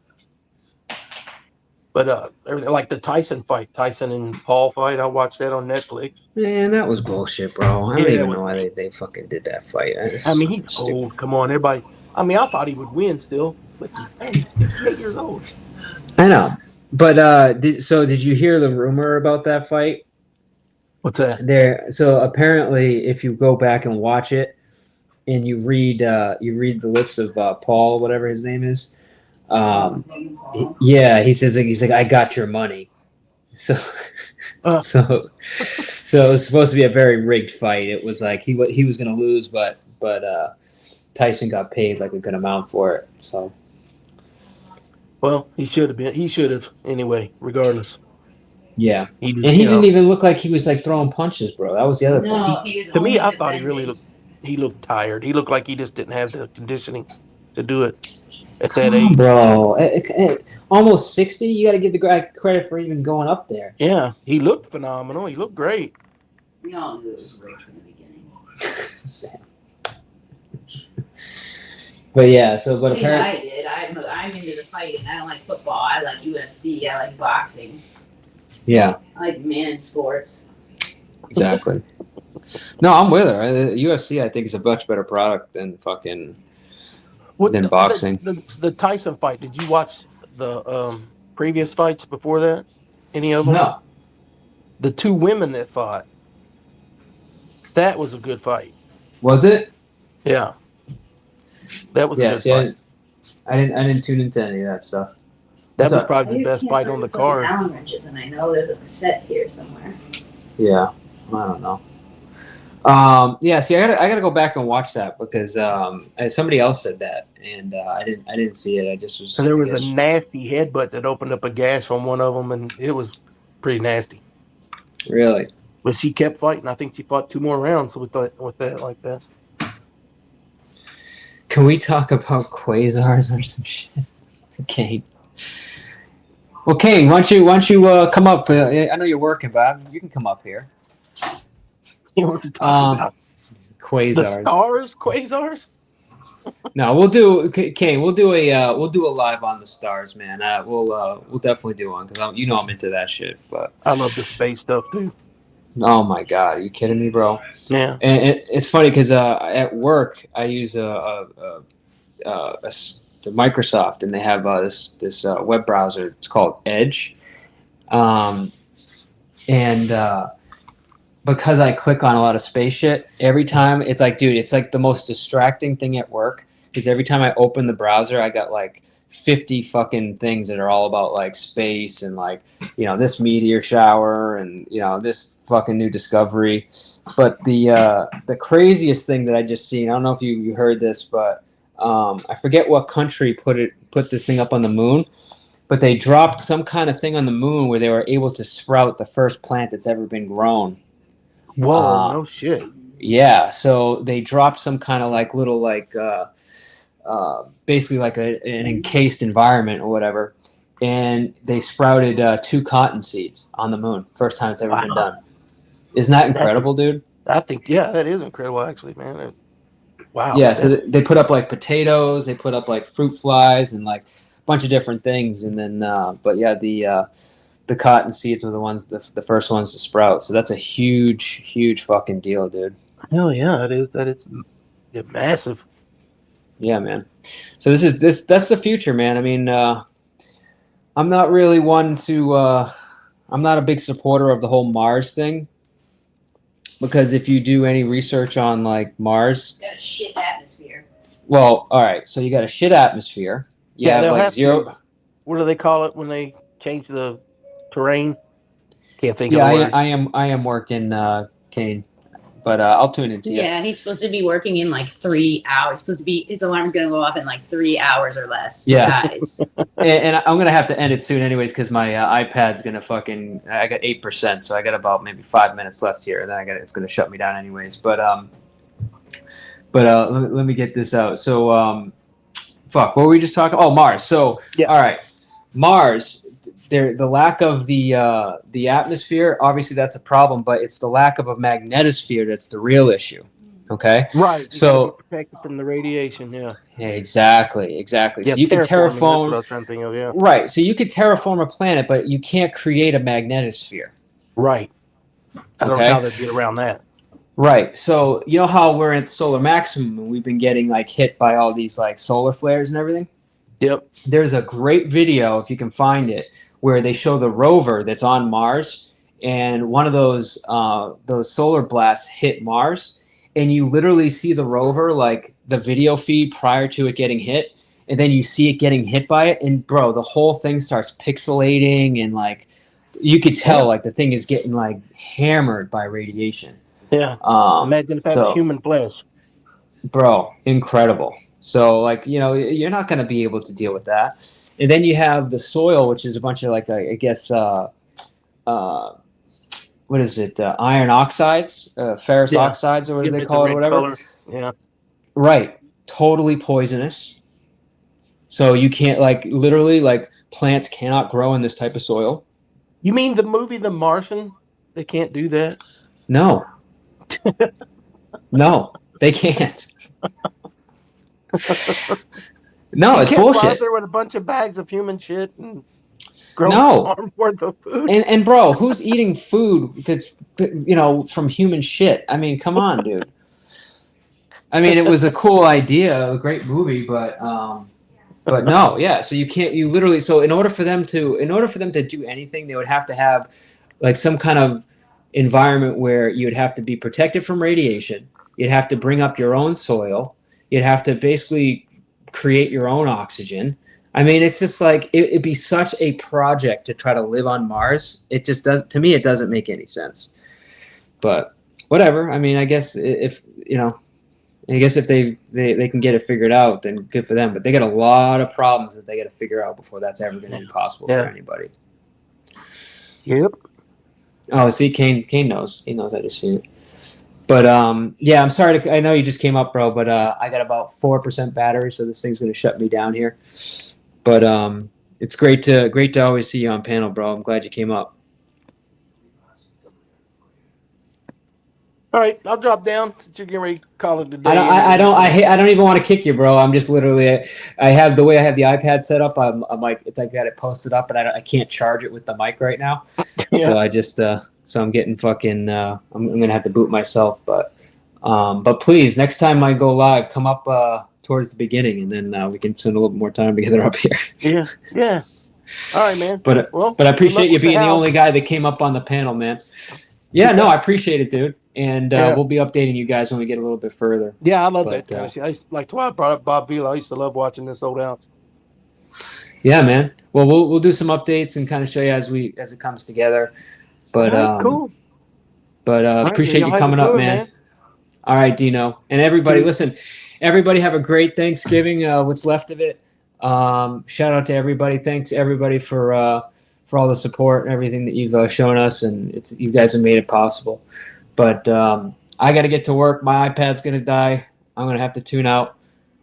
But everything like the Tyson and Paul fight, I watched that on Netflix. Man, that was bullshit, bro. I don't even know why they fucking did that fight. He's old. Come on, everybody. I thought he would win still, but he's 58 years old. I know. But did you hear the rumor about that fight? What's that? So apparently, if you go back and watch it, and you read the lips of Paul, whatever his name is, yeah, he says he's like I got your money, so so it was supposed to be a very rigged fight. It was like he was going to lose, but Tyson got paid like a good amount for it. So. Well, he should have been. He should have anyway, regardless. Yeah, he didn't even look like he was like throwing punches, bro. That was the other thing. To me, I thought he looked tired. He looked like he just didn't have the conditioning to do it at that age. Bro, almost 60. You got to give the guy credit for even going up there. Yeah, he looked phenomenal. He looked great. We all knew it was great from the beginning. But yeah, but at least I did. I'm into the fighting. I don't like football. I like UFC. I like boxing. Yeah. I like man sports. Exactly. No, I'm with her. UFC, I think, is a much better product than fucking boxing. The Tyson fight. Did you watch the previous fights before that? Any of them? No. The two women that fought. That was a good fight. Was it? Yeah. That was a Yeah. good See, fight. I didn't tune into any of that stuff. That What's was up? probably the best fight on the card. Allen wrenches, and I know there's a cassette here somewhere. Yeah. I don't know. Yeah. See, I gotta go back and watch that because somebody else said that, and I didn't see it. I just was. And there was a nasty headbutt that opened up a gash on one of them, and it was pretty nasty. Really? But she kept fighting. I think she fought 2 more rounds with that like that. Can we talk about quasars or some shit? Okay. Well, Kane, why don't you come up? I know you're working, but you can come up here. You want to talk about quasars? The quasars? No, we'll do. Kane, we'll do a live on the stars, man. We'll definitely do one because I'm into that shit. But I love the space stuff too. Oh my god, are you kidding me, bro? Yeah. And it's funny because at work I use Microsoft, and they have this web browser. It's called Edge, and because I click on a lot of space shit, every time it's like, dude, it's like the most distracting thing at work because every time I open the browser, I got like 50 fucking things that are all about like space and like, this meteor shower and, this fucking new discovery. But the craziest thing that I just seen, I don't know if you heard this, but I forget what country put this thing up on the moon, but they dropped some kind of thing on the moon where they were able to sprout the first plant that's ever been grown. Whoa, no shit. Yeah, so they dropped some kind of like little basically like an encased environment or whatever, and they sprouted 2 cotton seeds on the moon. First time it's ever been done. Isn't that incredible, dude? I think, yeah, that is incredible, actually, man. Wow. Yeah, so they put up like potatoes, they put up like fruit flies and like a bunch of different things, and then but yeah, the cotton seeds were the first ones to sprout. So that's a huge fucking deal, dude. Hell yeah, that is massive. Yeah, man. So that's the future, man. I mean, I'm not really one to I'm not a big supporter of the whole Mars thing, because if you do any research on like Mars, Got a shit atmosphere. well, all right, so you got a shit atmosphere. You have like zero. What do they call it when they change the terrain? Can't think Yeah, of the word. I am working, Kane, but I'll tune into you. Yeah, he's supposed to be working in like 3 hours. His alarm's going to go off in like 3 hours or less. Yeah. Guys. and I'm gonna have to end it soon, anyways, because my iPad's gonna I got 8%, so I got about maybe 5 minutes left here, and then it's gonna shut me down, anyways. But let me get this out. So fuck, what were we just talking? Oh, Mars. So yeah. All right, Mars. The lack of the atmosphere, obviously that's a problem, but it's the lack of a magnetosphere that's the real issue. Okay. Right. So protected from the radiation. Yeah. Exactly. Yeah, So you can terraforming, terraform. that's what I was trying to think of, yeah. Right. So you could terraform a planet, but you can't create a magnetosphere. Right. I don't know how they get around that. Right. So you know how we're at solar maximum and we've been getting like hit by all these like solar flares and everything? Yep. There's a great video, if you can find it, where they show the rover that's on Mars, and one of those solar blasts hit Mars, and you literally see the rover, like the video feed prior to it getting hit, and then you see it getting hit by it, and bro, the whole thing starts pixelating, and like you could tell like the thing is getting like hammered by radiation. Yeah. Imagine if it had human flesh. Bro, incredible. So like, you're not going to be able to deal with that. And then you have the soil, which is a bunch of like, I guess, what is it? Iron oxides, ferrous oxides, or what do they call it, or whatever. Color. Yeah. Right. Totally poisonous. So you can't literally plants cannot grow in this type of soil. You mean the movie The Martian? They can't do that? No. No, they can't. No, it's bullshit. Go out there with a bunch of bags of human shit and grow a farm worth of food. And bro, who's eating food that's from human shit? I mean, come on, dude. I mean, it was a cool idea, a great movie, but But no, yeah. So you can't. You literally. So in order for them to do anything, they would have to have like some kind of environment where you'd have to be protected from radiation. You'd have to bring up your own soil. You'd have to basically create your own oxygen. I mean, it's just like it'd be such a project to try to live on Mars. It just does. To me, it doesn't make any sense. But whatever. I mean, I guess if they can get it figured out, then good for them. But they got a lot of problems that they got to figure out before that's ever going to be possible for anybody. Yep. Oh, see, Kane knows. He knows I just seen it. But yeah, I'm sorry. I know you just came up, bro. But I got about 4% battery, so this thing's going to shut me down here. But it's great to always see you on panel, bro. I'm glad you came up. All right, I'll drop down since you're getting ready to call it a day. I don't even want to kick you, bro. I'm just literally I have the way I have the iPad set up. I'm like it's like got it posted up, but I can't charge it with the mic right now. Yeah. So I just so I'm getting fucking. I'm gonna have to boot myself, but please next time I go live, come up towards the beginning, and then we can spend a little more time together up here. Yeah. All right, man. But I appreciate you being the only guy that came up on the panel, man. Yeah, no, I appreciate it, dude. And we'll be updating you guys when we get a little bit further. Yeah, I love that kind of shit. That's why I brought up Bob Vila. I used to love watching this old house. Yeah, man. Well, we'll do some updates and kind of show you as it comes together. But cool. But appreciate you coming up, man. All right, Dino, and everybody, listen. Everybody have a great Thanksgiving. What's left of it. Shout out to everybody. Thanks everybody for all the support and everything that you've shown us, and you guys have made it possible. But I got to get to work. My iPad's going to die. I'm going to have to tune out.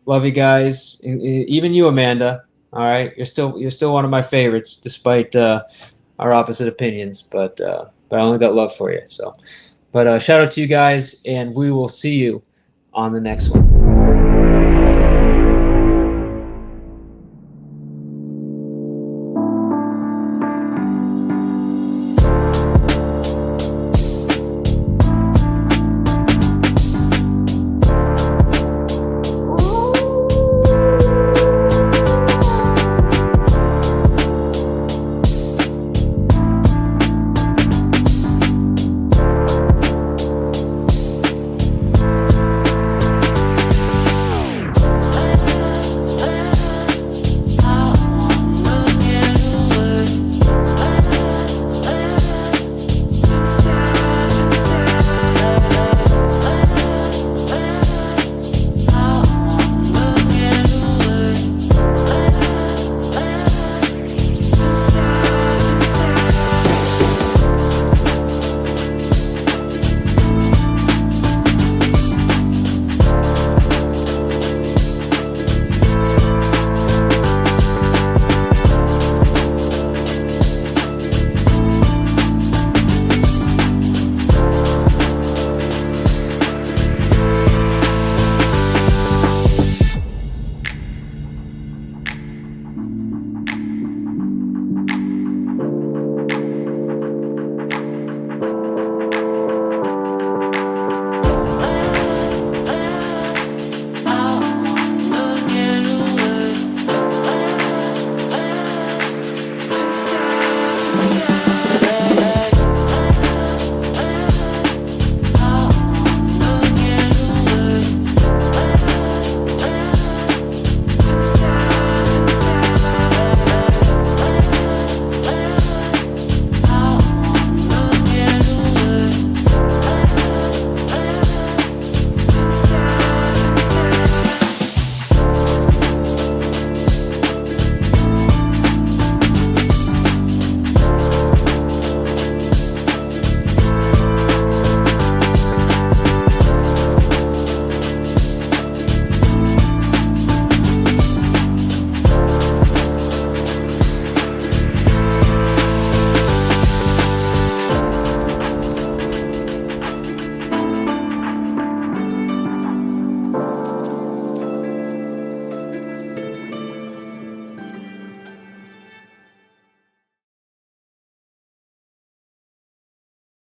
Love you guys. Even you, Amanda. All right. You're still one of my favorites, despite our opposite opinions. But I only got love for you. So, but shout out to you guys, and we will see you on the next one.